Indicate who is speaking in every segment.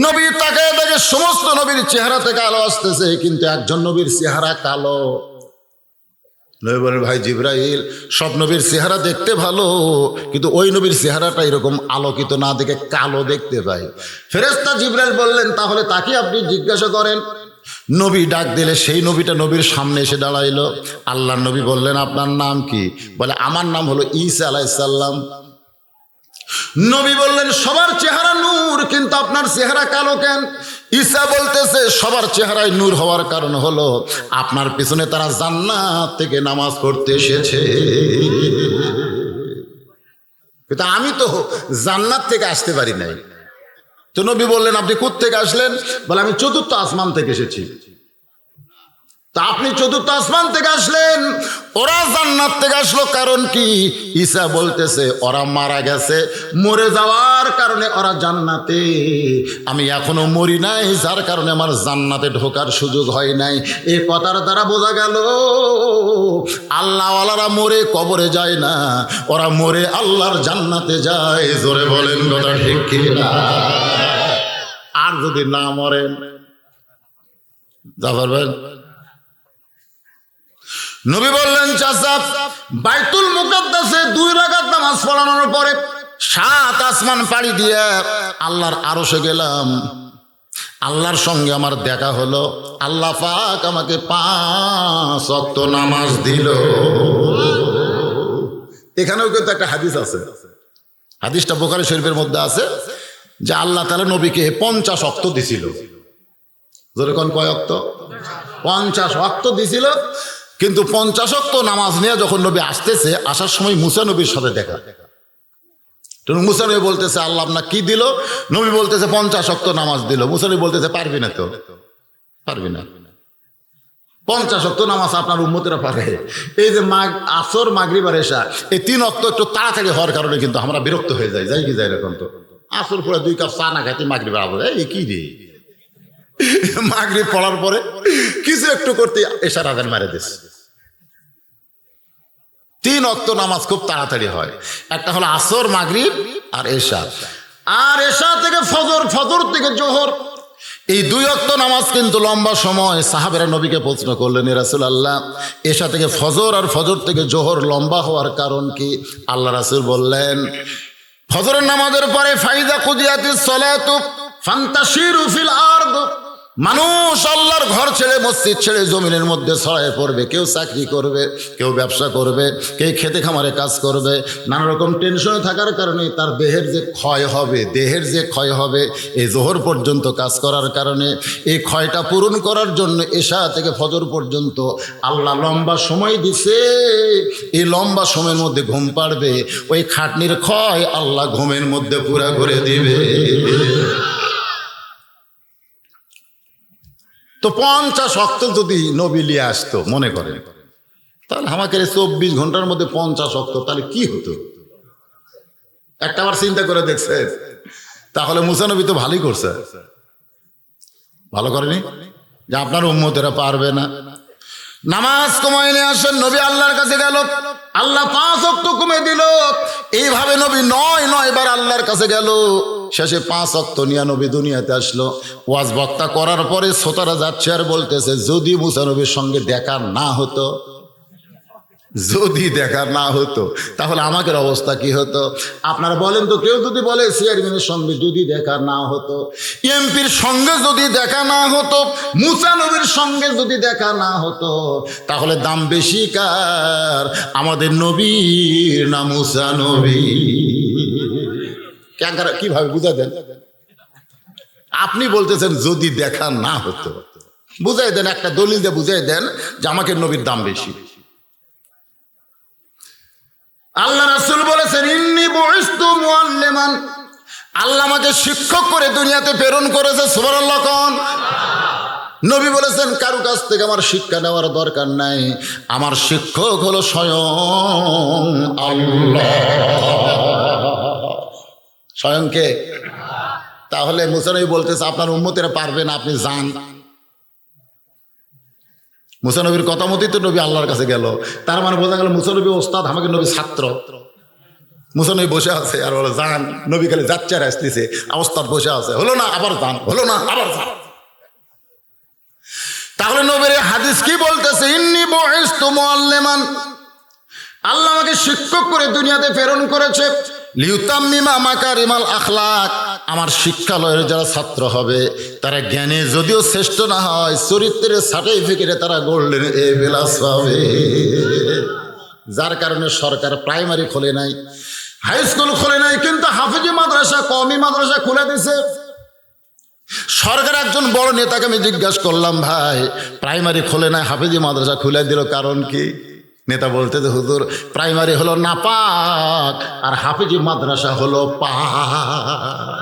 Speaker 1: নবী তাকায় দেখে সমস্ত নবীর চেহারা থেকে আলো আসতেছে, কিন্তু একজন নবীর চেহারা কালো। নবী বলেন, ভাই জিবরাইল, সব নবীর চেহারা দেখতে ভালো, কিন্তু ওই নবীর চেহারাটা এরকম আলোকিত না দেখে কালো দেখতে পাই। ফেরেশতা জিবরাইল বললেন, তাহলে তাকে আপনি জিজ্ঞাসা করেন। নবী ডাক দিলে সেই নবীটা নবীর সামনে এসে দাঁড়াইলো। আল্লাহর নবী বললেন, আপনার নাম কি? বলে, আমার নাম হলো ঈসা আলাইহিস সালাম। নবী বললেন, সবার চেহারা নূর, কিন্তু আপনার চেহারা কালো কেন? ঈসা বলতেছে, সবার চেহারায় নূর হওয়ার কারণ হলো আপনার পিছনে তারা জান্নাত থেকে নামাজ পড়তে এসেছে, কিন্তু আমি তো জান্নাত থেকে আসতে পারি নাই। তো নবী বললেন, আপনি কোত্থেকে আসলেন? বলে, আমি চতুর্থ আসমান থেকে এসেছি। তা আপনি চতুর্থ আসমান থেকে আসলেন, ওরা জান্নাত থেকে আসলো, কারণ কি? ঈসা বলতেছে, ওরা মারা গেছে, মরে যাওয়ার কারণে ওরা জান্নাতে, আমি এখনো মরি নাই, যার কারণে আমার জান্নাতে ঢোকার সুযোগ হয় নাই। এই কথার দ্বারা বোঝা গেল আল্লাহওয়ালারা মরে কবরে যায় না, ওরা মরে আল্লাহর জান্নাতে যায়। জোরে বলেন কথা ঠিক কিনা? আর যদি না মরেন যা পারবেন। নবী বললেন, চাচা, বাইতুল মুকাদ্দাসে 2 রাকাত নামাজ পড়ানোর পরে 7 আসমান পাড়ি দিয়ে আল্লাহর আরশে গেলাম। আল্লাহর সঙ্গে আমার দেখা হলো। আল্লাহ পাক আমাকে 5 ওয়াক্ত নামাজ দিল। এখানেও কিন্তু একটা হাদিস আছে, হাদিসটা বুখারী শরীফের মধ্যে আছে, যে আল্লাহ তাআলা নবীকে 50 ওয়াক্ত দিছিল। যেরকম কয় ওয়াক্ত? 50 ওয়াক্ত দিছিল। কিন্তু 50 ওয়াক্ত নামাজ নিয়ে যখন নবী আসতেছে, আসার সময় মুসা নবীর সাথে দেখা। মুসা নবী বলতেছে, আল্লাহ আপনার কি দিল? নবী বলতেছে 50 ওয়াক্ত নামাজ দিল। মুসা নবী বলতেছে, পারবি না তো, পারবি না। 50 ওয়াক্ত নামাজ আপনার উম্মতেরা পারে। এই যে আসর, মাগরিব আর এশা, এই 3 ওয়াক্ত একটু তাড়াতাড়ি হওয়ার কারণে কিন্তু আমরা বিরক্ত হয়ে যাই। যাই কি যাই এরকম? তো আসর পরে 2 কাপ চা না খাইতে মাগরিব আবার এই কি রে, মাগরিব পড়ার পরে কিছু একটু করতে এশার আজান মারে দিস। 3 ওয়াক্ত নামাজ খুব তাড়াতাড়ি হয়। একটা হলো আসর, মাগরিব আর এশা। আর এশা থেকে ফজর, ফজর থেকে জোহর, এই 2 ওয়াক্ত নামাজ কিন্তু লম্বা সময়। সাহাবেরা নবীকে প্রশ্ন করলেন, ইয়া রাসূলুল্লাহ, এশা থেকে ফজর আর ফজর থেকে জোহর লম্বা হওয়ার কারণ কি? আল্লাহ রাসূল বললেন, ফজরের নামাজের পরে ফাইদা কুদিয়াতিস সালাতু ফান্তাশিরু ফিল আরদ, মানুষ আল্লাহর ঘর ছেড়ে, মসজিদ ছেড়ে জমিনের মধ্যে ছড়ায় পড়বে। কেউ চাকরি করবে, কেউ ব্যবসা করবে, কেউ খেতে খামারে কাজ করবে। নানা রকম টেনশনে থাকার কারণে তার দেহের যে ক্ষয় হবে, দেহের যে ক্ষয় হবে এই জোহর পর্যন্ত কাজ করার কারণে, এই ক্ষয়টা পূরণ করার জন্য এশা থেকে ফজর পর্যন্ত আল্লাহ লম্বা সময় দিছে। এই লম্বা সময়ের মধ্যে ঘুম পাড়বে, ওই খাটনির ক্ষয় আল্লাহ ঘুমের মধ্যে পুরা করে দিবে। তো 50 ওয়াক্ত যদি নবী নিয়ে আসতো, মনে করেন, তাহলে আমাকে 24 ঘন্টার মধ্যে 50 ওয়াক্ত, তাহলে কি হতো? একটা বার চিন্তা করে দেখছেন? তাহলে মুসা নবী তো ভালোই করছে, ভালো করেনি যে আপনার উম্মতেরা পারবে না। নামাজ কমায় নিয়ে আসেন, নবী আল্লাহর কাছে গেল, আল্লাহ 5 ওয়াক্ত কমে দিল। এইভাবে নবী 9 বার আল্লাহর কাছে গেল। শেষে 5 ওয়াক্ত নিয়ে নবী দুনিয়াতে আসলো। ওয়াজ বক্তা করার পরে শ্রোতারা যাচ্ছে আর বলতেছে, যদি মুসা নবীর সঙ্গে দেখা না হতো, যদি দেখা না হতো তাহলে আমাদের অবস্থা কি হতো? আপনারা বলেন তো, কেউ যদি বলে চেয়ারম্যানের সঙ্গে যদি দেখা না হতো, এমপির সঙ্গে যদি দেখা না হতো, মুসা নবীর সঙ্গে যদি দেখা না হতো, তাহলে দাম বেশি কার, আমাদের নবীর না মুসা নবী? কিভাবে বুঝা দেন? আপনি বলতেছেন যদি দেখা না হতো, বুঝাই দেন, একটা দলিল দিয়ে বুঝাই দেন যে আমাকে নবীর দাম বেশি। আল্লাহ রাসূল বলেছেন, ইন্নী বুইসতু মুআল্লিমান, আল্লাহ আমাকে শিক্ষক করে দুনিয়াতে প্রেরণ করেছে। সুবহানাল্লাহ কোন? নবী বলেছেন, কারো কাছ থেকে আমার শিক্ষা নেওয়ার দরকার নাই, আমার শিক্ষক হলো স্বয়ং আল্লাহ। স্বয়ং কে? তাহলে মুসা নবী বলতেছে, আপনার উম্মতেরা পারবে না, আপনি যান। মুসা নবীর কথা মতোই তো নবী আল্লাহর কাছে গেল। তার মানে বোঝা গেল মুসা নবী ওস্তাদ, আমাকে নবী ছাত্র। মুসলমান বসে আছে আর বলে যান, নবী খালি যাচ্ছে আর আসতেছে, অবস্থার বসে আছে, হলো না আবার যান, হলো না আবার যান। তাহলে নবীর হাদিস কি বলতেছে? ইন্নী বুইসতু মুআল্লিমান, আল্লাহ আমাকে শিক্ষক করে দুনিয়াতে প্রেরণ করেছে। লিউতাম্মিমা মাকারিমাল আখলাক, আমার শিক্ষালয়ের যারা ছাত্র হবে তারা জ্ঞানে যদিও শ্রেষ্ঠ না হয়, চরিত্রের সার্টিফিকেটে তারা গোল্ডেন এ প্লাস পাবে। যার কারণে সরকার প্রাইমারি খোলে নাই, হাই স্কুল খোলে নাই, কিন্তু হাফিজি মাদ্রাসা, কওমি মাদ্রাসা খুলে দিছে। সরকার একজন বড় নেতাকে আমি জিজ্ঞাসা করলাম, ভাই প্রাইমারি খোলে নাই, হাফিজি মাদ্রাসা খুলে দিল, কারণ কি? নেতা বলতে যে হুজুর, প্রাইমারি হলো নাপাক আর হাফিজি মাদ্রাসা হলো পাক।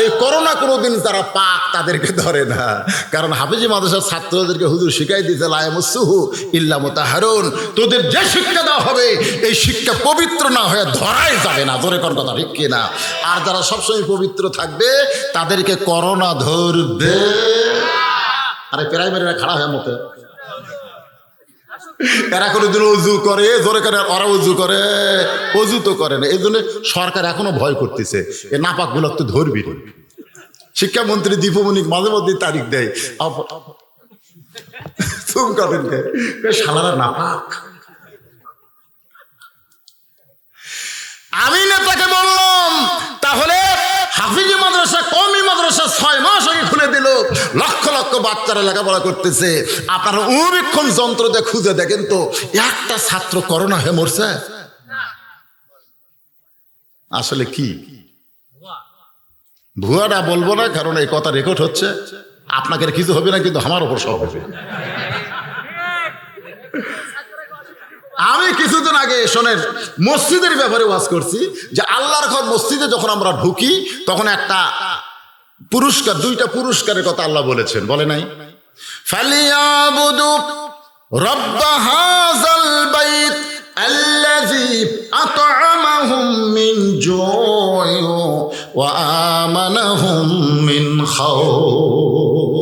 Speaker 1: এই করোনা কোনোদিন যারা পাক তাদেরকে ধরে না, কারণ হাফিজি মাদ্রাসার ছাত্রদেরকে হুজুর শিখাই দিয়েছে লা ইয়ামাসসুহু ইল্লা মুতাহহারুন, তোদের যে শিক্ষা দেওয়া হবে এই শিক্ষা পবিত্র না হয়ে ধরাই যাবে না। জোরে কোন কথা ঠিক কিনা? আর যারা সবসময় পবিত্র থাকবে তাদেরকে করোনা ধরবে। আরে প্রাইমারিরা খাড়া হয়ে মতে, এরা কোনোদিন অজু করে? জোরে করে ওরা অজু করে? অজু তো করে না। এই জন্য সরকার এখনো ভয় করতেছে, এ নাপাক গুলো তো ধরবি। শিক্ষামন্ত্রী দীপমণি মাঝে মধ্যে তারিখ দেয়, শালারা নাপাক। আমি নেতাকে বললাম, তাহলে হাফিজি মাদ্রাসা, কওমি মাদ্রাসা 6 মাস আগে খুলে দিল, লক্ষ লক্ষ বাচ্চারা লেখাপড়া করতেছে, আপনারা অনুবীক্ষণ যন্ত্র দিয়ে খুঁজে দেখেন তো একটা ছাত্র করোনা হয়ে মরছে? আসলে কি ভুয়াটা বলবো না, কারণ এই কথা রেকর্ড হচ্ছে। আপনাকে কিছু হবে না, কিন্তু আমার ওপর সব হবে। আমি কিছুদিন আগে শোনেন মসজিদের ব্যাপারে ওয়াজ করছি যে আল্লাহর ঘর মসজিদে যখন আমরা ঢুকি তখন একটা পুরস্কার, 2টা পুরস্কারের কথা আল্লাহ বলেছেন, বলে নাই? ফালিয়াবুদু রাব্ব হাযাল বাইত আল্লাযী আত'আমাহুম মিন জু'ইন ওয়া আমানাহুম মিন খাউফ।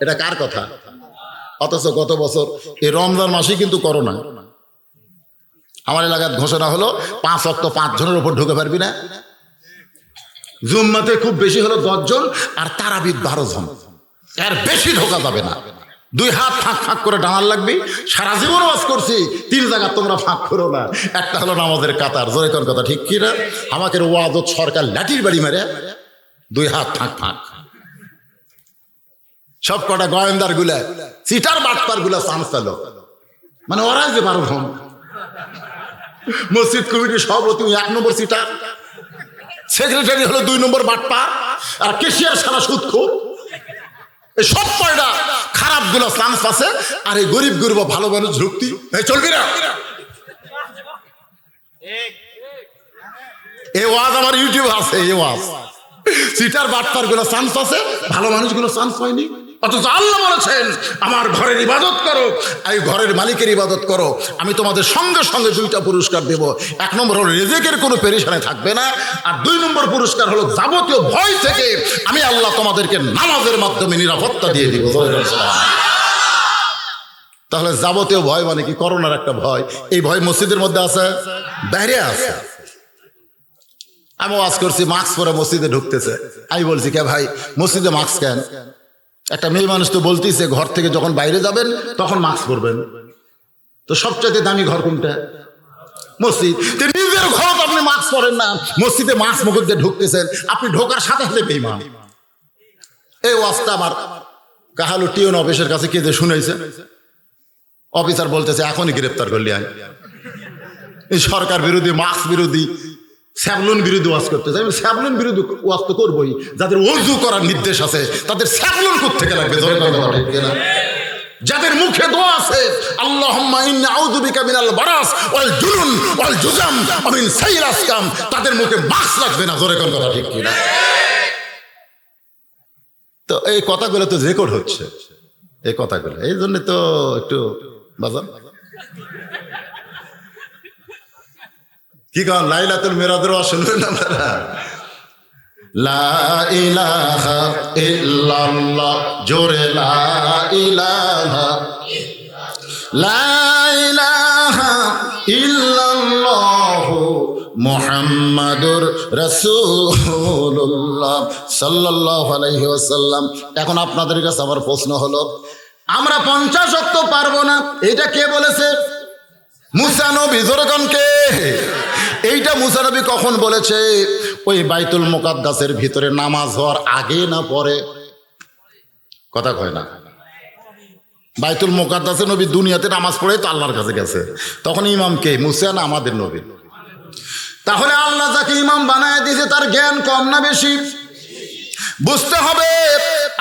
Speaker 1: এটা কার কথা? অথচ গত বছর এই রমজান মাসে কিন্তু করোনা। আমার এলাকার ঘোষণা হলো 5 ওয়াক্ত 5 জনের উপর ঢুকে পারবি না, জুম্মাতে খুব বেশি হলো 10 জন, আর তারাবির 12 জন, এর বেশি ঢোকা যাবে না। 2 হাত ফাঁক ফাঁক করে ডানার লাগবে। সারা জীবন ওয়াজ করছি 3 জায়গা তোমরা ফাঁক করো না, একটা হলো নামাজের কাতার। জোরে কোন কথা ঠিক কি না? আমাকে ওয়াজত সরকার লাঠির বাড়ি মারে 2 হাত ফাঁক ফাঁক। সব কটা গোয়েন্দার গুলা, সিটার বাটপার গুলা চান্স পেল, মানে ওরাই যে 12 জন। মসজিদ কমিটির সভাপতি 1 নম্বর সিটার, সেক্রেটারি হলো 2 নম্বর বাটপার, আর কেশিয়ার সারা সুদখোর। এই সব কয়টা খারাপ গুলো চান্স আছে, আর এই গরিব গরিব ভালো মানুষ ঝুঁকতি চলবি না। এই ওয়াজ আমার ইউটিউব আছে, এই ওয়াজ সিটার বাটপার গুলো চান্স আছে, ভালো মানুষগুলো চান্স পায়নি। অথচ আল্লাহ বলেছেন আমার ঘরের ইবাদত করো, এই ঘরের মালিকের ইবাদত করো, আমি তোমাদের সঙ্গে সঙ্গে 2টা পুরস্কার দেব। 1 নম্বর হলো রিজিকের কোনো পেরেশানি থাকবে না, আর 2 নম্বর পুরস্কার হলো যাবতীয় ভয় থেকে আমি আল্লাহ তোমাদেরকে নামাজের মাধ্যমে নিরাপত্তা দিয়ে দিব। তাহলে যাবতীয় ভয় মানে কি? করোনার একটা ভয়, এই ভয় মসজিদের মধ্যে আছে, বাইরে আছে। আমি ওয়াজ করছি, মাস্ক পরে মসজিদে ঢুকতেছে, আমি বলছি কে ভাই মসজিদে মাস্ক কেন? একটা মেয়ে মানুষ তো বলতেছে ঘর থেকে যখন বাইরে যাবেন তখন মাস্ক পরবেন। তো সবচেয়ে দামি ঘর কোনটা? মসজিদ। নিজের ঘর তো আপনি মাস্ক পরেন না, মসজিদে মাস্ক মুখ দিয়ে ঢুকতেছেন, আপনি ঢোকার সাথে সাথে বেঈমান। এই ওয়াজটা আমার কাহালু টিউন অফিসের কাছে কে যে শুনেছে, অফিসার বলতেছে এখনই গ্রেপ্তার করলি। আমি এই সরকার বিরোধী, মাস্ক বিরোধী, স্যাবলুন বিরোধী ওয়াজ করতে চাই। স্যাবলুন বিরোধী ওয়াজ তো করবোই, যাদের ওযু করার নির্দেশ আছে তাদের স্যাবলুন কোত্থেকে লাগবে? যাদের মুখে দোয়া আছে আল্লাহুম্মা ইন্নী আউযু বিকা মিনাল বারাস ওয়াল জুনুন ওয়াল জুজাম ওয়া মিন সাইয়িল আসকাম, তাদের মুখে মাস্ক লাগবে না। জোরে কোন কথা ঠিক কিনা? তো এই কথাগুলো তো রেকর্ড হচ্ছে, এই কথাগুলো, এই জন্য তো একটু বাজান কি কারণ লাইলাতুল মিরাজের ওয়াজ শুনবেন আপনারা? লা ইলাহা ইল্লাল্লাহ, জোরে লা ইলাহা, লা ইলাহা ইল্লাল্লাহ মুহাম্মাদুর রাসূলুল্লাহ সাল্লাল্লাহু আলাইহি ওয়াসাল্লাম। এখন আপনাদের কাছে আমার প্রশ্ন হলো, আমরা 50 ওয়াক্ত পারবো না, এটা কে বলেছে? মুসা নবী। জোরগণকে এইটা মুসা নবী কখন বলেছে? ওই বাইতুল মুকাদ্দাসের ভিতরে নামাজ হওয়ার আগে না পরে? কথা কয় না। বাইতুল মুকাদ্দাসে নবী দুনিয়াতে নামাজ পড়ে তো আল্লাহর কাছে গেছে, তখন ইমাম কে? মুসা না আমাদের নবী? তাহলে আল্লাহ যাকে ইমাম বানায় দিয়েছে তার জ্ঞান কম না বেশি? বুঝতে হবে।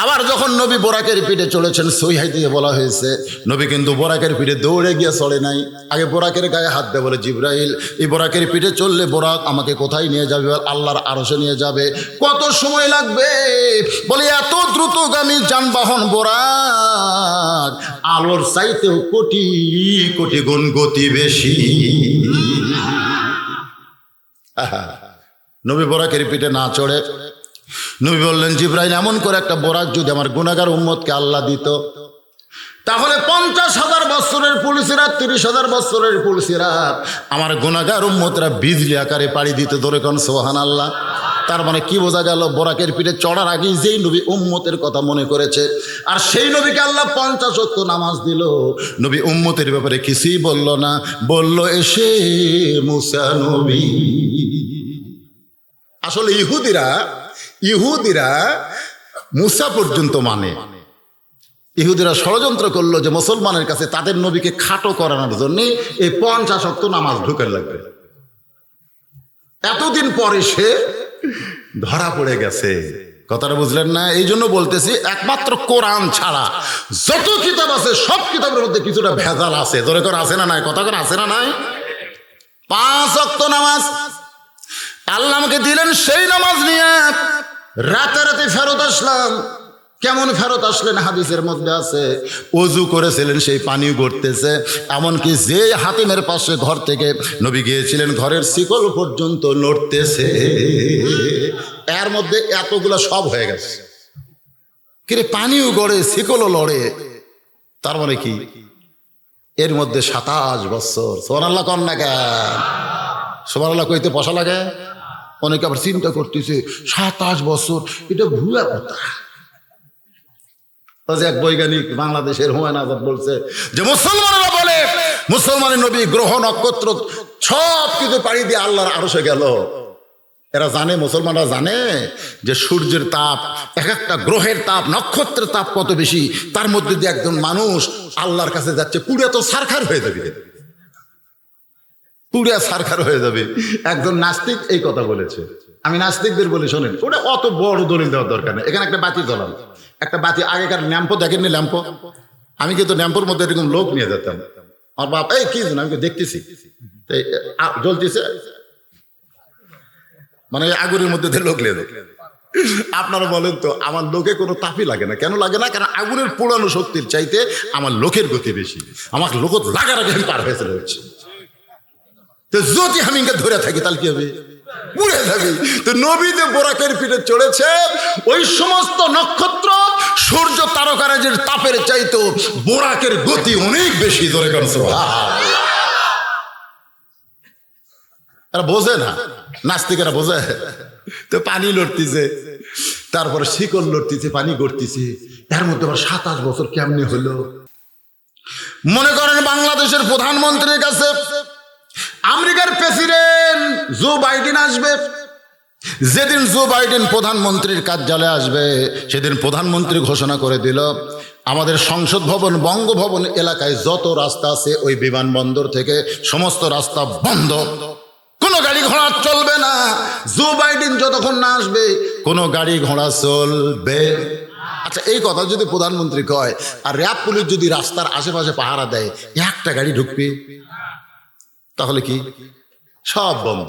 Speaker 1: আবার যখন নবী বোরাকের পিঠে চলেছেন, সহিহ দিয়ে বলা হয়েছে নবী কিন্তু বোরাকের পিঠে দৌড়ে গিয়ে চলে নাই, আগে বোরাকের গায়ে হাত দিয়ে বলে, জিবরাইল এই বোরাকের পিঠে চললে বোরাক আমাকে কোথায় নিয়ে যাবে? আল্লাহর আরশে নিয়ে যাবে। কত সময় লাগবে? বলে এত দ্রুতগামী যানবাহন বোরাক, আলোর চাইতেও কোটি কোটি গুণ গতি বেশি। নবী বোরাকের পিঠে না চড়ে নবী বললেন, জিবরাইল এমন করে একটা বোরাক যদি আমার গুনাহগার উম্মতকে আল্লাহ দিত, তাহলে 50,000 বছরের পুলিশেরা, 30,000 বছরের পুলিশেরা আমার গুনাহগার উম্মতরা বিজলি আকারে পাড়ি দিত। ধরে কোন সুবহানাল্লাহ। তার মানে কি বোঝা গেল? বোরাকের পিঠে চড়ার আগেই যেই নবী উম্মতের কথা মনে করেছে, আর সেই নবীকে আল্লাহ 50 ওয়াক্ত নামাজ দিল, নবী উম্মতের ব্যাপারে কিছুই বলল না, বলল এসে মুসা নবী। আসলে ইহুদিরা মুসা পর্যন্ত মানে। ইহুদিরা ষড়যন্ত্র করলো যে মুসলমানের কাছে তাদের নবীকে খাটো করানোর জন্য এই 50 ওয়াক্ত নামাজ ঢুকে লাগবে। এতদিন পরে সে ধরা পড়ে গেছে। কথাটা বুঝলেন না? এই জন্য বলতেছি, একমাত্র কোরআন ছাড়া যত কিতাব আছে সব কিতাবের মধ্যে কিছুটা ভেজাল আছে। ধরে করে আছে না নাই? কথা করে আছে না নাই? 5 ওয়াক্ত নামাজ আল্লাহ আমাকে দিলেন, সেই নামাজ নিয়ে রাতে ফেরত আসলাম। কেমন ফেরত আসলেন? হাদিসের মধ্যে আছে ওযু করেছিলেন, সেই পানি গড়তেছে। এমনকি যে হাতিমের পাশে ঘর থেকে নবী গিয়েছিলেন, ঘরের শিকল পর্যন্ত নড়তেছে। এর মধ্যে এতগুলা সব হয়ে গেছে। কিরে, পানিও গড়ে, শিকলও লড়ে, তার মানে কি? এর মধ্যে 27 বছর। সুবহানাল্লাহ কন না কেন? সুবহানাল্লাহ কইতে পয়সা লাগে। অনেকে আবার চিন্তা করতেছে 27 বছর, এটা ভুয়া কথা। এক বৈজ্ঞানিক বাংলাদেশের হুমায়ুন আজাদ বলছে যে মুসলমানেরা বলে মুসলমানের নবী গ্রহ নক্ষত্র সব কিছু পাড়ি দিয়ে আল্লাহর আরশে গেল। এরা জানে, মুসলমানরা জানে যে সূর্যের তাপ, এক একটা গ্রহের তাপ, নক্ষত্রের তাপ কত বেশি। তার মধ্যে দিয়ে একজন মানুষ আল্লাহর কাছে যাচ্ছে, পুড়ে তো সারখার হয়ে যাবে, পুড়িয়া সারখার হয়ে যাবে। একজন নাস্তিক এই কথা বলেছে। আমি নাস্তিকদের বলি, শোনেন, ওটা অত বড় দলিল দেওয়ার দরকার নেই। এখানে একটা বাতি জ্বলান, একটা বাতি, আগেকার ল্যাম্পো দেখেননি? ল্যাম্পো, আমি কিন্তু ল্যাম্পোর মধ্যে এরকম লোক নিয়ে যেতাম। আমার বাপ, এই কি জানো, আমি দেখতেছি জ্বলতেছে, মানে আগুনের মধ্যে লোক নিয়ে যেত। আপনারা বলেন তো, আমার লোকে কোনো তাপই লাগে না। কেন লাগে না? কারণ আগুনের পোড়ানো শক্তির চাইতে আমার লোকের গতি বেশি। আমার লোক লাগার আগে আমি পার হয়ে চলে যাচ্ছি। তো যদি আমি ধরে থাকি তাহলে কি হবে? পুড়ে যাবে। তো নবী যে বোরাকের পিঠে চড়েছে, ওই সমস্ত নক্ষত্র, সূর্য, তারকারাজের তাপের চাইতো বোরাকের গতি অনেক বেশি। ধরে কেন? এরা বোঝে না, নাস্তিকেরা বোঝে। তো পানি লড়তেছে, তারপরে শিকল লড়তেছে, পানি গড়তেছে। এর মধ্যে আবার 27 বছর কেমনে হলো? মনে করেন বাংলাদেশের প্রধানমন্ত্রীর কাছে আমেরিকার প্রেসিডেন্ট জো বাইডেন আসবে। যেদিন জো বাইডেন প্রধানমন্ত্রীর কার্যালয়ে আসবে, সেদিন প্রধানমন্ত্রী ঘোষণা করে দিল, আমাদের সংসদ ভবন, বঙ্গভবন এলাকায় যত রাস্তা আছে ওই বিমানবন্দর থেকে সমস্ত রাস্তা বন্ধ, কোনো গাড়ি ঘোড়া চলবে না। জো বাইডেন যতক্ষণ না আসবে কোনো গাড়ি ঘোড়া চলবে। আচ্ছা, এই কথা যদি প্রধানমন্ত্রী কয়, আর র্যাব পুলিশ যদি রাস্তার আশেপাশে পাহারা দেয়, একটা গাড়ি ঢুকবে? তাহলে কি? সব বন্ধ,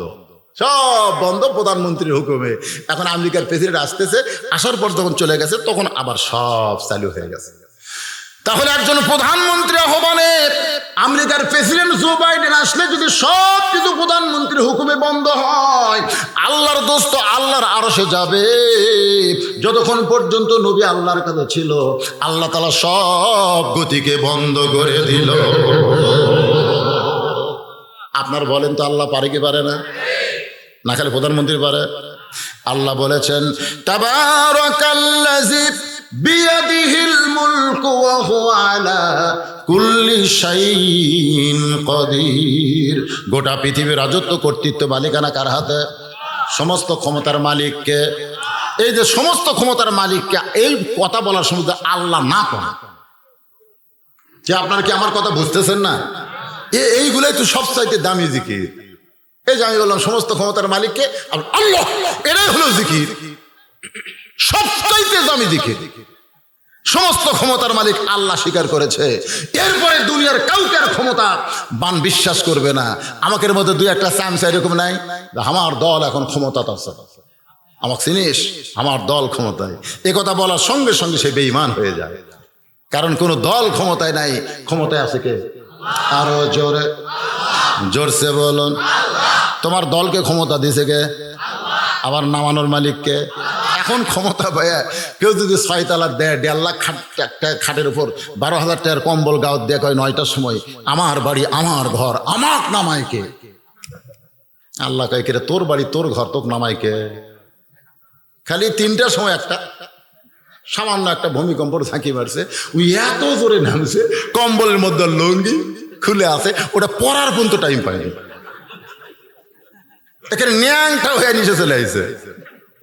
Speaker 1: সব বন্ধ প্রধানমন্ত্রীর হুকুমে। এখন আমেরিকার প্রেসিডেন্ট আসতেছে, আসার পর যখন চলে গেছে তখন আবার সব চালু হয়ে গেছে। তাহলে একজন প্রধানমন্ত্রী আহ্বানে আমেরিকার প্রেসিডেন্ট জো বাইডেন আসলে যদি সব কিছু প্রধানমন্ত্রীর হুকুমে বন্ধ হয়, আল্লাহর দোস্ত আল্লাহর আরশে যাবে। যতক্ষণ পর্যন্ত নবী আল্লাহর কাছে ছিল, আল্লাহ তাআলা সব গতিকে বন্ধ করে দিল। আপনার বলেন তো, আল্লাহ পারে কি পারে না? না খালি প্রধানমন্ত্রী পারে। আল্লাহ বলেছেন তাবারাকাল্লাযী বিয়াদিহিল মুলকু ওয়া হুয়া আলা কুল্লি শাইইন কাদির। গোটা পৃথিবীর রাজত্ব কর্তৃত্ব মালিকানা কার হাতে? সমস্ত ক্ষমতার মালিককে। এই যে সমস্ত ক্ষমতার মালিককে এই কথা বলার সময় আল্লাহ না করে, যে আপনারা কি আমার কথা বুঝতেছেন না? এইগুলাই তো সবচাইতে দামি জিকির। এই যে আমি বললাম সমস্ত ক্ষমতার মালিককে আল্লাহ, এটাই হলো জিকির, সবচাইতে দামি জিকির। সমস্ত ক্ষমতার মালিক আল্লাহ স্বীকার করেছে। এরপরে দুনিয়ার কাউকে আর ক্ষমতা বান বিশ্বাস করবে না। আমাদের মধ্যে দুই একটা চান্স এরকম নাই, আমার দল এখন ক্ষমতাতে আছে, আমাকে চিনিস, আমার দল ক্ষমতায়। এ কথা বলার সঙ্গে সঙ্গে সে বেঈমান হয়ে যায়। কারণ কোন দল ক্ষমতায় নাই, ক্ষমতায় আছে কে? আরো জোরে জোরসে বলুন। তোমার দলকে ক্ষমতা দিছে কে? আবার নামানোর মালিককে। এখন ক্ষমতা পায় কেউ যদি 6 তালা দেয়, 1.5 লাখ খাটের উপর 12,000 টাকার কম্বল গাঁত দিয়ে কয় 9টার সময় আমার বাড়ি আমার ঘর আমাক নামায় কে? আল্লাহ কয় কে তোর বাড়ি তোর ঘর তোকে নামায় কে? খালি 3টার সময় একটা সামান্য একটা ভূমিকম্পর ঝাঁকি মারছে, ওই এত জোরে নামছে, কম্বলের মধ্যে লুঙ্গি খুলে আছে, ওটা পরার পর্যন্ত টাইম পায়নি, এখানে ন্যাংটা হয়ে নিচে চলে আসছে।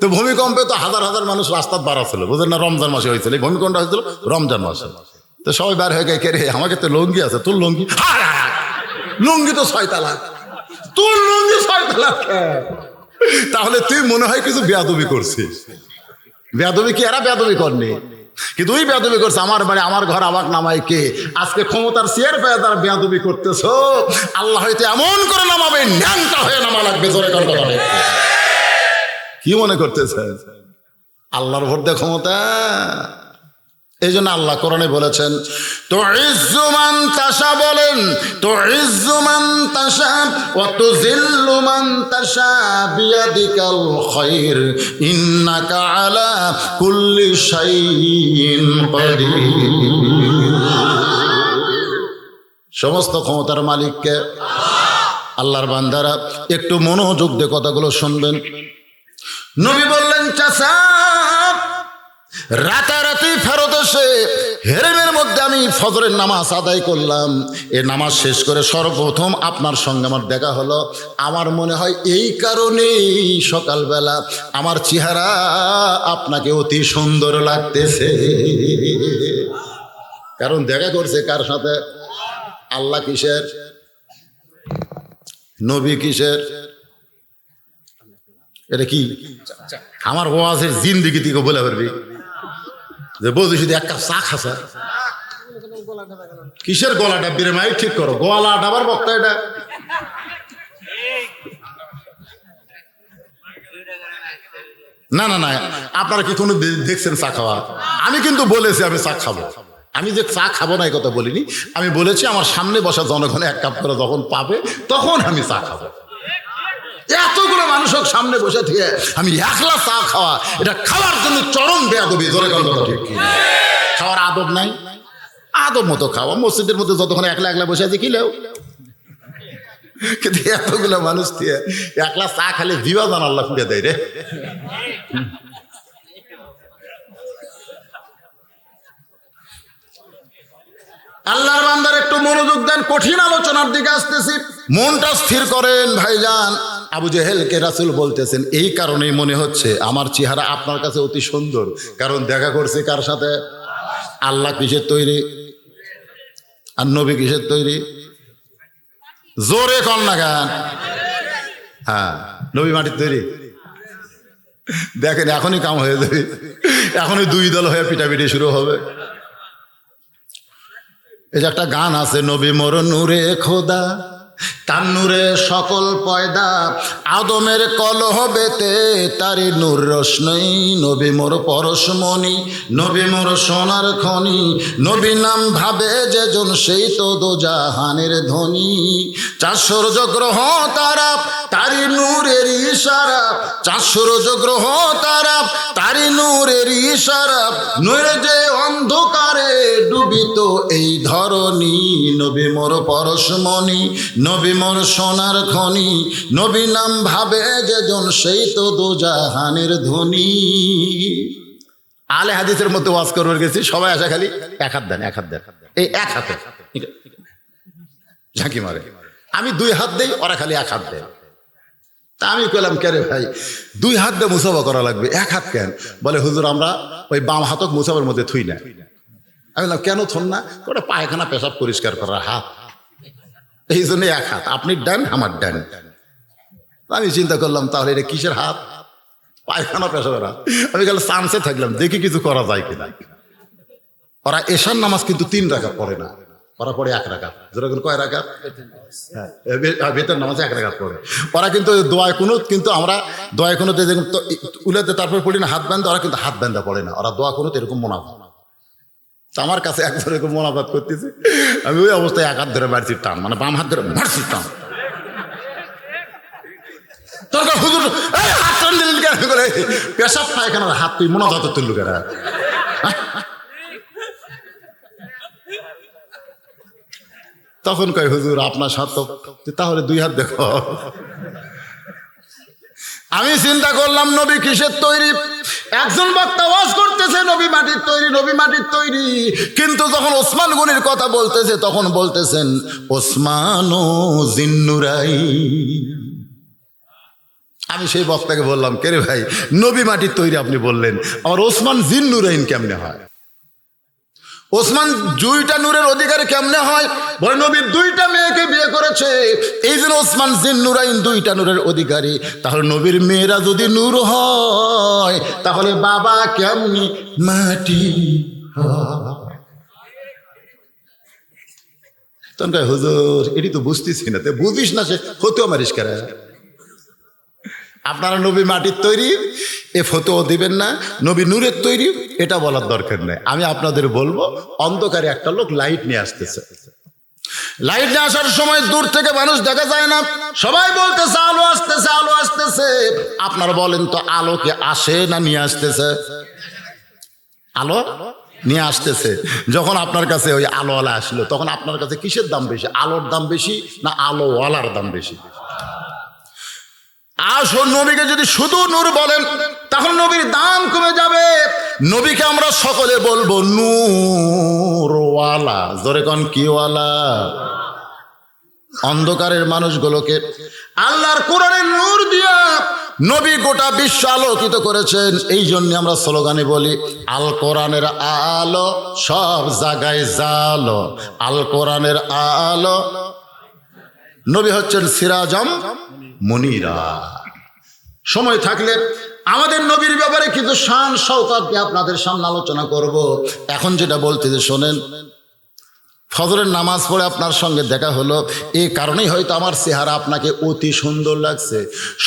Speaker 1: তো ভূমিকম্পে তো হাজার হাজার মানুষ রাস্তা বাড়া ছিল, বুঝলেন না? রমজান মাসে হয়েছিল, এই ভূমিকম্পটা হয়েছিল রমজান মাসে। তো সবাই বার হয়ে কে রে আমাকে তো লুঙ্গি আছে, তোর লুঙ্গি? লুঙ্গি তো 6 তালা, তোর লুঙ্গি 6 তালা। তাহলে তুই মনে হয় কিছু বেয়াদবি করছিস। বেয়াদবি কি এরা বেয়াদবি করনি, কিন্তু ওই বেয়াদবি করছে আমার বাড়ি আমার ঘর আমাক নামায় কে? আজকে ক্ষমতার চেয়ার পেয়ে তারা বেয়াদবি করতেছ। আল্লাহ হয়তো এমন করে নামাবে, ন্যাংটা হয়ে নামা লাগবে। জোরে কথা বলে কি মনে করতেছে? আল্লাহর ভোট দিয়ে ক্ষমতা। এই জন্য আল্লাহ কোরআনে বলেছেন তো ইজ্জু মান তাশা, বলেন তো ইজ্জু মান তাশা ওয়া তুযিল্লু মান তাশা বিয়াদিকাল খায়র ইন্নাকা আলা কুল্লি শাইইন কাদির। সমস্ত ক্ষমতার মালিককে। আল্লাহর বান্দারা একটু মনোযোগ দিয়ে কথাগুলো শুনবেন। নবী বললেন চাচা রাতারাতি ফেরত এসে হেরেমের মধ্যে আমি ফজরের নামাজ আদায় করলাম। এ নামাজ শেষ করে সর্বপ্রথম আপনার সঙ্গে আমার দেখা হলো। আমার মনে হয় এই কারণেই সকালবেলা আমার চেহারা আপনাকে অতি সুন্দর লাগতেছে। কারণ দেখা করছে কার সাথে? আল্লাহ কিসের? নবী কিসের? এটা কি আমার ওয়াজের জিন্দিগি থেকে বলে পারবি যে বলছি শুধু এক কাপ চা খাসা? কিসের গলাটা বেড়ে মাই ঠিক করো, গলাটা আবার বক্তা এটা। না না না, আপনারা কি কোনো দেখছেন চা খাওয়া? আমি কিন্তু বলেছি আমি চা খাবো। আমি যে চা খাবো না এই কথা বলিনি, আমি বলেছি আমার সামনে বসা জনগণ 1 কাপ করে যখন পাবে তখন আমি চা খাবো। এতগুলো মানুষের সামনে বসে থেকে আমি একলা চা খাওয়া, এটা খাওয়ার জন্য চরম বেয়াদবি। জোরে কথা ঠিক কি? খাওয়ার আদব নাই, আদব মতো খাওয়া। মসজিদের মধ্যে যতক্ষণ একলা একলা বসে আছে কিলেও, কিন্তু এতগুলো মানুষ দিয়ে একলা চা খালে জিবা জান আল্লাহ ফুটে দেয় রে। আল্লাহর বান্দার একটু মনোযোগ দেন, কঠিন আলোচনার দিকে আসতেছি, মনটা স্থির করেন ভাইজান। আবু জেহেলকে রাসূল বলতেছেন এই কারণেই মনে হচ্ছে আমার চেহারা আপনার কাছে অতি সুন্দর, কারণ দেখা করছে কার সাথে? আল্লাহ কিসের তৈরি আর নবী কিসের তৈরি? জোরে কন না গান। হ্যাঁ, নবী মাটির তৈরি। দেখেন এখনই কাম হয়ে যাবে, এখনই 2 দল হয়ে পিটাপিটি শুরু হবে। এই যে একটা গান আছে, নবী মোর নূরে খোদা তার নূরে সকল পয়দা, আদমের কলহ বেতে তারি নূর রোশনই, নবী মোর পরশমণি, নবী মোর সোনার খনি, নবী নাম ভাবে যেজন সেই তো দোজাহানের ধনী। 4 সূর্য গ্রহ তারা তারি নূরের ইশারা, 4 সূর্য গ্রহ তারা তারি নূরের ইশারা, নূর যে অন্ধকারে ডুবিত এই ধরনী, নবী মোর পরশমণি, নবী মোর সোনার খনি, নবী নাম ভাবে যেজন সেই তো দোজাহানের ধনী। আলে হাদিসের মধ্যে ওয়াজ করবার গেছি, সবাই আসা খালি এক হাত দেন, এক হাত দেন, এই এক হাতে ঝাঁকি মারে। আমি 2 হাত দেই, ওরা খালি 1 হাত দেয়। তা আমি কইলাম, কে রে ভাই 2 হাত দিয়ে মুসাফা করা লাগবে, 1 হাত কেন? বলে হুজুর আমরা ওই বাম হাতক মুসাফার মধ্যে থুই না। আমি বললাম কেন থন না? ওটা পায়খানা পেশাব পরিষ্কার করার হাত, এই জন্য 1 হাত, আপনি ডান আমার ডান। আমি চিন্তা করলাম তাহলে এটা কিসের হাত? পায়খানা পেশাবের হাত। আমি গেলে চান্সে থাকলাম, দেখি কিছু করা যায় কিনা। ওরা এশার নামাজ কিন্তু 3 রাকাত পড়ে না, ওরা পড়ে 1 রাকাত। যেরকম কয় রাকাত? বেতন নামাজে 1 রাকাত পড়ে। ওরা কিন্তু দোয়ায় কুনুত, কিন্তু আমরা দোয়ায় কুনুত উলাতে তারপর পড়ি না হাত বান্ধা, ওরা কিন্তু হাত বান্ধা পড়ে না, ওরা দোয়া কুনুত এরকম মোনাফা। আমার কাছে একজন এরকম মোনাফাত করতেছে, আমি ওই অবস্থায় 1 হাত ধরে মারছি টান, মানে বাম হাত ধরে মারছি টান। দরকার হুজুর হাত টান দিলেন কেন করে? পেশাব পায়খানার হাত তুই মোনাফাত তুললু কেন? তখন কয় হুজুর আপনার সাথে, তাহলে 2 হাত দেখো। আমি চিন্তা করলাম নবী কিসের তৈরি? একজন বক্তা ওয়াজ করতেছে নবী মাটির তৈরি, নবী মাটির তৈরি, কিন্তু যখন ওসমান গনির কথা বলতেছে তখন বলতেছেন ওসমানো জিন্নুরাই। আমি সেই বক্তাকে বললাম, কে রে ভাই নবী মাটির তৈরি আপনি বললেন, আর ওসমান জিন্নুরাইন কেমনে হয়? ওসমান 2টা নূরের অধিকারী কেমনে হয়? বলে নবীর 2টা মেয়েকে বিয়ে করেছে, এই জন্য ওসমান জিন্নুরাইন 2টা নূরের অধিকারী। তাহলে নবীর মেয়েরা যদি নূর হয় তাহলে বাবা কেমনি মাটি হয়? তখন হুজুর এটি তো বুঝতেছি না। বুঝিস না সে হতেও মারিস কারা? আপনারা নবী মাটির তৈরি এ ফতোয়া দিবেন না, নবী নূরের তৈরি এটা বলার দরকার নেই। আমি আপনাদের বলবো, অন্ধকারে একটা লোক লাইট নিয়ে আসতেছে, লাইট নিয়ে আসার সময় দূর থেকে মানুষ দেখা যায় না, সবাই বলতেছে আলো আসতেছে, আলো আসতেছে। আপনারা বলেন তো আলো কি আসে না নিয়ে আসতেছে? আলো নিয়ে আসতেছে। যখন আপনার কাছে ওই আলোওয়ালা আসলো তখন আপনার কাছে কিসের দাম বেশি? আলোর দাম বেশি না আলোওয়ালার দাম বেশি? আসল নবীকে যদি শুধু নূর বলেন তখন নবীর দাম কমে যাবে। নবীকে আমরা সকলে বলবো নূরওয়ালা। জোরে কোন কিওয়ালা? অন্ধকারের মানুষগুলোকে আল্লাহর কোরআনের নূর দিয়া নবী গোটা বিশ্ব আলোকিত করেছেন। এই জন্য আমরা স্লোগানে বলি আল কোরআনের আলো সব জায়গায় জালো, আল কোরআনের আলো। নবী হচ্ছেন সিরাজম মুনিরা। সময় থাকলে আমাদের নবীর ব্যাপারে কিছু শান শওকত দিয়ে আপনাদের সামনে আলোচনা করব। এখন যেটা বলতেছে শোনেন। ফজরের নামাজ পড়ে আপনার সঙ্গে দেখা হলো, এই কারণেই হয়তো আমার চেহারা আপনাকে অতি সুন্দর লাগছে।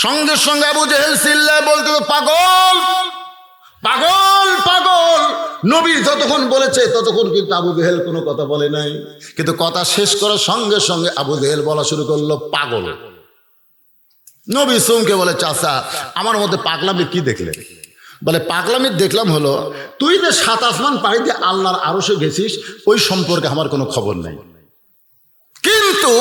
Speaker 1: সঙ্গে সঙ্গে আবু জেহেল চিল্লায় বলতে, পাগল পাগল পাগল। নবী যতক্ষণ বলেছে ততক্ষণ কিন্তু আবু জেহেল কোনো কথা বলে নাই, কিন্তু কথা শেষ করার সঙ্গে সঙ্গে আবু জেহেল বলা শুরু করলো পাগল। নবী চমকে বলে, চাচা আমার মধ্যে পাগলামি কি দেখলে? বলে পাগলামি দেখলাম হলো তুই যে 7 আসমান পাড়ি দিয়ে আল্লাহর আরশে গেছিস ওই সম্পর্কে আমার কোনো খবর নাই, কিন্তু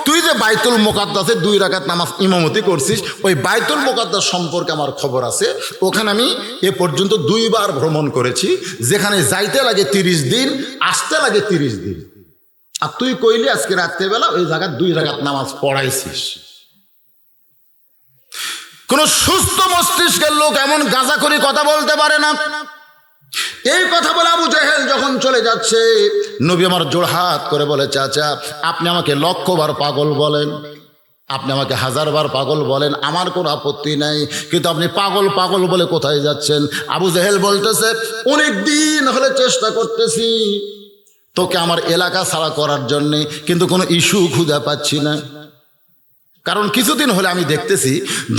Speaker 1: তুই যে বাইতুল মুকাদ্দাসে 2 রাকাত নামাজ ইমামতি করছিস ওই বাইতুল মুকাদ্দাস সম্পর্কে আমার খবর আছে। ওখানে আমি এ পর্যন্ত 2 বার ভ্রমণ করেছি, যেখানে যাইতে লাগে 30 দিন, আসতে লাগে 30 দিন। আর তুই কইলি আজকে রাত্রেবেলা ওই জায়গায় 2 রাকাত নামাজ পড়াইছিস। কোন সুস্থ মস্তিষ্কের লোক এমন গাঁজা করে কথা বলতে পারে না। এই কথা বলে আবু জেহেল যখন চলে যাচ্ছে, নবী আমার জোড়হাত করে বলে, চাচা আপনি আমাকে 1,00,000 বার পাগল বলেন, আপনি আমাকে 1000 বার পাগল বলেন, আমার কোনো আপত্তি নাই, কিন্তু আপনি পাগল পাগল বলে কোথায় যাচ্ছেন? আবু জেহেল বলতেছে, অনেক দিন হলে চেষ্টা করতেছি তোকে আমার এলাকা ছাড়া করার জন্যে, কিন্তু কোনো ইস্যু খুঁজে পাচ্ছি না। কারণ কিছুদিন হলে আমি দেখতেছি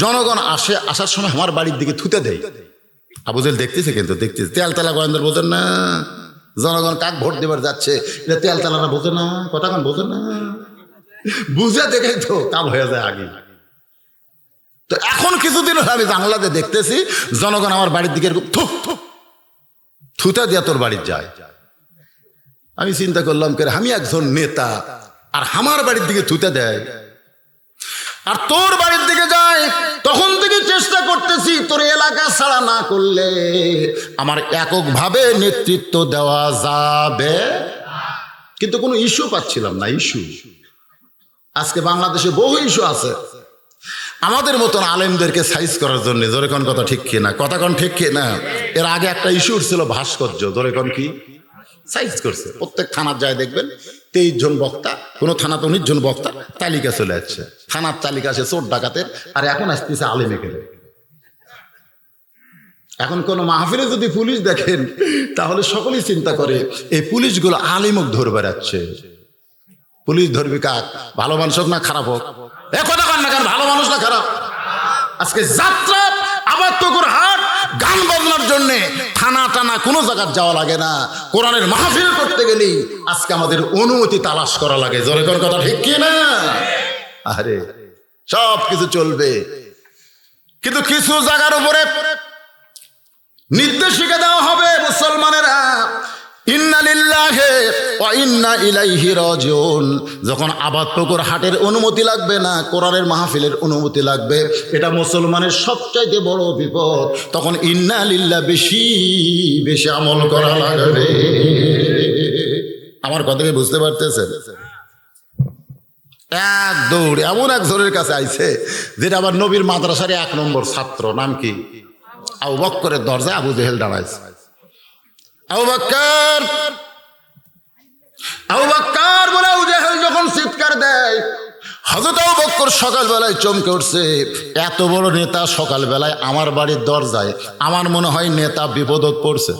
Speaker 1: জনগণ আসার সময় আমার বাড়ির দিকে থুতে দেয়। আবু জেহেল দেখতেছে, কিন্তু দেখতেছে তেলতেলা গোয়েন্দার বোঝেন না, জনগণ কাক ভোট দেবার যাচ্ছে এটা তেলতেলারা বোঝে না, কথাক্ষণ বোঝে না, বুঝে দেখে তো কাম হয়ে যায় আগে। তো এখন কিছুদিন হলে আমি বাংলাতে দেখতেছি জনগণ আমার বাড়ির দিকে থুতে দিয়া তোর বাড়ির যায়। আমি চিন্তা করলাম, আমি একজন নেতা আর আমার বাড়ির দিকে থুতে দেয়, আর তোর বাড়ির দিকে যাই, তখন থেকে চেষ্টা করতেছি তোর এলাকা ছাড়া না করলে আমার এককভাবে নেতৃত্ব দেওয়া যাবে, কিন্তু কোনো ইস্যু পাচ্ছিলাম না। ইস্যু আজকে বাংলাদেশে বহু ইস্যু আছে আমাদের মতন আলেমদেরকে সাইজ করার জন্য। জোরে কোন কথা ঠিক কিনা? কথা কোন ঠিক কিনা? এর আগে একটা ইস্যু ছিল ভাস্কর্য, জোরে কোন কি সাইজ করছে। প্রত্যেক থানার যায় দেখবেন 23 জন বক্তা, কোনো থানাতে 19 জন বক্তা, তালিকা চলে যাচ্ছে। থানার তালিকা আছে চোর ডাকাতের, আর এখন আসতেছে আলেমে গেলে। এখন কোন মাহফিলে যদি পুলিশ দেখেন তাহলে সকলেই চিন্তা করে এই পুলিশগুলো আলেমক ধরে বেড়াচ্ছে। পুলিশ ধরবি কাক? ভালো মানুষ হোক না খারাপ হোক? এ কথা কান না কেন? ভালো মানুষ না খারাপ? আজকে যাত্রা আবার তোর হাট গান বাজনার জন্য থানা টানা কোনো জায়গায় যাওয়া লাগে না। কোরআনের মাহফিল করতে গেলেই আজকে আমাদের অনুমতি তালাশ করা লাগে। জোরে কোন কথা ঠিক কি না? আরে সব কিছু চলবে, কিন্তু কিছু জায়গার উপরে নির্দেশিকা দেওয়া হবে মুসলমানেরা, ইন্না লিল্লাহি ওয়া ইন্না ইলাইহি রাজিউন। যখন আবাদ পুকুর হাটের অনুমতি লাগবে না, কোরআনের মাহফিলের অনুমতি লাগবে, এটা মুসলমানের সবচাইতে বড় বিপদ। তখন ইন্না লিল্লাহ বেশি বেশি আমল করা লাগবে। আমার কথা কি বুঝতে পারতেছেন? এক দৌড় এমন এক জনের কাছে আইছে যেটা আবার নবীর মাদ্রাসার 1 নম্বর ছাত্র। নাম কি? আবু বকরের দরজায় আবু জেহেল দাঁড়াইছে। আবু বকর বলে আবু জেহেল যখন চিৎকার দেয়, হযরত আবু বকর সকালবেলায় চমকে উঠছে। এত বড় নেতা সকালবেলায় আমার বাড়ির দরজায়, আমার মনে হয় নেতা বিপদত পড়ছে।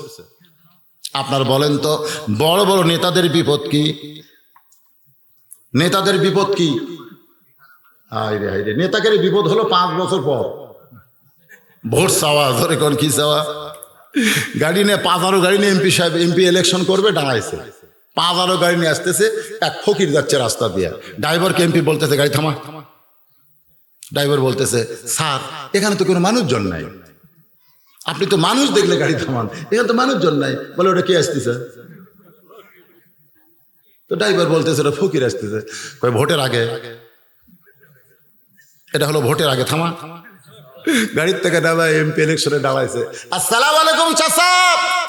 Speaker 1: আপনার বলেন তো, বড় বড় নেতাদের বিপদ কি? নেতাদের বিপদ কি? হায়রে হায়রে, নেতাদের বিপদ হলো 5 বছর পর ভোট চাওয়া। ধরে কোন কি চাওয়া? গাড়ি নিয়ে 5 গাড়ি নিয়ে এমপি সাহেব এমপি ইলেকশন করবে, দাঁড়াইছে। 5 গাড়ি নিয়ে আসতেছে, এক ফকির যাচ্ছে রাস্তা দিয়ে। ড্রাইভারকে এমপি বলতেছে গাড়ি থামা। ড্রাইভার বলতেছে স্যার এখানে তো কোনো মানুষজন নাই, আপনি তো মানুষ দেখলে গাড়ি থামান, এখানে তো মানুষজন নাই। বলে ওটা কে আসতেছে? তো ড্রাইভার বলতেছে ওটা ফকির আসতেছে। কই ভোটের আগে? এটা হলো ভোটের আগে, থামা। গাড়ির থেকে নামায় এমপি ইলেকশনে দাঁড়াইছে। আসসালামু আলাইকুম চাচা,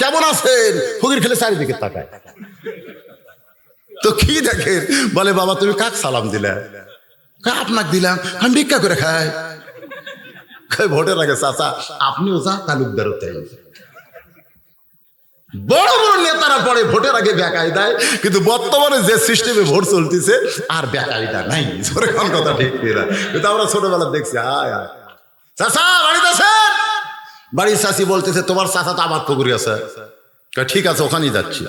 Speaker 1: কেমন আছেন? ফকির খেলে চারিদিকে তাকায়। তো কি দেখেন? বলে বাবা তুমি কাক সালাম দিলে? আপনাকে দিলাম, আমি ভিক্ষা করে খাই। ভোটের আগে চাচা আপনিও যা, তালুকদারও তাই। বড় বড় নেতারা পরে ভোটের আগে বেকায়দায়, কিন্তু বর্তমানে যে সিস্টেমে ভোট চলতেছে আর বেকায়দা নাই। কথা ঠিক না, কিন্তু আমরা ছোটবেলা দেখছি। আয় আয় চাচা বাড়িতে আছেন? বাড়ির চাচি বলতেছে তোমার চাচা তো আবাদ পুকুরে আছে। ঠিক আছে ওখানেই যাচ্ছি।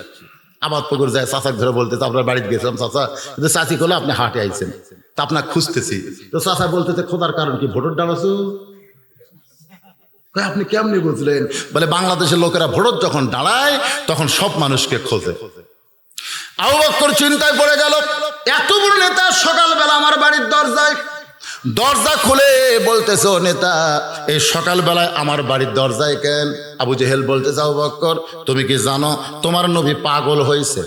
Speaker 1: আবাদ পুকুর যায়, চাচাকে ধরে বলতেছে আপনার বাড়িতে গেছিলাম চাচা, কিন্তু চাচি করলো আপনি হাটে আইছেন, তা আপনাকে খুঁজতেছি। তো চাচা বলতেছে খোঁজার কারণ কি? ভোটের ডালাছো? আপনি কেমনি বুঝলেন? বলে বাংলাদেশের লোকেরা ভোট যখন দাঁড়ায় তখন সব মানুষকে খোঁজে। আবু বকর চিন্তায় পড়ে গেল, এত বড় নেতা সকালবেলা আমার বাড়ির দরজায়। দরজা খুলে বলতেছে ও নেতা এই সকালবেলায় আমার বাড়ির দরজায় কেন? আবু জেহেল বলতেছে আবু বকর তুমি কি জানো তোমার নবী পাগল হয়েছে?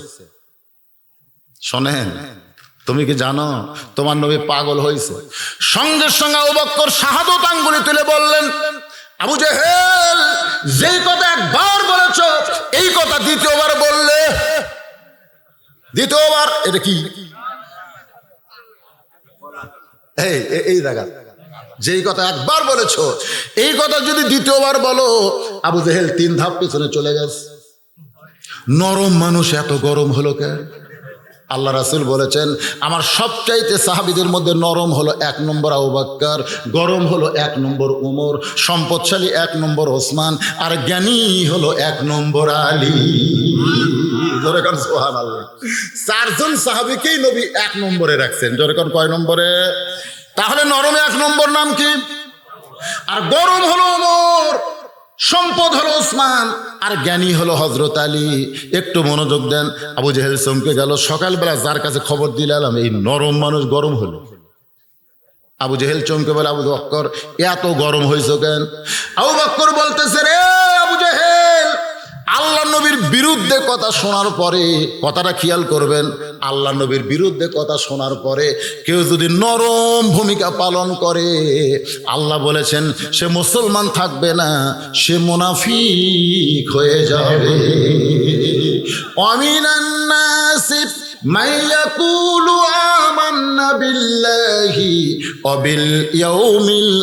Speaker 1: শোনেন, তুমি কি জানো তোমার নবী পাগল হয়েছে? সঙ্গে সঙ্গে আবু বকর শাহাদত আঙ্গুলি তুলে বললেন আবু জেহেল যেই কথা একবার বলেছ এই কথা দ্বিতীয়বার বললে। দ্বিতীয়বার এটা কি? এই জায়গা যেই কথা একবার বলেছ এই কথা যদি দ্বিতীয়বার বলো। আবু জেহেল 3 ধাপ পিছনে চলে গেছে। নরম মানুষ এত গরম হলো কেন? আল্লাহ রাসূল বলেছেন আমার সবচাইতে সাহাবীদের মধ্যে নরম হলো 1 নম্বর আবু বকর, গরম হলো 1 নম্বর উমর, সম্পদশালী 1 নম্বর ওসমান, আর জ্ঞানী হলো 1 নম্বর আলী। জোরে কান সুবহানাল্লাহ। 4 জন সাহাবীকেই নবী 1 নম্বরে রাখছেন। জোরে কান কয় নম্বরে? তাহলে নরম 1 নম্বর নাম কি? আর গরম হলো ওমর, সম্পদ হলো ওসমান, আর জ্ঞানী হলো হযরত আলী। একটু মনোযোগ দেন। আবু জেহেল চমকে গেল। সকালবেলা যার কাছে খবর দিলাম এই নরম মানুষ গরম হলো। আবু জেহেল চমকে বলে আবু বকর এত গরম হয়েছে কেন? আবু বকর বলতেছে রে আবু জেহেল আল্লাহ নবীর নবীর বিরুদ্ধে কথা শোনার পরে, কথাটা খেয়াল করবেন, আল্লাহ নবীর বিরুদ্ধে কথা শোনার পরে কেউ যদি নরম ভূমিকা পালন করে, আল্লাহ বলেছেন সে মুসলমান থাকবে না, সে মুনাফিক হয়ে যাবে। আমিনান নাসি মান ইয়াকুলু আমান্না বিল্লাহি ওয়া বিল ইয়াউমিল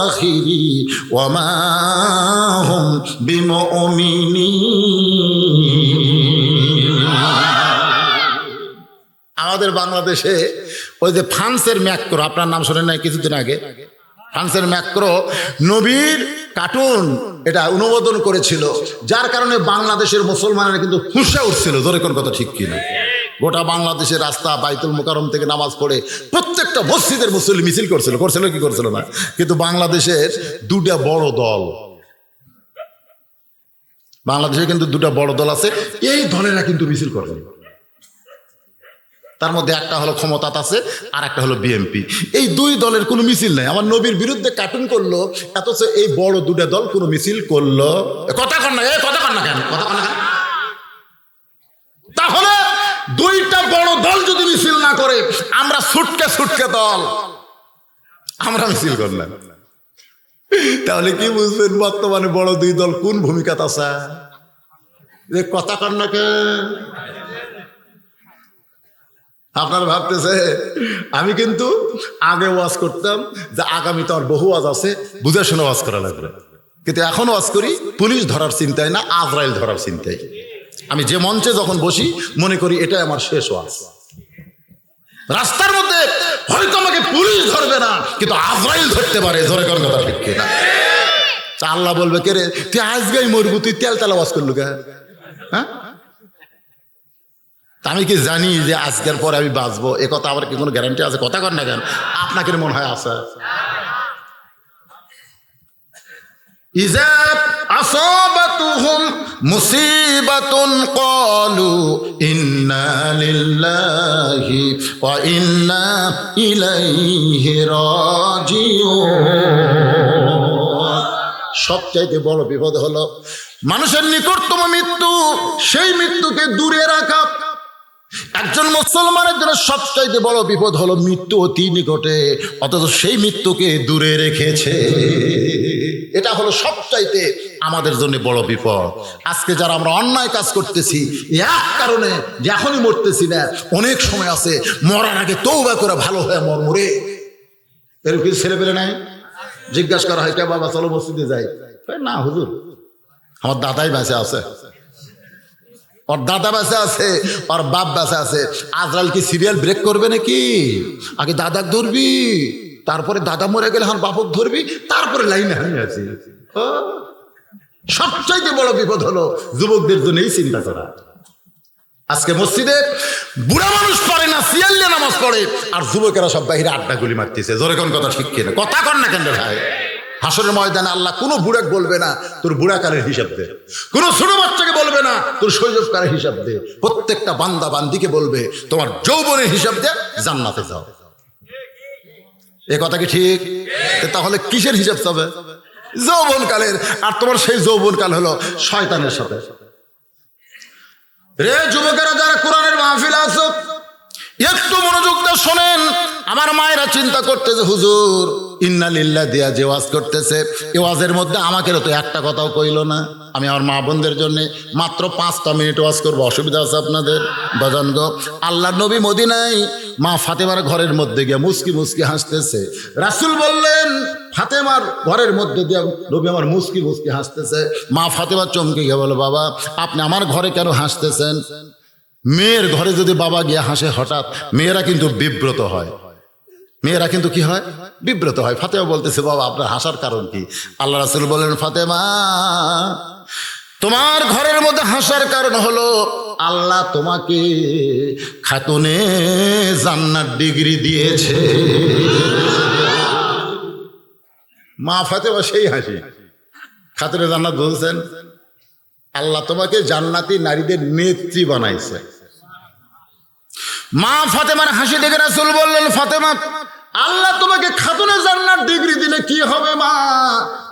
Speaker 1: আখিরি ওয়া মা হুম বিমুমিনিন। আমাদের বাংলাদেশে ওই যে ফ্রান্সের ম্যাক্রো, আপনার নাম শোনেন নাই কিছুদিন আগে? ফ্রান্সের ম্যাক্রো নবীর কার্টুন এটা অনুমোদন করেছিল, যার কারণে বাংলাদেশের মুসলমানেরা কিন্তু হুঁশে উঠছিল। ধরে কোন কথা ঠিক কিনা? গোটা বাংলাদেশের রাস্তা বাইতুল মুকাররম থেকে নামাজ পড়ে প্রত্যেকটা মসজিদের মুসল্লি মিছিল করছিল কি করছিল না? কিন্তু বাংলাদেশের দুটা বড় দল, বাংলাদেশে কিন্তু দুটা বড় দল আছে, এই দলেরা কিন্তু মিছিল করে। তার মধ্যে একটা হলো ক্ষমতাত আছে আর একটা হলো বিএনপি। এই দুই দলের কোনো মিছিল নাই। আমার নবীর বিরুদ্ধে কার্টুন করলো, অথচ এই বড় দুটা দল কোনো মিছিল করলো? কথা কন না, কথা কন না কেন? কথা কন না কেন? তাহলে দুইটা বড় দল যদি মিছিল না করে, আমরা ছুটকে দল, আমরা মিছিল করলাম, তাহলে কি বুঝবেন বর্তমানে বড় দুই দল কোন ভূমিকাতে আছে? কথা কন না কেন? আপনারা ভাবতেছে আমি কিন্তু আগে ওয়াজ করতাম যে আগামীতে আর বহু ওয়াজ আছে, বুঝে শুনে ওয়াজ করা লাগবে, কিন্তু এখন ওয়াজ করি পুলিশ ধরার চিন্তায় না, আজরাইল ধরার চিন্তায়। আমি যে মঞ্চে যখন বসি মনে করি এটাই আমার শেষ ওয়াজ। রাস্তার মধ্যে হয়তো আমাকে পুলিশ ধরবে না, কিন্তু আজরাইল ধরতে পারে। জোরে কোন কথা ঠিক কিনা? আল্লাহ বলবে কে রে তুই আজকেই মরবু, তুই তেল ওয়াজ করলু কে? হ্যাঁ, আমি কি জানি যে আজকের পরে আমি বাঁচবো? এ কথা আমার কি কোনো গ্যারান্টি আছে? কথা কর না কেন? আপনাকে মনে হয় আছে? ইযা আসাবাতুহুম মুসিবাতুন ক্বালু ইন্না লিল্লাহি ওয়া ইন্না ইলাইহি রাজিউন। সবচাইতে বড় বিপদ হলো মানুষের নিকটতম মৃত্যু, সেই মৃত্যুকে দূরে রাখা। একজন মুসলমানের জন্য সবচাইতে বড় বিপদ হলো মৃত্যু অতি নিকটে, অথচ সেই মৃত্যুকে দূরে রেখেছে। এটা হলো সবচাইতে আমাদের জন্য বড় বিপদ। আজকে যারা আমরা অন্যায় কাজ করতেছি এক কারণে যে এখনই মরতেছি না, অনেক সময় আছে মরার আগে তওবা করে ভালো হয়ে মরে। এর কিছু ছেলে পেলে নাই? জিজ্ঞাসা করা হয় কে বাবা চলো মসজিদে যাই, না হুজুর আমার দাদাই বেঁচে আছে, ওর দাদা বেঁচে আছে, ওর বাপ বেঁচে আছে। আজরাইল কি সিরিয়াল ব্রেক করবে নাকি? আগে দাদাক ধরবি, তারপরে দাদা মরে গেলে আমার বাপক ধরবি, তারপরে লাইনে আমি আছি। সবচাইতে বড় বিপদ হলো যুবকদের জন্য এই চিন্তা করা। আজকে মসজিদে বুড়া মানুষ পড়ে না, সিয়াল্লে নামাজ পড়ে, আর যুবকেরা সব বাহিরে আড্ডা গুলি মারতেছে। জোরে কোন কথা ঠিক কিনা? কথা কর না কেন ভাই? হাসরের ময়দানে আল্লাহ কোনো বুড়াক বলবে না তোর বুড়াকালের হিসাব দে, কোনো ছোট বাচ্চাকে বলবে না তোর শৈশবকালের হিসাব দে, প্রত্যেকটা বান্দা বান্দিকে বলবে তোমার যৌবনের হিসাব দে, জান্নাতে যাও। এ কথা কি ঠিক? তাহলে কিসের হিসাব হবে? যৌবনকালের। আর তোমার সেই যৌবনকাল হলো শয়তানের সাথে। রে যুবকেরা যারা কোরআনের মাহফিল আছো, একটু মনোযোগ দিয়ে শোনেন। আমার মায়েরা চিন্তা করতেছে হুজুর ইন্না লিল্লাহ দিয়া যে ওয়াজ করতেছে, এ ওয়াজের মধ্যে আমাকে তো একটা কথাও কইল না। আমি আমার মা বোনদের জন্য মাত্র 5টা মিনিট ওয়াজ করবো, অসুবিধা আছে আপনাদের? বাজান গো, আল্লাহ নবী মদিনায় মা ফাতেমার ঘরের মধ্যে গিয়ে মুস্কি মুস্কি হাসতেছে। রাসূল বললেন ফাতেমার ঘরের মধ্যে দিয়ে নবী আমার মুস্কি মুস্কি হাসতেছে। মা ফাতেমা চমকে গিয়ে বলো বাবা আপনি আমার ঘরে কেন হাসতেছেন? মেয়ের ঘরে যদি বাবা গিয়ে হাসে হঠাৎ, মেয়েরা কিন্তু বিব্রত হয়। মেয়েরা কিন্তু কি হয়? বিব্রত হয়। ফাতেমা বলতেছে বাবা আপনার হাসার কারণ কি? আল্লাহ রাসূল বললেন ফাতেমা তোমার ঘরের মধ্যে হাসার কারণ হলো আল্লাহ তোমাকে খাতুনে জান্নাত ডিগ্রি দিয়েছে। মা ফাতেমা সেই হাসি, খাতুনে জান্নাত বলছেন আল্লাহ তোমাকে জান্নাতি নারীদের নেত্রী বানাইছে। মা ফাতেমার হাসি দেখে রাসূল বললেন ফাতেমা আল্লাহ তোমাকে খাতুনে জান্নাত ডিগ্রি দিলে কি হবে মা?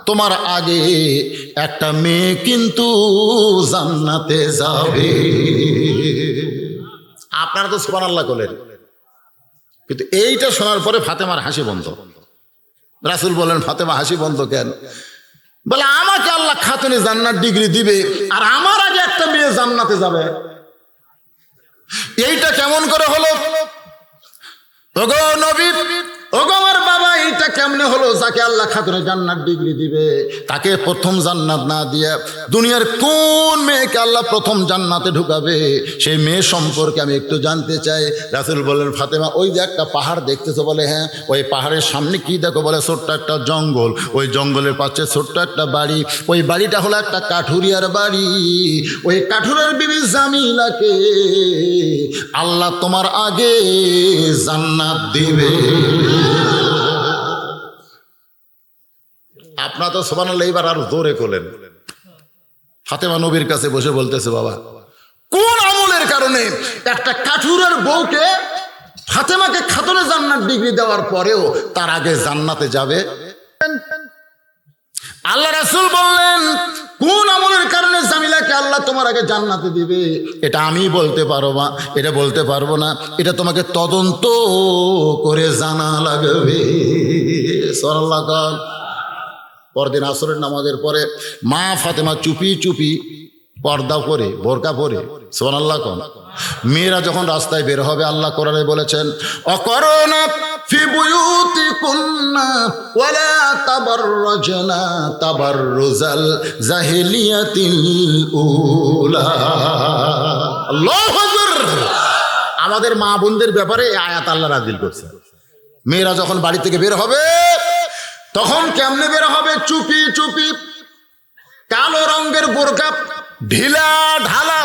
Speaker 1: তোমার আগে একটা মেয়ে কিন্তু জান্নাতে যাবে। আপনারা তো সুবহানাল্লাহ বলেন, কিন্তু এইটা শোনার পরে ফাতেমার হাসি বন্ধ। রাসূল বলেন, ফাতেমা হাসি বন্ধ কেন? বলে আমাকে আল্লাহ খাতুনে জান্নাত ডিগ্রি দিবে আর আমার আগে একটা মেয়ে জান্নাতে যাবে, এইটা কেমন করে হলো? ওগো নবী, ওগো আমার বাবা, এইটা কেমনে হলো? যাকে আল্লাহ খাতুনে জান্নাত ডিগ্রি দিবে তাকে প্রথম জান্নাত না দিয়ে দুনিয়ার কোন মেয়েকে আল্লাহ প্রথম জান্নাতে ঢুকাবে সেই মেয়ে সম্পর্কে আমি একটু জানতে চাই। রাসূল বলেন, ফাতেমা ওই যে একটা পাহাড় দেখতেছো? বলে হ্যাঁ। ওই পাহাড়ের সামনে কি দেখো? বলে ছোট্ট একটা জঙ্গল, ওই জঙ্গলের পাশে ছোট্ট একটা বাড়ি, ওই বাড়িটা হলো একটা কাঠুরিয়ার বাড়ি। ওই কাঠুরিয়ার বিবি জামিলাকে আল্লাহ তোমার আগে জান্নাত দিবে। আপনারা তো সুবহানাল্লাহ এইবার আর জোরে করলেন। ফাতেমা নবীর কাছে বসে বলতেছে, বাবা কোন আমলের কারণে একটা কাঠুরের বউকে ফাতেমাকে খাতুনে জান্নাত ডিগ্রি দেওয়ার পরেও তার আগে জান্নাতে যাবে? আল্লাহ রাসূল বললেন, কোন আমলের কারণে জামিলাকে আল্লাহ তোমার আগে জান্নাতে দিবে এটা আমি বলতে পারবো না, এটা বলতে পারবো না, এটা তোমাকে তদন্ত করে জানা লাগবে। সুবহানাল্লাহ। পরদিন আসরের নামাজের পরে মা ফাতেমা চুপি চুপি পর্দা পরে, বোরকা পরে, সুবহানাল্লাহ কোন মেয়েরা যখন রাস্তায় বের হবে, আল্লাহ কোরআনে বলেছেন, অকরনা ফি বুয়ুতিকুন্না ওয়ালা তাবাররাজনা তাবাররুজাল জাহিলিয়াতিল উলা। আল্লাহু আকবার। আমাদের মা বোনদের ব্যাপারে এই আয়াত আল্লাহ নাযিল করছে। মেয়েরা যখন বাড়ি থেকে বের হবে তখন কেমনে বের হবে? চুপি চুপি, কালো রঙের বোরকা, ঢিলা ঢালা।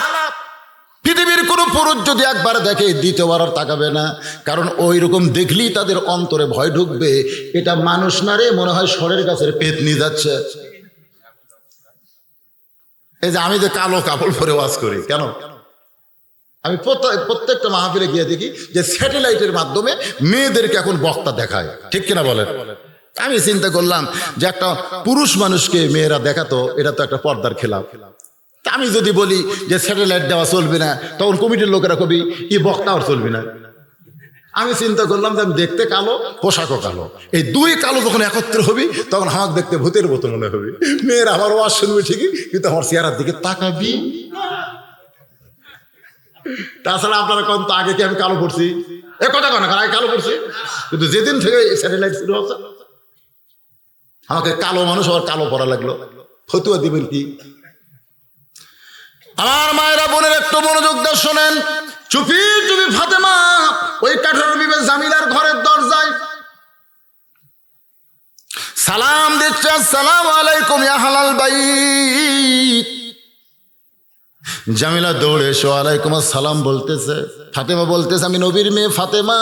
Speaker 1: পৃথিবীর কোনো পুরুষ যদি একবার দেখে দ্বিতীয়বার আর তাকাবে না, কারণ ওই রকম দেখলেই তাদের অন্তরে ভয় ঢুকবে, এটা মানুষ না রে, মনে হয় সরের গাছের পেতনি যাচ্ছে। এই যে আমি যে কালো কাপড় পরে ওয়াজ করি, কেন? আমি প্রত্যেকটা মাহফিলে গিয়ে দেখি যে স্যাটেলাইটের মাধ্যমে মেয়েদেরকে এখন বক্তা দেখায়, ঠিক কিনা বলেন? আমি চিন্তা করলাম যে একটা পুরুষ মানুষকে মেয়েরা দেখাতো, এটা তো একটা পর্দার খেলাফ। আমি যদি বলি যে স্যাটেলাইট দেওয়া চলবে না, তখন কমিটির লোকেরা কবি ই বক্তা আর চলবে না। আমি চিন্তা করলাম যে আমি দেখতে কালো, পোশাকও কালো, এই দুই কালো যখন একত্র হবি তখন আমাকে দেখতে ভূতের মতো মনে হবে। মেয়েরা আমার ওয়াজ শুনবে ঠিকই, কিন্তু আমার চেহারার দিকে তাকাবি। তাছাড়া আপনারা কোন তো আগে কি আমি কালো পড়ছি? এ কথা কেন, আগে কালো পড়ছি, কিন্তু যেদিন থেকে স্যাটেলাইট শুরু হচ্ছে আমাকে কালো মানুষ আবার কালো পড়া লাগলো। ফতুয়া দিবেন কি? আমার মায়েরা বোনের একটু মনোযোগ দিয়ে শোনেন। চুপি চুপি ফাতেমা ওই কাঠুরের বিবি জামিলার ঘরের দরজায় সালাম দিচ্ছে, আসসালামু আলাইকুম ইয়া হালাল বাইত। জামিলা দৌড়ে এসে ওয়ালাইকুম আসসালাম বলতেছে। ফাতেমা বলতেছে, আমি নবীর মেয়ে ফাতেমা,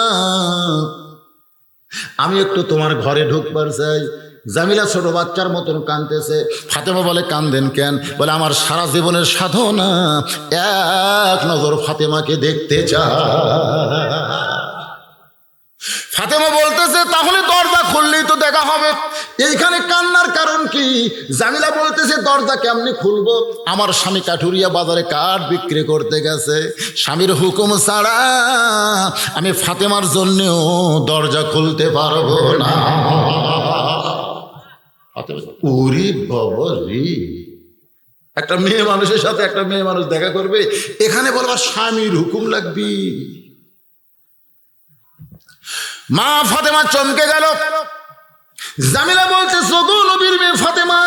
Speaker 1: আমি একটু তোমার ঘরে ঢুকবার চাই। জামিলা ছোট বাচ্চার মতন কাঁদতেছে। ফাতেমা বলে, কান্দেন কেন? বলে, আমার সারা জীবনের সাধনা এক নজর ফাতেমাকে দেখতে চাই। ফাতেমা বলতেছে, তাহলে দরজা খুললেই তো দেখা হবে, এইখানে কান্নার কারণ কি? জামিলা বলতেছে, দরজা কেমনি খুলবো? আমার স্বামী কাঠুরিয়া বাজারে কাঠ বিক্রি করতে গেছে, স্বামীর হুকুম ছাড়া আমি ফাতেমার জন্যও দরজা খুলতে পারবো না। ওরে বাবা রে, একটা মেয়ে মানুষের সাথে একটা মেয়ে মানুষ দেখা করবে, এখানে বলবার স্বামীর হুকুম লাগবে। মা ফাতেমা চমকে গেল। জামিলা বলছে, সগো নবীর মেয়ে ফাতেমা,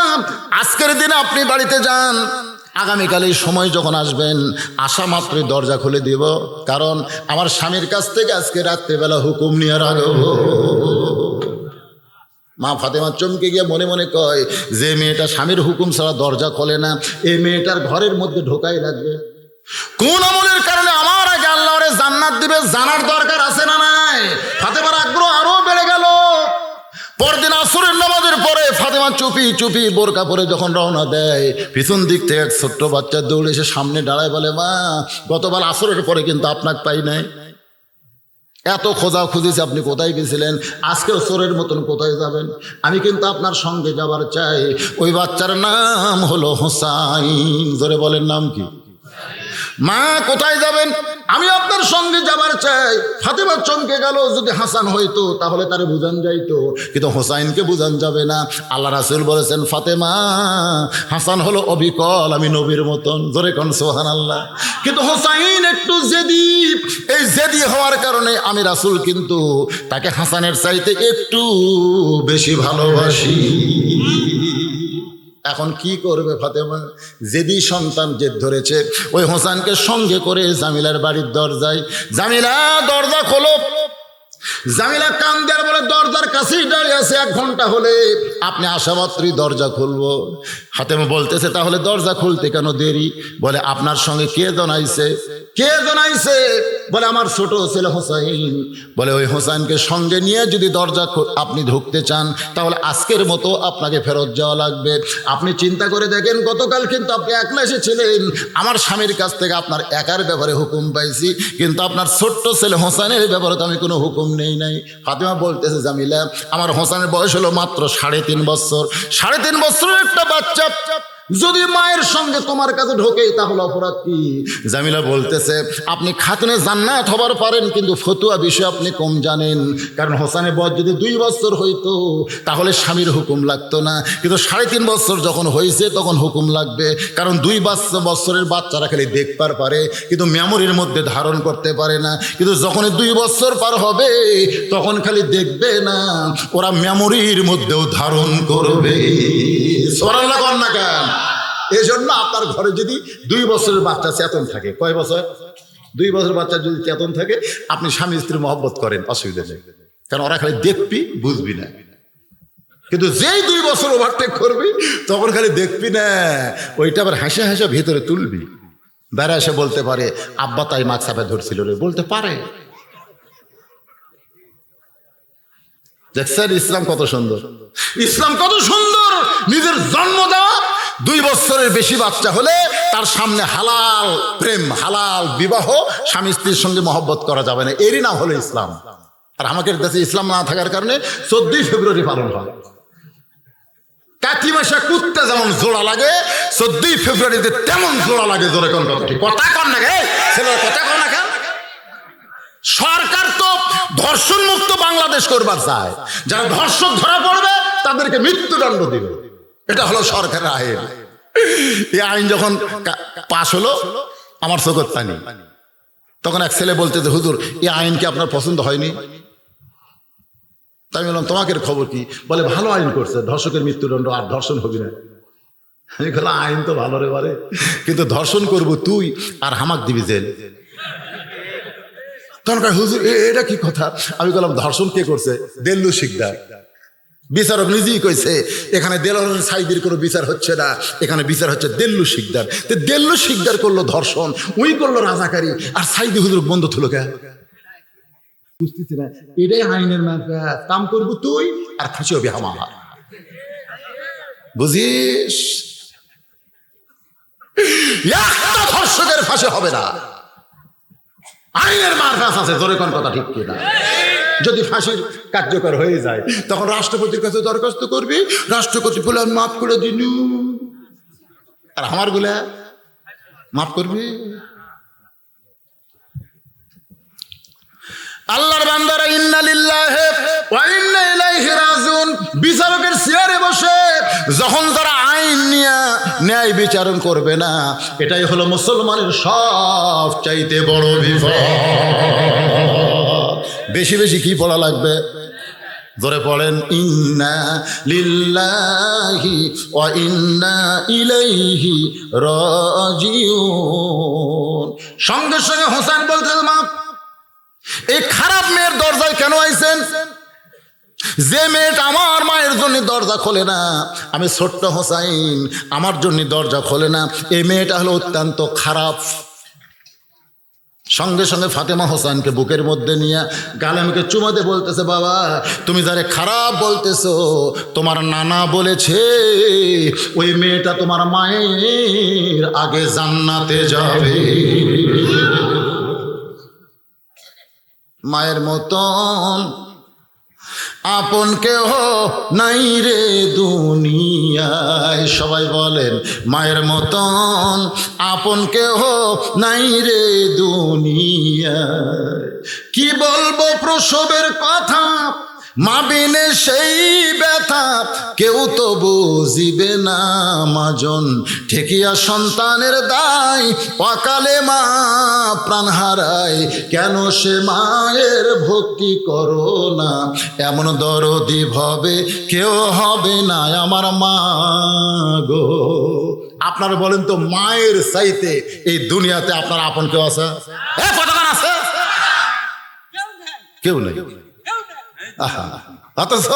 Speaker 1: আজকের দিনে আপনি বাড়িতে যান, আগামীকাল এই সময় যখন আসবেন আসা মাত্রই দরজা খুলে দিব, কারণ আমার স্বামীর কাছ থেকে আজকে রাত্রেবেলা হুকুম নিয়ে রাখবো। মা ফাতেমা চমকে গিয়ে মনে মনে কয়, যে মেয়েটা স্বামীর হুকুম ছাড়া দরজা খোলে না, এই মেয়েটার ঘরের মধ্যে ঢোকাই লাগবে। কোন আমলের কারণে আমার আগে আল্লাহ ওরে জান্নাত দিবে জানার দরকার আছে না নাই? ফাতেমার আগ্রহ আরো বেড়ে গেল। পরদিন আসরের নামাজের পরে ফাতেমা চুপি চুপি বোরকা পরে যখন রওনা দেয়, পিছন দিক থেকে এক ছোট্ট বাচ্চা দৌড়ে এসে সামনে দাঁড়ায়, বলে, মা গতবার আসরের পরে কিন্তু আপনাকে পাই নাই। এত খোঁজা খুঁজেছি, আপনি কোথায় গেছিলেন? আজকেও চোরের মতন কোথায় যাবেন? আমি কিন্তু আপনার সঙ্গে যাবার চাই। ওই বাচ্চার নাম হলো হোসাইন। জোরে বলেন, নাম কি? মা কোথায় যাবেন? আমি আপনার সঙ্গে যাবার চাই। ফাতেমা চমকে গেল, যদি হাসান হইতো তাহলে তারে বুঝান যাইতো, কিন্তু হোসাইনকে বুঝান যাবে না। আল্লাহ রাসূল বলেছেন, ফাতেমা, হাসান হলো অবিকল, আমি নবীর মতন। জোরে কোন সুবহানাল্লাহ। কিন্তু হোসাইন একটু জেদি। এই জেদি হওয়ার কারণে আমি রাসূল কিন্তু তাকে হাসানের চাইতে একটু বেশি ভালোবাসি। এখন কি করবে ফাতেমা? জেদি সন্তান জেদ ধরেছে। ওই হোসেনকে সঙ্গে করে জামিলার বাড়ির দরজায়, জামিলা দরজা খোলো। জামিলা কান দেয়ার বলে দরজার কাছেই দাঁড়িয়ে আছে। 1 ঘন্টা হলে আপনি আসা মাত্রই দরজা খুলবো। ফাতেমা বলতেছে, তাহলে দরজা খুলতে কেন দেরি? বলে, আপনার সঙ্গে কে জানাইছে? কে জানাইছে? বলে, আমার ছোট ছেলে হোসাইন। বলে, ওই হোসাইনকে সঙ্গে নিয়ে যদি দরজা আপনি ঢুকতে চান তাহলে আজকের মতো আপনাকে ফেরত যাওয়া লাগবে। আপনি চিন্তা করে দেখেন, গতকাল কিন্তু আপনি একলা এসেছিলেন, আমার স্বামীর কাছ থেকে আপনার একার ব্যাপারে হুকুম পাইছি, কিন্তু আপনার ছোট্ট ছেলে হোসাইনের ব্যাপারে তো আমি কোনো হুকুম নেই নাই। ফাতেমা বলতেছে, জামিলা, আমার হোসাইনের বয়স হলো মাত্র 3.5 বছর। 3.5 বছরের একটা বাচ্চা যদি মায়ের সঙ্গে তোমার কাছে ঢোকে তাহলে অপরাধ কি? জামিলা বলতেছে, আপনি খাতুনে জান্নাত হবার পারেন, কিন্তু ফতুয়া বিষয়ে আপনি কম জানেন। কারণ হোসেনের বয়স যদি 2 বছর হইতো তাহলে স্বামীর হুকুম লাগতো না, কিন্তু 3.5 বছর যখন হয়েছে তখন হুকুম লাগবে। কারণ 2 বছরের বাচ্চারা খালি দেখবার পারে, কিন্তু মেমোরির মধ্যে ধারণ করতে পারে না। কিন্তু যখন 2 বছর পার হবে তখন খালি দেখবে না, ওরা মেমোরির মধ্যেও ধারণ করবে। সুবহানাল্লাহ বল না কেন? এই জন্য আপনার ঘরে যদি 2 বছরের বাচ্চা চেতন থাকে, কয় বছর? 2 বছরের বাচ্চা যদি চেতন থাকে, আপনি স্বামী স্ত্রী মহব্বত করেন, অসুবিধা নেই। কারণ ওরা খালি দেখবি, বুঝবি না। কিন্তু যেই 2 বছর ওভারটেক করবি তখন খালি দেখবি না, ওইটা আবার হাসে হাসে ভিতরে তুলবি। বেড়া এসে বলতে পারে, আব্বা তাই মাছ চাপে ধরছিল রে, বলতে পারে। দেখছেন ইসলাম কত সুন্দর? ইসলাম কত সুন্দর! নিজের জন্ম দেওয়া 2 বছরের বেশি বাচ্চা হলে তার সামনে হালাল প্রেম, হালাল বিবাহ, স্বামী স্ত্রীর সঙ্গে মহব্বত করা যাবে না। এরই নাম হলো ইসলাম। আর আমাদের দেশে ইসলাম না থাকার কারণে 14 ফেব্রুয়ারি পালন হয়। কাকি মাসে কুত্তা যেমন জোড়া লাগে, 14 ফেব্রুয়ারিতে তেমন জোড়া লাগে। জোরে কোন কথা? কথা কন না গে ছেলেরা, কথা কন না কেন? সরকার তো ধর্ষণ মুক্ত বাংলাদেশ করবার চায়। যারা ধর্ষক ধরা পড়বে তাদেরকে মৃত্যুদণ্ড দিবে, এটা হলো সরকারের আইন। এই আইন যখন পাশ হলো, আমার চোখের পানি। তখন এক ছেলে বলতে, হুজুর, এই আইন কি আপনার পছন্দ হয়নি? তাই বললাম, তোমাকে খবর কি? বলে, ভালো আইন করছে, ধর্ষকের মৃত্যুদণ্ড, আর ধর্ষণ হবি না। আমি বললাম, আইন তো ভালো রে বারে, কিন্তু ধর্ষণ করবো তুই আর হামাক দিবি জেল। তখন হুজুর এটা কি কথা? আমি বললাম, ধর্ষণ কে করছে? দেল্লু শিকদার। বিচারক নিজেই কইছে, এখানে দেলোয়ার সাইদির কোনো বিচার হচ্ছে না, এখানে বিচার হচ্ছে দেল্লু শিকদার। দেল্লু শিকদার করলো ধর্ষণ, উই করলো রাজাকারী, আর সাইদি হুজুর বন্ধ থলো কে? বুঝতেছি না, এটাই আইনের মার্কা। কাম করবো তুই আর ফাঁসি হবে আমার। বুঝিস? একটা ধর্ষকের ফাঁসি হবে না, আইনের মারফাস আছে। জোরে কোন কথা ঠিক কিনা? যদি ফাঁসির কার্যকর হয়ে যায় তখন রাষ্ট্রপতির কাছে দরখাস্ত করবি, রাষ্ট্রপতি বলে মাফ করে দিন, আর আমার গুলা মাফ করবি। আল্লাহর বান্দারা, ইন্না লিল্লাহি ওয়া ইন্না ইলাইহি রাজিউন। বিচারকের চেয়ারে বসে যখন তারা আইন নিয়ে ন্যায় বিচারণ করবে না, এটাই হলো মুসলমানের সব চাইতে বড় বিপদ। বেশি বেশি কি পড়া লাগবে? ধরে পড়েন, ইন্না লিল্লাহি ওয়া ইন্না ইলাইহি রাজিউন। সঙ্গে সঙ্গে হোসেন বলতে, মা, এই খারাপ মেয়ের দরজায় কেন আইছেন? যে মেয়েটা আমার মায়ের জন্য দরজা খোলে না, আমি ছোট্ট হোসাইন, আমার জন্য দরজা খোলে না, এই মেয়েটা হলো অত্যন্ত খারাপ। সঙ্গে সঙ্গে ফাতেমা হোসেনকে বুকের মধ্যে নিয়ে গালে মুখে চুমাতে বলতেছে, বাবা, তুমি যারে খারাপ বলতেছো, তোমার নানা বলেছে ওই মেয়েটা তোমার মায়ের আগে জান্নাতে যাবে। মায়ের মতন আপন কেহ নাই রে দুনিয়ায়। সবাই বলেন, মায়ের মতন আপন কেহ নাই রে দুনিয়ায়। কি বলবো প্রসবের কথা, মা বিনে সেই ব্যথা কেউ তো বুঝিবে না। মাজন ঠেকিয়া সন্তানের দায়, অকালে মা প্রাণ হারায়। কেন সে মায়ের ভক্তি করো না, এমন দরদি ভবে কেউ হবে না আমার মা গো। আপনারা বলেন তো, মায়ের চাইতে এই দুনিয়াতে আপনার আপন কেউ আছে? কতক্ষণ আছে? কেউ নেই। অথচ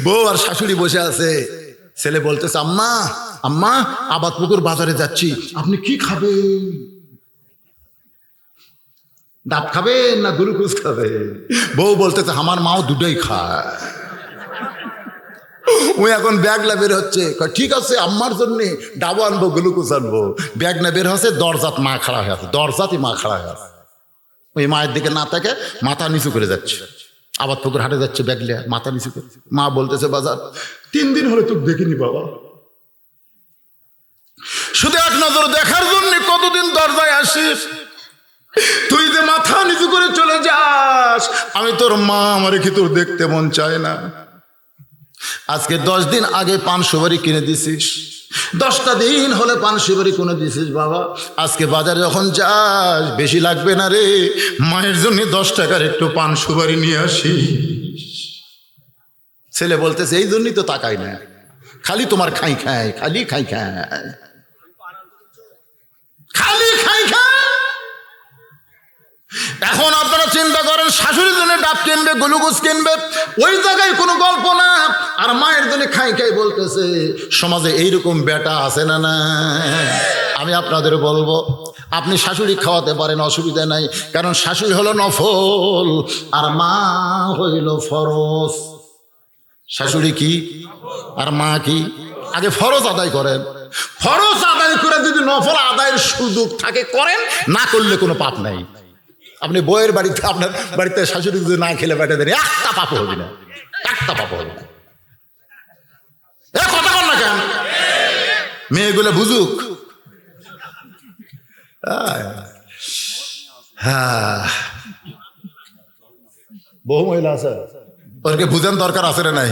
Speaker 1: বউ আর শাশুড়ি বসে আছে। ছেলে বলতেছে, আম্মা আম্মা আবাদপুকুর বাজারে যাচ্ছি, আপনি কি খাবেন? ডাব খাবেন না গ্লুকোজ খাবেন? বউ বলতেছে, আমার মাও দুটোই খায়। ওই এখন ব্যাগ না বের হচ্ছে, ঠিক আছে আম্মার জন্য ডাবও আনবো গ্লুকোজ আনবো। ব্যাগ না বের হচ্ছে, দরজাত মা খাড়া হয়ে আছে, দরজাতে মা খাড়া হয়ে আছে। ওই মায়ের দিকে না তাকে মাথা নিচু করে যাচ্ছে। আবার পুকুর হাটে যাচ্ছে, ব্যাগ লিয়া মাথা নিচু করে। মা বলতেছে, বাজার 3 দিন হলে তোকে দেখিনি বাবা, শুধু এক নজর দেখার জন্য কতদিন দরজায় আসিস, তুই যে মাথা নিচু করে চলে যাস। আমি তোর মা, আমারে কি তোর দেখতে মন চায় না? আজকে 10 দিন আগে পান সুপারি কিনে দিছিস, 10টা দিন হলে পান সুপারি কিনে দিছিস বাবা। আজকে বাজারে যখন যাস, বেশি লাগবে না রে, মায়ের জন্য 10 টাকার একটু পান সুপারি নিয়ে আসিস। ছেলে বলতেছে, এই জন্যই তো তাকাই না, খালি তোমার খাই খাই, খালি খাই খাই, খালি খাই খাই। এখন আপনারা চিন্তা করেন, শাশুড়ির জন্য ডাব কিনবে, গ্লুকোজ কিনবে, ওই জায়গায় কোনো গল্প না। আর মায়ের জন্য খাই খাই বলতেছে। সমাজে এইরকম বেটা আছে না? না, আমি আপনাদের বলবো, আপনি শাশুড়ি খাওয়াতে পারেন, অসুবিধা নাই, কারণ শাশুড়ি হলো নফল আর মা হইল ফরজ। শাশুড়ি কি আর মা কি? আগে ফরজ আদায় করেন, ফরজ আদায় করে যদি নফল আদায়ের সুযোগ থাকে করেন, না করলে কোনো পাপ নাই। আপনি বইয়ের বাড়িতে, আপনার বাড়িতে শাশুড়ি যদি না খেলে বেটা দেন, একটা পাপ হবে না, একটা পাপ হবে না। কথা বল না কেন? মেয়েগুলো বুঝুক। হ্যাঁ, বহু মহিলা আছে, ওদেরকে বুঝান দরকার আছে না নাই?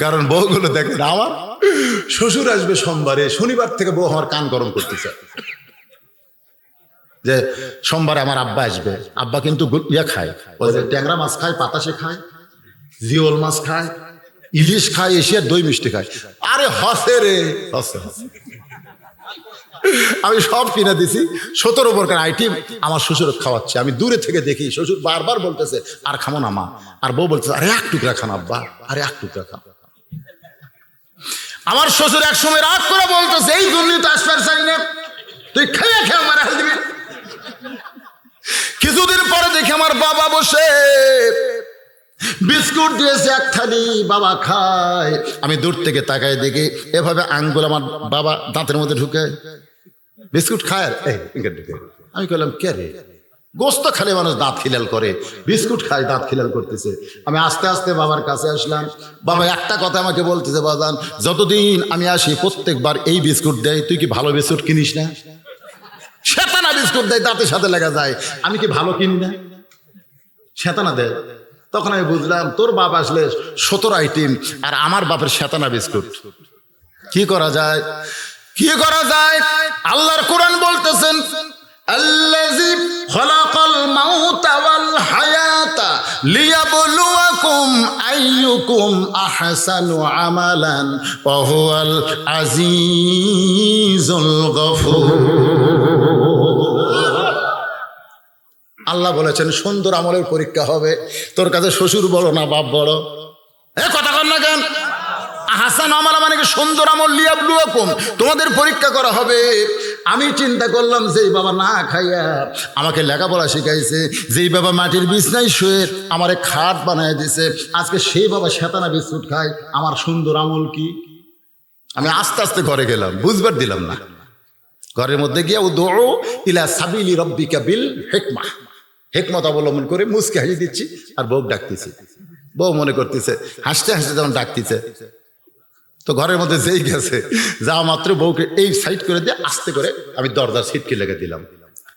Speaker 1: কারণ বউগুলো দেখেন, আমার শ্বশুর আসবে সোমবারে, শনিবার থেকে বউ আমার কান গরম করতে চায় যে সোমবারে আমার আব্বা আসবে। আব্বা কিন্তু ইয়া খায়, ওই যে ট্যাংরা মাছ খায়, পাতাসে খায়, জিওল মাছ খায়, ইলিশ খায়, এশিয়ার দই মিষ্টি খায়। আরে হসে রে, হসে হসে। আমি সব কিনে দিছি, 17 প্রকার আইটেম আমার শ্বশুর খাওয়াচ্ছে। আমি দূরে থেকে দেখি, শ্বশুর বারবার বলতেছে, আর খামো না মা। আর বউ বলতেছে, আরে 1 টুকরা খান আব্বা, আরে 1 টুকরা খান। আমার শ্বশুর এক সময় রাগ করে বলতেছে, এই জন্যই তো আসবার চাই না, তুই খেয়ে খেয়ে আমার হাল দিবি। কিছুদিন পরে দেখি আমার বাবা বসে বিস্কুট দিয়েছে 1 থালি, বাবা খায়। আমি দূর থেকে তাকায় দেখি এভাবে আঙ্গুল আমার বাবা দাঁতের মধ্যে ঢুকে বিস্কুট খায়। আমি বললাম, কে রে? গোস্ত খালে মানুষ দাঁত খিলাল করে, বিস্কুট খায় দাঁত খিলাল করতেছে। আমি আস্তে আস্তে বাবার কাছে আসলাম। বাবা একটা কথা আমাকে বলতেছে, বাজান যতদিন আমি আসি প্রত্যেকবার এই বিস্কুট দেয়, তুই কি ভালো বিস্কুট কিনিস না? শেতানা বিস্কুট দেয়, দাঁতের সাথে লেগে যায়, আমি কি ভালো কিনি না? শেতানা দেয়। তখন আমি বুঝলাম, তোর বাপ আসলে 17 আইটেম, আর আমার বাপের শেতানা বিস্কুট। কি করা যায়? কি করা যায়? আল্লাহর কোরআন বলতেছেন, আল্লাযী খালাকাল মাউতা ওয়াল হায়াতা লিয়াবলুয়াকুম আইয়ুকুম আহসানু আমালান ওয়া হুয়াল আজিজুল গফুর। আল্লাহ বলেছেন, সুন্দর আমলের পরীক্ষা হবে। তোর কাছে শ্বশুর বড় না বাপ বড়? কথা কর না কেন? হাসান আমল মানে কি সুন্দর আমল, লিয়াবলুয়াকুম, তোমাদের পরীক্ষা করা হবে। আমি চিন্তা করলাম, যেই বাবা না খাইয়া আমাকে লেখাপড়া শিখাইছে, যেই বাবা মাটির বিছনায় শুয়ে আমারে খাট বানায় দিছে, আজকে সেই বাবা শেতানা বিস্কুট খায়, আমার সুন্দর আমল কি? আমি আস্তে আস্তে ঘরে গেলাম, বুঝবার দিলাম না। ঘরের মধ্যে গিয়ে, উদউ ইলা সাবিলি রাব্বিকা বিল হিকমাহ, হিকমত অবলম্বন করে মুচকে হাসি দিচ্ছি আর বউ ডাকতেছি। বউ মনে করতেছে হাসতে হাসতে যখন ডাকতেছে, তো ঘরের মধ্যে যেই গেছে, যা মাত্র বউকে এই সাইড করে দিয়ে আস্তে করে আমি দরজার সিটকে লেগে দিলাম।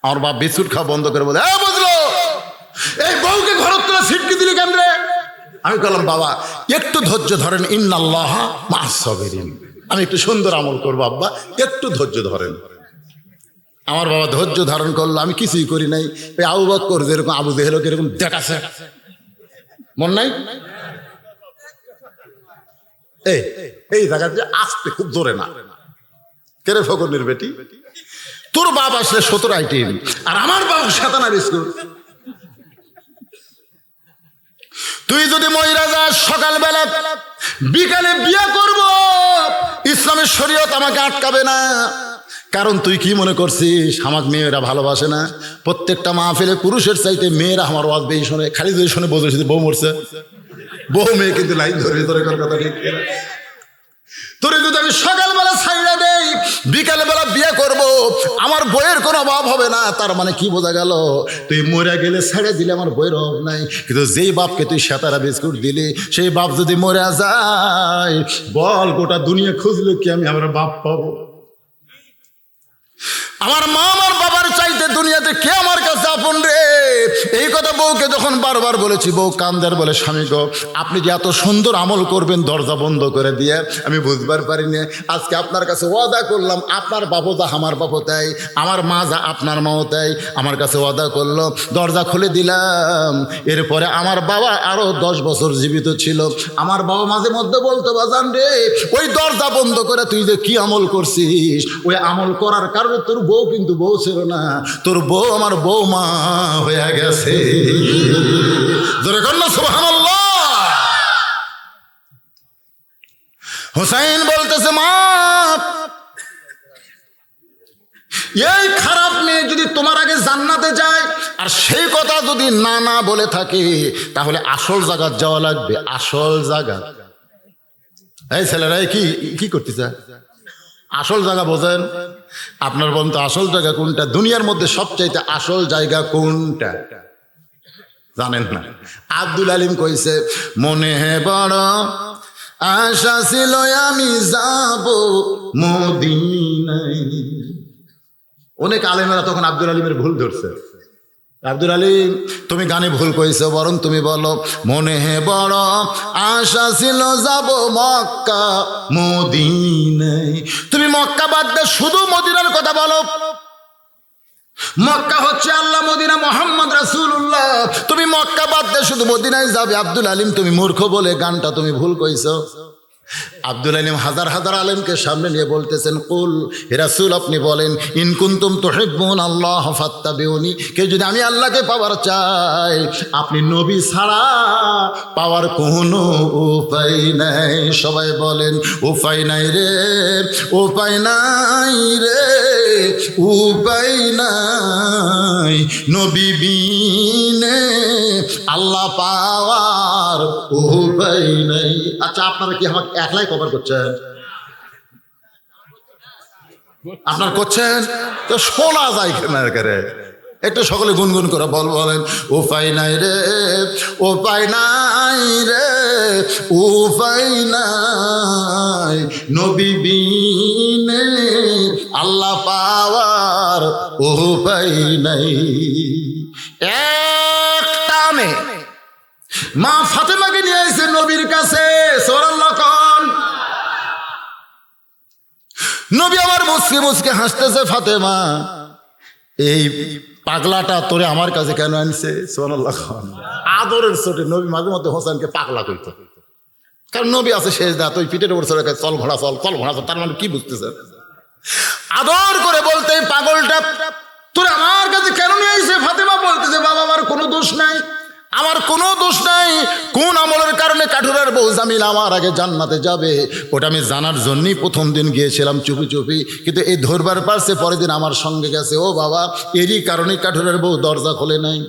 Speaker 1: আমার বাপ বিস্কুট খাওয়া বন্ধ করে বলে, বুঝলো এই বউকে ঘরের তোলা সিটকে দিলি কেন রে? আমি বললাম, বাবা একটু ধৈর্য ধরেন, ইন্নাল্লাহ মা'আস সাবিরিন, আমি একটু সুন্দর আমল করবো আব্বা, একটু ধৈর্য ধরেন। আমার বাবা ধৈর্য ধারণ করলো, আমি কিছুই করি নাই। ওই আবু বকর যেরকম আবু জেহেলকে এরকম দেখাছে, মন নাই? এই জায়গাতে আসতে খুব জোরে না, কেরে ফকরের বেটি, তোর বাপ আসলে 17 আইটেম আর আমার বাপ 7 বিস্কুট। তুই যদি মহিলা যাস সকালবেলা বিকালে বিয়ে করব, ইসলামের শরীয়ত আমাকে আটকাবে না। কারণ তুই কি মনে করছিস আমাকে মেয়েরা ভালোবাসে না? প্রত্যেকটা মাহফিলে পুরুষের চাইতে মেয়েরা আমার ওয়াজ বেশি শোনে। খালি যদি শুনে বোঝে বউ মরছে, বউ মেয়ে কিন্তু লাইন ধরে ধরে কথা ঠিক। তোরে যদি আমি সকালবেলা ছাইড়া দেই, বিকালবেলা বিয়ে করব, আমার বইয়ের কোনো অভাব হবে না। তার মানে কি বোঝা গেল? তুই মরে গেলে ছেড়ে দিলে আমার বইয়ের অভাব নাই। কিন্তু যেই বাপকে তুই 7 বিস্কুট দিলি, সেই বাপ যদি মরে যায়, বল গোটা দুনিয়া খুঁজলে কি আমি আমার বাপ পাবো? আমার মা আমার বাবার চাইতে দুনিয়াতে কে আমার কাছে আপন রে? এই কথা বউকে যখন বারবার বলেছি, বউ কান্দার বলে, স্বামী গো আপনি যে এত সুন্দর আমল করবেন দরজা বন্ধ করে দিয়ে, আমি বুঝবার পারিনি। আজকে আপনার কাছে ওয়াদা করলাম, আপনার বাপও যা আমার বাপও তাই, আমার মা যা আপনার মাও তাই, আমার কাছে ওয়াদা করলো, দরজা খুলে দিলাম। এরপরে আমার বাবা আরো 10 বছর জীবিত ছিল। আমার বাবা মাঝে মধ্যে বলতো, বাজান রে ওই দরজা বন্ধ করে তুই যে কি আমল করছিস, ওই আমল করার কারণে তোর বউ কিন্তু বউ ছিল না, তোর বউ আমার বউ মা হয়ে গেছে। জোরে কর না সুবহানাল্লাহ। হুসাইন বলতেছে, মা এই খারাপ মেয়ে যদি তোমার আগে জান্নাতে যায়, আর সেই কথা যদি না না বলে থাকে, তাহলে আসল জায়গা যাওয়া লাগবে। আসল জায়গা, এই ছেলেরা কি কি করতেছে? আসল জায়গা বোঝেন? আপনার বলুন তো আসল জায়গা কোনটা? দুনিয়ার মধ্যে সবচাইতে আসল জায়গা কোনটা জানেন না? আব্দুল আলিম কইছে, মনে বড় আশা ছিল আমি যাব মদিনায়। অনেক আলেমেরা তখন আব্দুল আলিমের ভুল ধরছে। আব্দুল আলিম তুমি গানে ভুল কইছো, বরং তুমি বলো মনে বড় আশা ছিল যাব মক্কা মদিনায়। তুমি মক্কা বাদ দিয়ে শুধু মদিনার কথা বলো। মক্কা হচ্ছে আল্লাহ, মদিনা মুহাম্মদ রাসূলুল্লাহ। তুমি মক্কা বাদ দিয়ে শুধু মদিনায় যাবে। আব্দুল আলিম তুমি মূর্খ বলে গানটা তুমি ভুল কইছো। আব্দুল আলিম হাজার হাজার আলেমকে সামনে নিয়ে বলতেছেন, কুল হে রাসূল আপনি বলেন, ইন কুনতুম তুহিব্বুন আল্লাহ ফাত্তাবিউনি, কে যদি আমি আল্লাহকে পাওয়ার চাই, আপনি নবী ছাড়া পাওয়ার কোনো উপায় নাই। সবাই বলেন উপায় নাই রে, উপায় নাই রে, উপায় নাই, নবী বিনে আল্লাহ পাওয়ার উপায় নাই। আচ্ছা আপনারা কি আমাকে একলাই কভার করছেন? আপনার করছেন তো শোনা যায় কেন করে? একটু সকলে গুনগুন করে বলেন উপায় নাই রে, উপায় নাই রে, উপায় নাই, নবী বিনে আল্লাহ পাওয়ার উপায় নাই। একটা মেয়ে মা ফাতেমাকে নিয়ে এসে নবীর কাছে, সুবহানাল্লাহ কোন নবী আমার মুসকে মুসকে হাসতেছে, ফাতেমা এই পাগলাটা তোরে আমার কাছে কেন আনছে? সুবহানাল্লাহ কোন আদরের ছোটে নবী মাঝে মধ্যে হোসেনকে পাগলা কইত, কারণ নবী আছে শেষ দা, তুই পিঠের উপর চলে চল ঘোড়া চল, চল ঘোড়া চল, তার মানে কি বুঝতেছে? আদর করে বলতে পাগলটা তোরে আমার কাছে কেন নিয়ে আইছে? ফাতেমা বলতেছে, বাবা আমার কোনো দোষ নাই, আমার কোনো দোষ নাই। কোন আমলের কারণে কাঠুরার বউ জামিল আমার আগে জান্নাতে যাবে, ওটা আমি জানার জন্যই প্রথম দিন গিয়েছিলাম চুপি চুপি, কিন্তু এই ধরবার পারছে পরের দিন আমার সঙ্গে গেছে। ও বাবা, এরই কারণে কাঠুরার বউ দরজা খোলে নাই।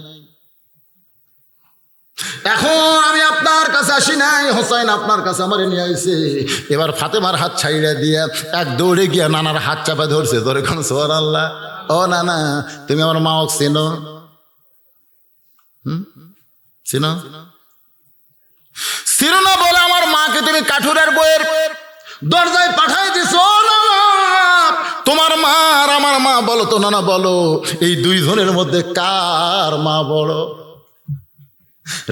Speaker 1: এখন আমি আপনার কাছে আসি নাই, হোসাইন আপনার কাছে আমার নিয়ে আইছে। এবার ফাতেমার হাত ছাইড়া দিয়ে এক দৌড়ে গিয়া নানার হাত চাপা ধরছে। ধরে কোন সুবহানাল্লাহ। ও নানা, তুমি আমার মা চেনো? চিনো সিরোনা বলে আমার মাকে তুমি কাঠুরের বইয়ের দরজায় পাঠাই দিছো না, তোমার মা আর আমার মা বলো তো, না বলো এই দুইজনের মধ্যে কার মা বড়?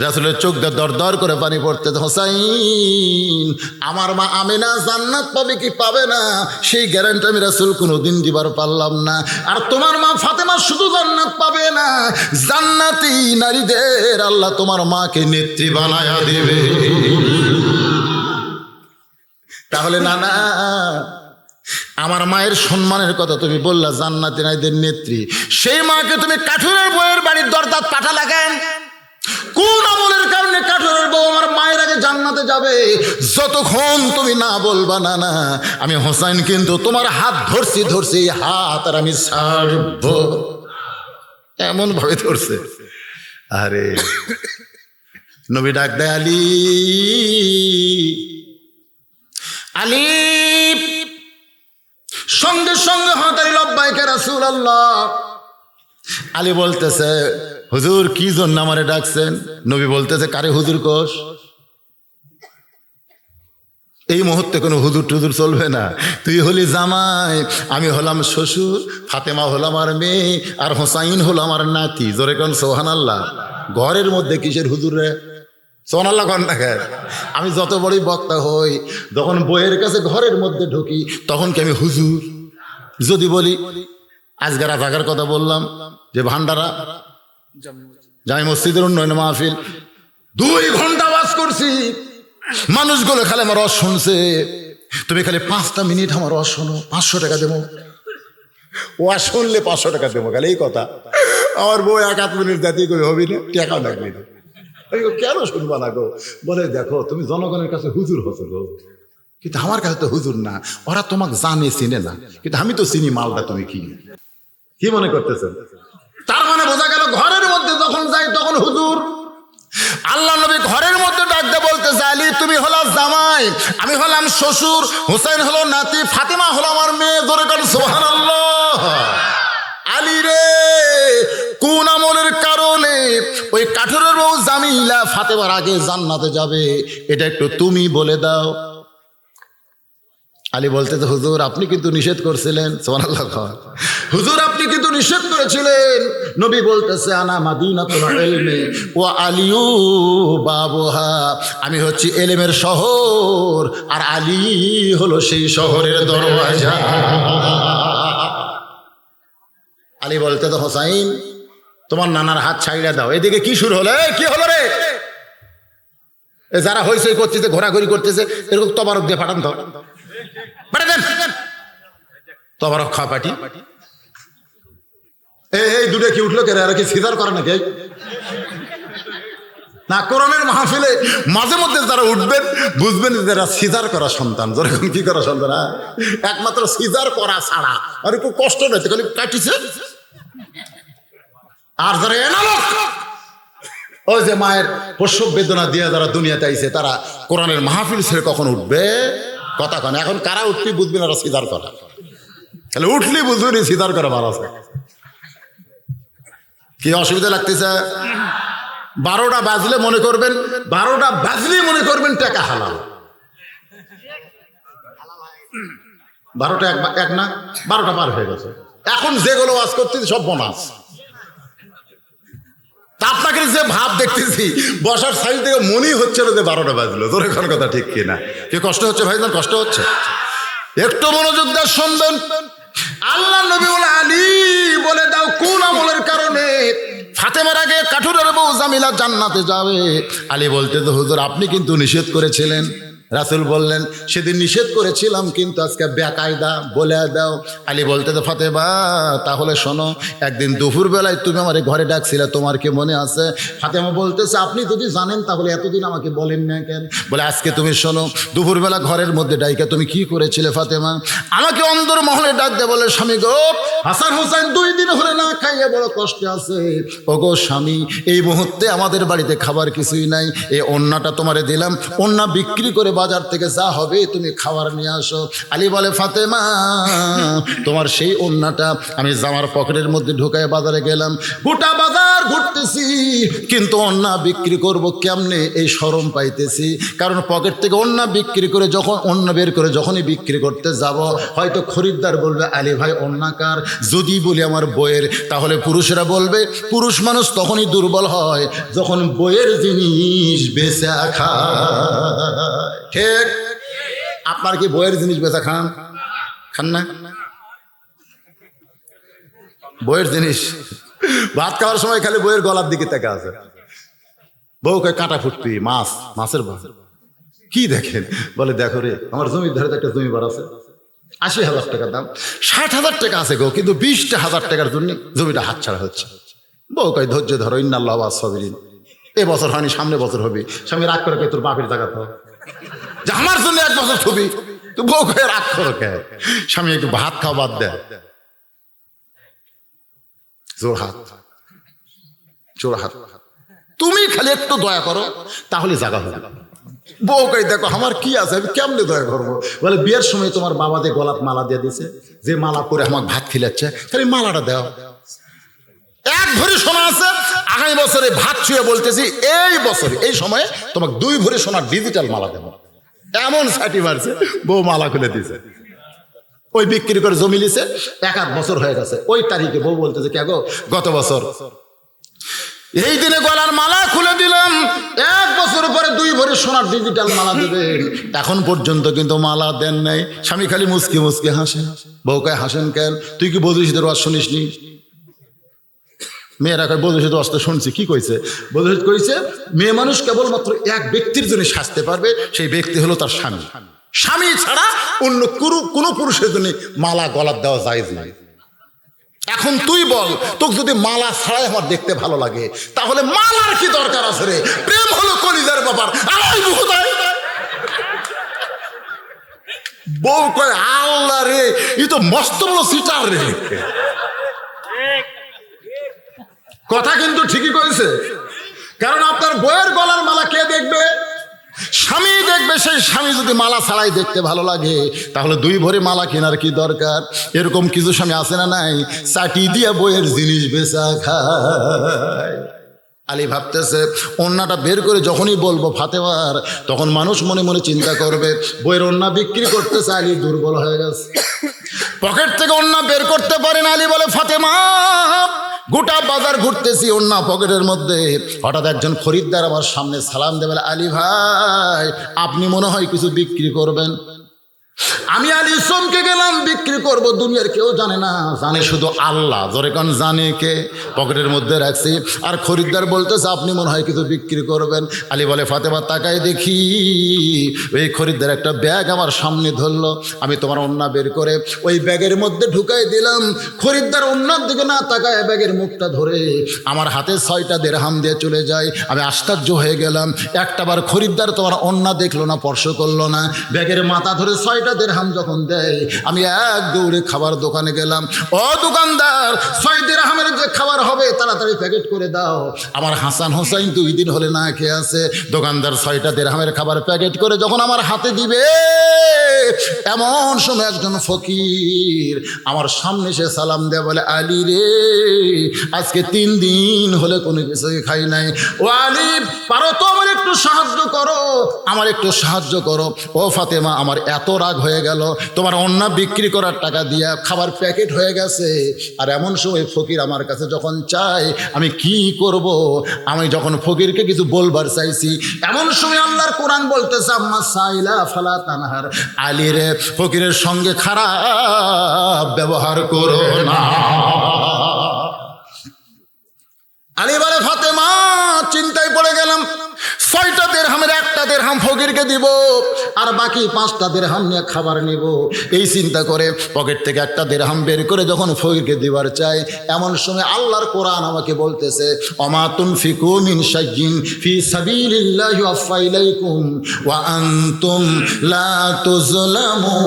Speaker 1: রাসূলের চোখ দিয়ে দর দর করে পানি পড়তে, হোসাইন আমার মা আমিনা জান্নাত পাবে কি পাবে না সেই গ্যারান্টি আমি রাসূল কোনোদিন দিবার পারলাম না। আর তোমার মা ফাতেমা শুধু জান্নাত পাবে না, জান্নাতি নারীদের আল্লাহ তোমার মাকে নেত্রী বানায়া দেবে। তাহলে না আমার মায়ের সম্মানের কথা তুমি বললা, জান্নাতি নারীদের নেত্রী, সেই মাকে তুমি কাঠুরের বউয়ের বাড়ির দরজা পাঠালা কেন? কোন আমলের কারণে কাঠুরের বউ আমার মায়ের আগে জান্নাতে যাবে? যতক্ষণ তুমি না বলবা না আমি হোসাইন কিন্তু তোমার হাত ধরছি হাত আর আমি ছাড়ব, এমন ভাবে ধরছে। আরে নবী ডাক দেয়, আলী আলী, সঙ্গে সঙ্গে হাতারি লব্বাইকে রাসূলুল্লাহ। আলী বলতেছে, হুজুর কি জন্য আমারে ডাকছেন? নবী বলতেছে, কারে হুজুর কোষ? এই মুহূর্তে কোনো হুজুর টুজুর চলবে না। তুই হলি জামাই, আমি হলাম শ্বশুর, ফাতেমা হলো আমার মেয়ে, আর হোসাইন হলো আমার নাতি। জোরে কোন সুবহানাল্লাহ। ঘরের মধ্যে কিসের হুজুর রে? সুবহানাল্লাহ কোন না? আমি যত বড়ই বক্তা হই, যখন বইয়ের কাছে ঘরের মধ্যে ঢুকি তখন কি আমি হুজুর? যদি বলি আজকে রাজাকার কথা বললাম যে ভান্ডারা জামি মসজিদের উন্নয়ন মাহফিল 2 ঘন্টা ওয়াজ করছি, মানুষগুলো খালি আমার রস শুনছে। তুমি খালি 5টা মিনিট আমার রস শোনো, 500 টাকা দেবো। ওয়াজ শুনলে 500 টাকা দেবো, খালি এই কথা। আমার বউ 1 মিনিট জাতি কই হবি না, টাকা লাগবে না। কেন শুনবা না গো? বলে দেখো তুমি জনগণের কাছে হুজুর হছো গো, কিন্তু আমার কাছে তো হুজুর না। ওরা তোমাকে জানে চিনে না, কিন্তু আমি তো চিনি মালটা তুমি কি মনে করতেছেন? তার মানে বোঝা গেল ঘরের মধ্যে যখন যাই তখন হুজুর। আল্লাহ নবী ঘরের মধ্যে ডাকতে বলতেছে, আলী তুমি হলো জামাই, আমি হলাম শ্বশুর, হোসেন হলো নাতি, ফাতেমা হলো আমার মেয়ে। জোরে কর সুবহানাল্লাহ। আলী রে, কোন আমলের কারণে ওই কাঠুরের বউ জামিলা ফাতেমার আগে জান্নাতে যাবে এটা একটু তুমি বলে দাও। আলী বলতেছে, হুজুর আপনি কিন্তু নিষেধ করছিলেন। সুবহানাল্লাহ। হুজুর আপনি কিন্তু নিষেধ করেছিলেন। নবী বলতেছে, আনা মাদিনাতুল ইলমি ওয়া আলিয়ু বাবুহা, আমি হচ্ছি এলেমের শহর আর আলী হলো সেই শহরের দরওয়াজা। আলী বলতেছে, হোসাইন তোমার নানার হাত ছাইড়া দাও। এদিকে কি শুরু হলো? কি হলো রে? যারা হইচই করতেছে, ঘোরাঘুরি করতেছে, এরকম তবারক দিয়ে পাঠান তো, তবারক খা পাটি। এই দুটো কি উঠলো কেন? আর কি সিজার করে নাকি? না, কোরআনের মাহফিলে মাঝে মধ্যে যারা উঠবেন বুঝবেন যারা সিজার করা সন্তান। যেরকম কি করা সন্তান, একমাত্র সিজার করা ছাড়া আর একটু কষ্ট নয়, খালি কাটিছে। আর যারা এনালক, ওই যে মায়ের প্রসব বেদনা দিয়ে যারা দুনিয়াতে আইছে, তারা কোরআনের মাহফিল ছেড়ে কখন উঠবে? কথা কন। এখন কারা উঠলি বুঝবেন আর সিজার করা, তাহলে উঠলি বুঝবেন সিজার করা ভালো আছে। কি অসুবিধা লাগতেছে? 12টা বাজলে মনে করবেন, 12টা বাজলেই মনে করবেন টাকা হালাল। 12টা এক না, 12টা পার হয়ে গেছে। এখন যেগুলো ওয়াজ করতেছি সব বোনাস। আপনাকে যে ভাব দেখতেছি বসার সাইজ থেকে মনেই হচ্ছে না যে 12টা বাজলো। তোর এখন কথা ঠিক কিনা? কি কষ্ট হচ্ছে ভাইজান? কষ্ট হচ্ছে? একটু মনোযোগ দিয়ে শুনবেন। আল্লাহ নবী বলে, আলী বলে দাও কোন আমলের কারণে ফাতেমার আগে কাঠুরের বউ জামিলা জান্নাতে যাবে? আলী বলতে, তো হুজুর আপনি কিন্তু নিষেধ করেছিলেন। রাসূল বললেন, সেদিন নিষেধ করেছিলাম কিন্তু আজকে বেকায়দা বলে দাও। আলী বলতে, তো ফাতেমা তাহলে শোনো, একদিন দুপুর বেলায় তুমি আমার ঘরে ডাকছিলে, তোমার কি মনে আছে? ফাতেমা বলতেছে, আপনি যদি জানেন তাহলে এতদিন আমাকে বলেন না কেন? বলে, আজকে তুমি শোনো, দুপুরবেলা ঘরের মধ্যে ডাইকা তুমি কি করেছিলে ফাতেমা? আমাকে অন্দর মহলে ডাক দে, বলে স্বামী গো, হাসান হোসেন 2 দিন হলে না খাইয়ে বড় কষ্টে আছে। ওগো স্বামী, এই মুহূর্তে আমাদের বাড়িতে খাবার কিছুই নাই, এই ওন্নাটা তোমারে দিলাম, ওন্না বিক্রি করে বাজার থেকে যা হবে তুমি খাবার নিয়ে আসো। আলী বলে ফাতেমা, তোমার সেই ওন্নাটা আমি জামার পকেটের মধ্যে ঢুকায় বাজারে গেলাম, গোটা বাজার ঘুরতেছি, কিন্তু ওন্না বিক্রি করব কেমনে এই শরম পাইতেছি। কারণ পকেট থেকে ওন্না বিক্রি করে ওন্না বের করে যখনই বিক্রি করতে যাব, হয়তো খরিদ্দার বলবে আলী ভাই ওন্না কার। যদি বলি আমার বইয়ের, তাহলে পুরুষেরা বলবে পুরুষ মানুষ তখনই দুর্বল হয় যখন বইয়ের জিনিস বেচা খায়। ঠিক? আপনার কি বইয়ের জিনিস বেচা খান? খান না? বইয়ের জিনিস ভাত খাওয়ার সময় খালি বইয়ের গলার দিকে তাকা আছে। বউ কয় কাটা ফুটপি, মাছ, মাছের ভাত। কি দেখেন? বলে দেখো রে, আমার জমির ধারে একটা জমি বার আছে, ৮০,০০০ টাকা দাম, ৬০,০০০ টাকা আছে গো, কিন্তু ২০,০০০ টাকার জন্য জমিটা হাতছাড়া হচ্ছে। বউ কয় ধৈর্য ধরো, ইন্নাল্লাহ সাবিরিন। এ বছর হয়নি, সামনে বছর হবে। স্বামী রাগ করে তোর বাপের টাকা তো যে আমার জন্য ১ বছর ছবি, তো বউ কয়ে রাগ করো কে? স্বামী একটু ভাত খাওয়া বাদ দেয়, জোড়হাত জোড়হাত, তুমি খালি একটু দয়া করো তাহলে জায়গা হবে। বউ কই দেখো আমার কি আছে, আমি কেমনে দয়া করবো? বলে বিয়ের সময় তোমার বাবা দিয়ে গলাত মালা দিয়ে দিছে, যে মালা করে আমাকে ভাত খিলাচ্ছে, খালি মালাটা দাও। 1 ভরি সোনা আছে, আগামী বছরে ভাত ছুঁয়ে বলতেছি এই বছরে এই সময়ে তোমাকে 2 ভরি সোনার ডিজিটাল মালা দেবো। এমন সাটি মারছে, বউ মালা খুলে দিছে। ওই বিক্রি করে জমি লিছে, 1-1 বছর হয়ে গেছে। ওই তারিখে বউ বলতেছে কে গো, গত বছর এই দিনে গলার মালা খুলে দিলাম, 1 বছর পরে 2 ভরি সোনার ডিজিটাল মালা দেবে, এখন পর্যন্ত কিন্তু মালা দেন নাই। স্বামী খালি মুসকি মুসকি হাসে। বউ কয় হাসেন কেন? তুই কি বধূশীদের ওয়াজ শুনিস নি? মেয়েরা কয় বধূশীদের ওয়াজ তো শুনছি। কি কইছে? বধূশীদ কইছে মেয়ে মানুষ কেবলমাত্র 1 ব্যক্তির জন্য সাজতে পারবে, সেই ব্যক্তি হলো তার স্বামী। স্বামী ছাড়া অন্য কোনো পুরুষের জন্য মালা গলার দেওয়া জায়েজ নাই। এখন তুই বল, তোকে যদি মালা ছাড়াই আমার দেখতে ভালো লাগে, তাহলে মালার কি দরকার আছে রে? প্রেম হলো কলিজার ব্যাপার। বউ কয় আল্লাহ রে, ই তো মস্ত বড় সিটার রে। কথা কিন্তু ঠিকই কইছে, কারণ আপনার বইয়ের গলার মালা কে দেখবে? স্বামী দেখবে। সেই স্বামী যদি মালা ছাড়াই দেখতে ভালো লাগে, তাহলে 2 ভরি মালা কেনার কি দরকার? এরকম কিছু স্বামী আছে না নাই, চাটি দিয়া বইয়ের জিনিস বেচা খায়। আলী ভাবতেছে ওন্নাটা বের করে যখনই বলবো ফাতেমার, তখন মানুষ মনে মনে চিন্তা করবে বইয়ের ওন্না বিক্রি করতেছে, আলী দুর্বল হয়ে গেছে, পকেট থেকে ওন্না বের করতে পারেন। আলী বলে ফাতেমা, গোটা বাজার ঘুরতেছি ওন্না পকেটের মধ্যে, হঠাৎ একজন খরিদ্দার আমার সামনে সালাম দেবে, আলী ভাই আপনি মনে হয় কিছু বিক্রি করবেন। আমি আলী চমকে গেলাম, বিক্রি করব দুনিয়ার কেউ জানে না, জানে শুধু আল্লাহ। জোরে কান জানে কে? পকেটের মধ্যে রাখছি। আর খরিদ্দার বলতেছে আপনি মনে হয় কিছু বিক্রি করবেন। আলী বলে ফাতেমা তাকাই দেখি, ওই খরিদ্দার একটা ব্যাগ আমার সামনে ধরলো, আমি তোমার ওন্না বের করে ওই ব্যাগের মধ্যে ঢুকাই দিলাম। খরিদ্দার ওন্নার দিকে না তাকায় ব্যাগের মুখটা ধরে আমার হাতে 6টা দিরহাম দিয়ে চলে যায়। আমি আশ্চর্য হয়ে গেলাম, একটাবার খরিদ্দার তোমার ওন্না দেখলো না, স্পর্শ করলো না, ব্যাগের মাথা ধরে 6টা দিরহাম যখন দেয়, আমি এক দৌড়ে খাবার দোকানে গেলাম। ও দোকানদার, 6 দিরহামের যে খাবার হবে তাড়াতাড়ি প্যাকেট করে দাও, আমার হাসান হোসাইন 2 দিন হলে না খেয়ে আছে। দোকানদার 6টা দিরহামের খাবার প্যাকেট করে যখন আমার হাতে দিবে, এমন সময় একজন ফকির আমার সামনে সে সালাম দেয়, বলে আলী রে, আজকে 3 দিন হলে কোনো কিছুই খাই নাই। ও আলী, পারো তো আমার একটু সাহায্য করো, আমার একটু সাহায্য করো। ও ফাতেমা, আমার এত রাগ হয়ে গেল, তোমার ওন্না বিক্রি করার টাকা দিয়া খাবার প্যাকেট হয়ে গেছে, আর এমন সময় ফকির আমার কাছে যখন চাই আমি কি করব? আমি যখন ফকিরকে কিছু বলবার চাইছি, এমন সময় আল্লাহর কোরআন বলতেছে আম্মা সাইলা ফালা তানহার, আলী রে, ফকিরের সঙ্গে খারাপ ব্যবহার করো না। আলী বলে ফাতেমা, চিন্তায় পড়ে গেলাম, 6টা দিরহামের 1টা দিরহাম ফকিরকে দিব, আর বাকি 5টা দিরহাম নিয়ে খাবার নিব। এই চিন্তা করে পকেট থেকে 1টা দিরহাম বের করে যখন ফকিরকে দিবার চাই, এমন সময় আল্লাহর কোরআন আমাকে বলতেছে ওমা তুনফিকু মিন শাইইন ফি সাবিলিল্লাহি ওয়াফা ইলাইকুম ওয়া আনতুম লা তুজলামুন।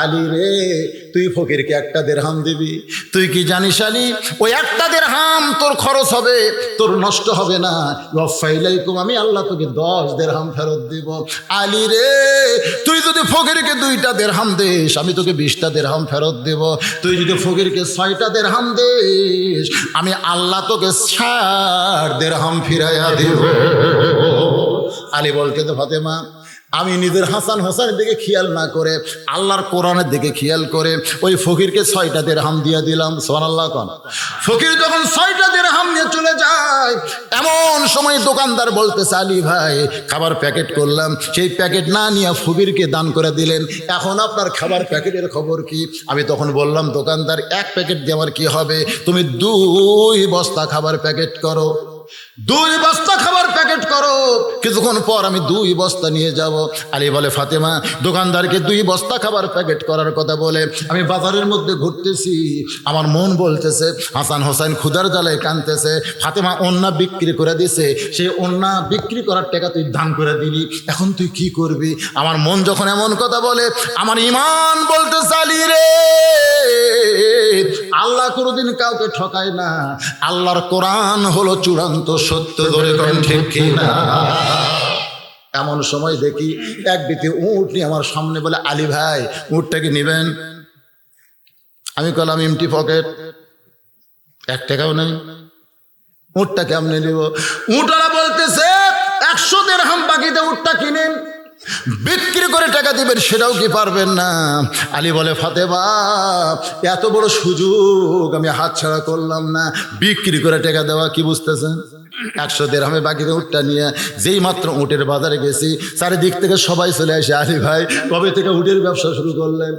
Speaker 1: আলী রে তুই ফকিরকে একটা দিরহাম দিবি, তুই কি জানিস আলী ওই একটা দিরহাম তোর খরচ হবে, তোর নষ্ট হবে না। ওয়াফাইলাইকুম, আমি আল্লাহ তোকে 10 দিরহাম ফেরত দিব। আলী রে তুই যদি ফকিরকে 2টা দিরহাম দিস আমি তোকে 20টা দিরহাম ফেরত দেব। তুই যদি ফকিরকে 6টা দিরহাম দিস আমি আল্লাহ তোকে 60 দিরহাম ফিরাইয়া দেব। আলী বলতে তো ফাতেমা আমি নিজের হাসান হোসেনের দিকে খেয়াল না করে আল্লাহর কোরআনের দিকে খেয়াল করে ওই ফকিরকে 6টা দিরহাম দিয়ে দিলাম। সুবহানাল্লাহ কোন। ফকির যখন 6টা দিরহাম নিয়ে চলে যায় এমন সময় দোকানদার বলতেছে আলী ভাই খাবার প্যাকেট করলাম, সেই প্যাকেট না নিয়ে ফকিরকে দান করে দিলেন, এখন আপনার খাবার প্যাকেটের খবর কি? আমি তখন বললাম দোকানদার 1 প্যাকেট দিয়ে আমার কি হবে, তুমি 2 বস্তা খাবার প্যাকেট করো, 2 বস্তা খাবার প্যাকেট করো, কিছুক্ষণ পর আমি 2 বস্তা নিয়ে যাব। আলী বলে ফাতেমা দোকানদারকে 2 বস্তা খাবার প্যাকেট করার কথা বলে আমি বাজারের মধ্যে ঘুরতেছি, আমার মন বলতেছে হাসান হোসেন ক্ষুধার জ্বালায় কাঁদতেছে, ফাতেমা ওন্না বিক্রি করে দিছে, সেই ওন্না বিক্রি করার টাকা তুই দান করে দিলি, এখন তুই কি করবি? আমার মন যখন এমন কথা বলে আমার ঈমান বলতেছে আলী রে আল্লাহ কোনোদিন কাউকে ঠকায় না, আল্লাহর কোরআন হলো চূড়ান্ত সত্য, ধরে কোন ঠিক কিনা। এমন সময় দেখি এক ব্যক্তি উট নিয়ে আমার সামনে বলে আলী ভাই উটটাকে নিবেন? আমি কলাম এমটি পকেট, 1 টাকাও নেই, উটটা কেমনে নিব? উটওয়ালা বলতেছে 100 দিরহাম বাকিতে উটটা কিনেন, বিক্রি করে টাকা দিবেন সেটাও কি পারবেন না? আলী বলে ফাতেমা এত বড় সুযোগ আমি হাতছাড়া করলাম না, বিক্রি করে টাকা দেওয়া কি বুঝতেছেন? 100 দিরহামে বাকিতে উটটা নিয়ে যেই মাত্র উটের বাজারে গেছি চারিদিক থেকে সবাই চলে আসে আলী ভাই কবে থেকে উটের ব্যবসা শুরু করলেন?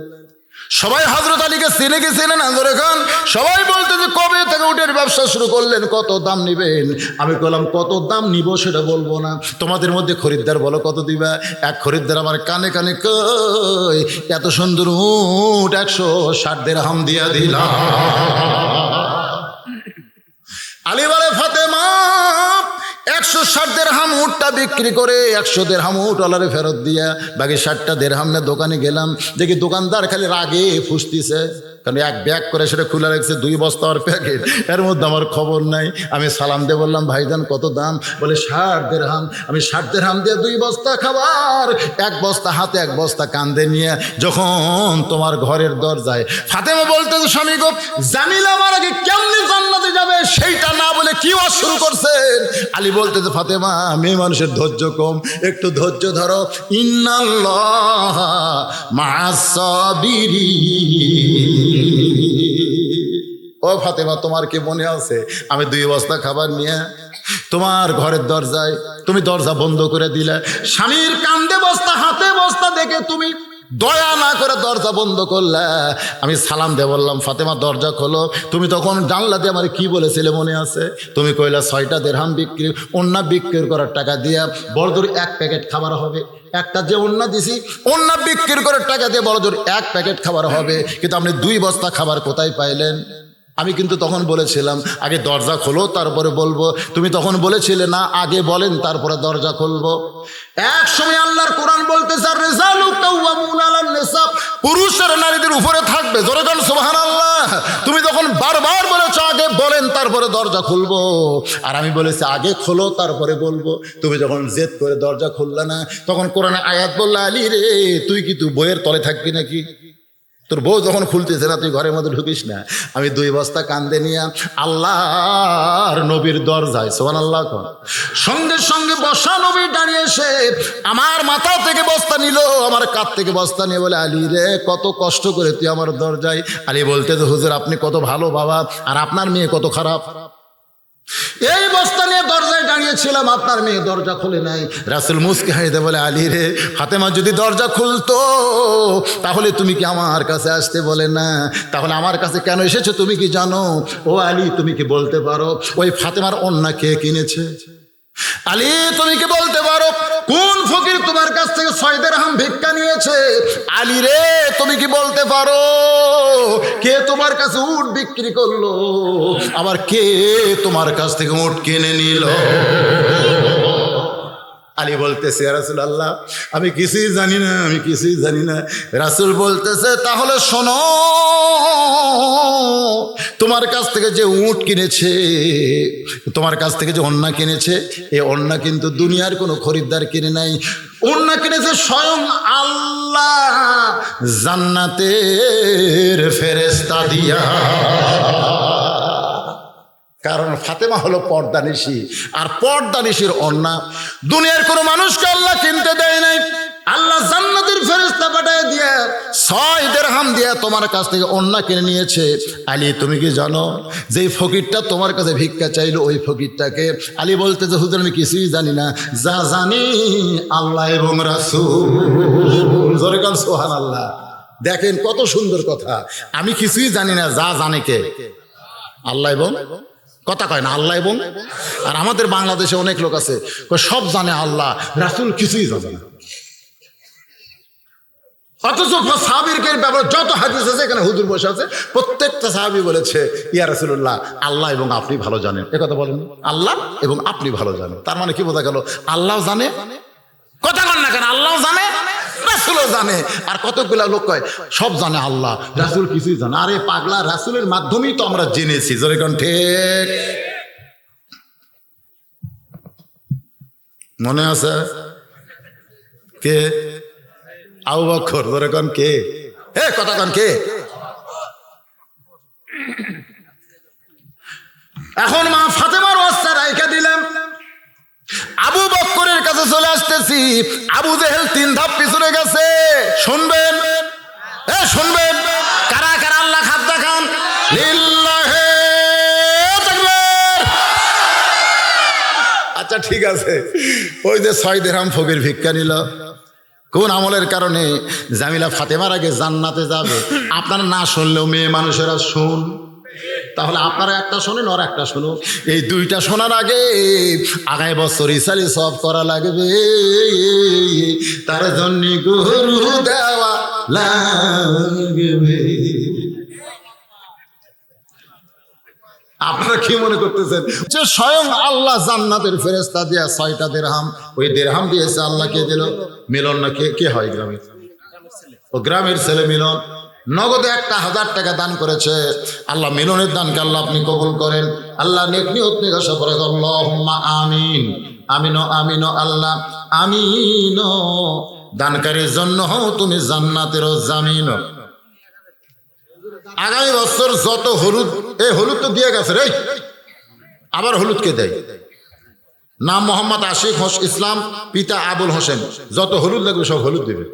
Speaker 1: সবাই হযরত আলীকে চিনে গেছিলেন আন্দরে খান, সবাই বলতে যে কবে থেকে উটের ব্যবসা শুরু করলেন, কত দাম নিবেন? আমি বললাম কত দাম নিব সেটা বলবো না, তোমাদের মধ্যে খরিদ্দার বলো কত দিবা। এক খরিদ্দার আমার কানে কানে কই এত সুন্দর উট 160 দিরহাম দিয়া দিলাম। আলী বলে ফাতেমা 160 দিরহাম উটটা বিক্রি করে 100 দিরহাম উটওয়ালারে ফেরত দিয়া বাকি 60টা দিরহাম নিয়ে দোকানে গেলাম, দেখি দোকানদার খালি রাগে ফুসতিছে, কারণ 1 ব্যাগ করে সেটা খুলে রাখছে 2 বস্তার প্যাকেট, এর মধ্যে আমার খবর নাই। আমি সালাম দিয়ে বললাম ভাইজান কত দাম? বলে 60 দিরহাম। আমি 60 দিরহাম দিয়ে 2 বস্তা খাবার, 1 বস্তা হাতে 1 বস্তা কান্দে নিয়ে যখন তোমার ঘরের দরজায় ফাতেমা বলতে স্বামী গো জামিল আমার আগে কেমনে জান্নাতে যাবে সেইটা না বলে কি ওয়াজ শুরু করছেন? আলী বলতে ফাতেমা মেয়ে মানুষের ধৈর্য কম, একটু ধৈর্য ধরো, ইন্নাল্লাহ মা'আস সাবিরিন। ও ফাতেমা তোমার কি মনে আছে আমি 2 বস্তা খাবার নিয়ে তোমার ঘরের দরজায়, তুমি দরজা বন্ধ করে দিলে, স্বামীর কান্দে বস্তা হাতে বস্তা দেখে তুমি দয়া না করে দরজা বন্ধ করলে। আমি সালাম দিয়ে বললাম ফাতেমা দরজা খোলো, তুমি তখন জানলা দিয়ে আমার কি বলেছিলে মনে আছে? তুমি কইলা 6টা দিরহাম বিক্রি ওন্না বিক্রি করার টাকা দিয়া বড়জোর 1 প্যাকেট খাবার হবে, একটা যে ওন্না দিছি ওন্না বিক্রি করার টাকা দিয়ে বড়জোর 1 প্যাকেট খাবার হবে, কিন্তু আপনি 2 বস্তা খাবার কোথায় পাইলেন? আমি কিন্তু তখন বলেছিলাম আগে দরজা খোলো তারপরে বলবো, তুমি তখন বলেছিলে না আগে বলেন তারপরে দরজা খুলবো। এক সময় আল্লাহর কোরআন বলতেছে রিজালু কাওয়ামুনা আলান নিসা, পুরুষের নারীদের উপরে থাকবে, জোরে বলেন সুবহানাল্লাহ। তুমি তখন বারবার বলেছো আগে বলেন তারপরে দরজা খুলবো, আর আমি বলেছি আগে খোলো তারপরে বলবো। তুমি যখন জেদ করে দরজা খুললে না তখন কোরআনে আয়াত বললে আলী রে তুই কি তুই বইয়ের তলে থাকবি নাকি? তোর বউ যখন খুলতেছে না তুই ঘরের মধ্যে ঢুকিস না। আমি 2 বস্তা কান্দে নিয়ে আল্লাহর নবীর দরজায়, সুবহানাল্লাহ, সঙ্গে সঙ্গে বসা নবী দাঁড়িয়ে এসে আমার মাথা থেকে বস্তা নিল, আমার কাঁধ থেকে বস্তা নিয়ে বলে আলী রে কত কষ্ট করে তুই আমার দরজায়। আলী বলতে তো হুজুর আপনি কত ভালো বাবা, আর আপনার মেয়ে কত খারাপ। এই বস্তা নিয়ে দরজায় দাঁড়িয়েছিলাম, আপনার মেয়ে দরজা খুলে নাই। রাসূল মুস্কি হাসে বলে আলী রে ফাতেমা যদি দরজা খুলতো তাহলে তুমি কি আমার কাছে আসতে? বলে না। তাহলে আমার কাছে কেন এসেছো তুমি কি জানো? ও আলী তুমি কি বলতে পারো ওই ফাতেমার ওন্না কে কিনেছে? আলী তুমি কি বলতে পারো কোন ফকির তোমার কাছ থেকে 6 দিরহাম ভিক্ষা নিয়েছে? আলী রে তুমি কি বলতে পারো কে তোমার কাছে উট বিক্রি করলো? আবার কে তোমার কাছ থেকে উট কিনে নিল? আলী বলতেছে ইয়া রাসূলুল্লাহ আমি কিছুই জানি না, আমি কিছুই জানি না। রাসূল বলতেছে তাহলে শোনো, তোমার কাছ থেকে যে উট কিনেছে, তোমার কাছ থেকে যে ওড়না কিনেছে, এই ওড়না কিন্তু দুনিয়ার কোনো খরিদ্দার কিনে নাই, ওড়না কিনেছে স্বয়ং আল্লাহ জান্নাতের ফেরেশতা দিয়া। কারণ ফাতেমা হলো পর্দানিশী, আর পর্দানিশীর ওড়না দুনিয়ার কোনো মানুষকে আল্লাহ কিনতে দেয় নাই। আল্লাহ জান্নাতের ফেরেশতা পাঠিয়ে দিয়ে 6 দিরহাম দিয়ে তোমার কাছ থেকে ওড়না কিনে নিয়েছে। আলী তুমি কি জানো যে ফকিরটা তোমার কাছে ভিক্ষা চাইলো, ওই ফকিরটাকে? আলী বলতে যে হুজুর আমি কিছুই জানি না, যা জানি আল্লাহ এবং রাসূল। জোরে কান সুবহানাল্লাহ। দেখেন কত সুন্দর কথা, আমি কিছুই জানি না, যা জানে কে? আল্লাহ এবং, কথা কয় না, আল্লাহ এবং। আর আমাদের বাংলাদেশে অনেক লোক আছে সব জানে আল্লাহ, রাসূল কিছুই জানে না। অথচ সাহাবীর ব্যাপারে যত হাদিস আছে, এখানে হুজুর বসে আছে, প্রত্যেকটা সাহাবী বলেছে ইয়া রাসূলুল্লাহ আল্লাহ এবং আপনি ভালো জানেন। এ কথা বলেন, আল্লাহ এবং আপনি ভালো জানেন। তার মানে কি বোঝা গেল? আল্লাহ জানে, কথা বল না কেন, আল্লাহ জানে, রাসূলও জানে। আর কতগুলা লোক কয় সব জানে আল্লাহ, রাসূল কিছুই জানে। আরে পাগলা, রাসূলের মাধ্যমেই তো আমরা জেনেছি। জোরে কোন ঠিক? মনে আছে কে? আবু বকর। জোরে কোন কে? হে কথা কোন কে? এখন মা ফাতেমার ওয়াসটা রাইখা দিলাম, আবু বকরের কাছে চলে আসতেছি। আবু জেহেল 3 ধাপ পিছনে গেছে। শুনবেন, শুনবেন, কারা কারা আল্লাহ খাদ দেখান? লিল্লাহে তাকবীর। আচ্ছা ঠিক আছে, ওই যে 6 দিরহাম ফকির ভিক্ষা নিল, কোন আমলের কারণে? জামিলা ফাতেমার আগে জান্নাতে যাবে। আপনারা না শুনলেও মেয়ে মানুষেরা শুন, তাহলে আপনারা একটা শোনেন আর একটা শুনো। এই দুইটা শোনার আগে আগামী বছর ইসালি সব করা লাগবে, তার জন্য গরু দেওয়া লাগবে। আপনারা কি মনে করতেছেন যে স্বয়ং আল্লাহ জান্নাতের ফেরেশতা দিয়া 6টা দিরহাম, ওই দিরহাম দিয়েছে আল্লাহ কে দিল? মিলন না কে হয় গ্রামের? ও গ্রামের ছেলে মিলন নগদে 1000 টাকা দান করেছে। আল্লাহ মিলনের দানকে আল্লাহ আপনি কবুল করেন। আল্লাহ নেক নিয়ত নিয়ে আশা করে আল্লাহুম্মা আমিন। আমিন আমিন আল্লাহ আমিন। দানকারীর জন্য হও তুমি জান্নাতের জামিন। আগামী বছর যত হলুদ, এই হলুদ তো দিয়ে গেছে রে, আবার হলুদ কে দেয়? নাম মোহাম্মদ আশিক ইসলাম, পিতা আবুল হোসেন। যত হলুদ লাগবে সব হলুদ দেবে।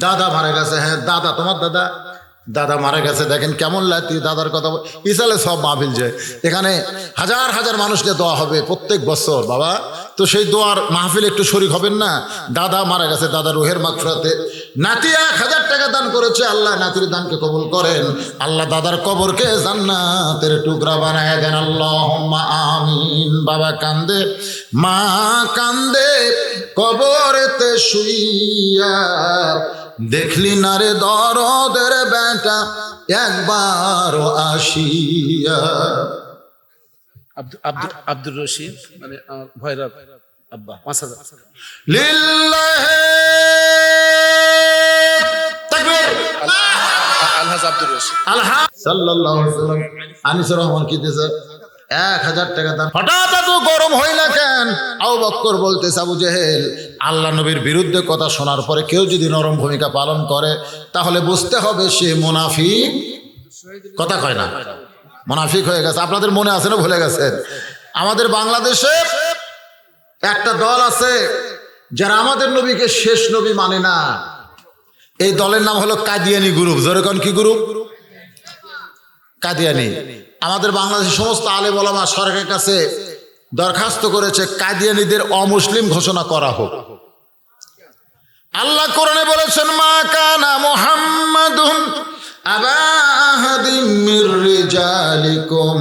Speaker 1: দাদা মারা গেছে, হ্যাঁ দাদা, তোমার দাদা মারা গেছে। দেখেন কেমন লাগছে দাদার কথা। ইসালে সব মাহফিল যায়, এখানে হাজার হাজার মানুষকে দোয়া হবে প্রত্যেক বছর। বাবা তো সেই দোয়ার মাহফিল একটু শরীক হবেন না? দাদা মারা গেছে, দাদা রুহের মাগফিরাতে। নাতি 1000 টাকা দান করেছে, আল্লাহ নাতির দানকে কবুল করেন। আল্লাহ দাদার কবরকে জান্নাতের টুকরা বানায় দেন। আল্লাহুম্মা আমিন। বাবা কান্দে, মা কান্দে, কবরেতে শুইয়া, দেখলি না রে দরদের বেটা একবারও আসিয়া।
Speaker 2: আব্দুর রশিদ, মানে ভয়রাব আব্বা, 5000।
Speaker 1: লিল্লাহে তাকবীর।
Speaker 2: আলহাজ আব্দুর রশিদ,
Speaker 1: আলহাজ সাল্লাল্লাহু আলাইহি ওয়াসাল্লাম আনিসুর রহমান কি দিয়েছে? 1000 টাকা দান। হঠাৎ এত গরম হইলা কেন? আবু বকর বলতেছে আবু জেহেল, আল্লাহ নবীর বিরুদ্ধে কথা শোনার পরে কেউ যদি নরম ভূমিকা পালন করে তাহলে বুঝতে হবে সে মুনাফিক। কথা কয় না, মুনাফিক হয়ে গেছে। আপনাদের মনে আছে না ভুলে গেছেন? আমাদের বাংলাদেশে একটা দল আছে যারা আমাদের নবীকে শেষ নবী মানে না। এই দলের নাম হলো কাদিয়ানি গ্রুপ। যেরকম কি গ্রুপ? কাদিয়ানি। আমাদের বাংলাদেশের সমস্ত আলেম ওলামা সরকারের কাছে দরখাস্ত করেছে কাদিয়ানিদের অমুসলিম ঘোষণা করা হোক। আল্লাহ কোরআনে বলেছেন, মা কানা মুহাম্মাদুন আবা আহাদিম মির রিজালিকুম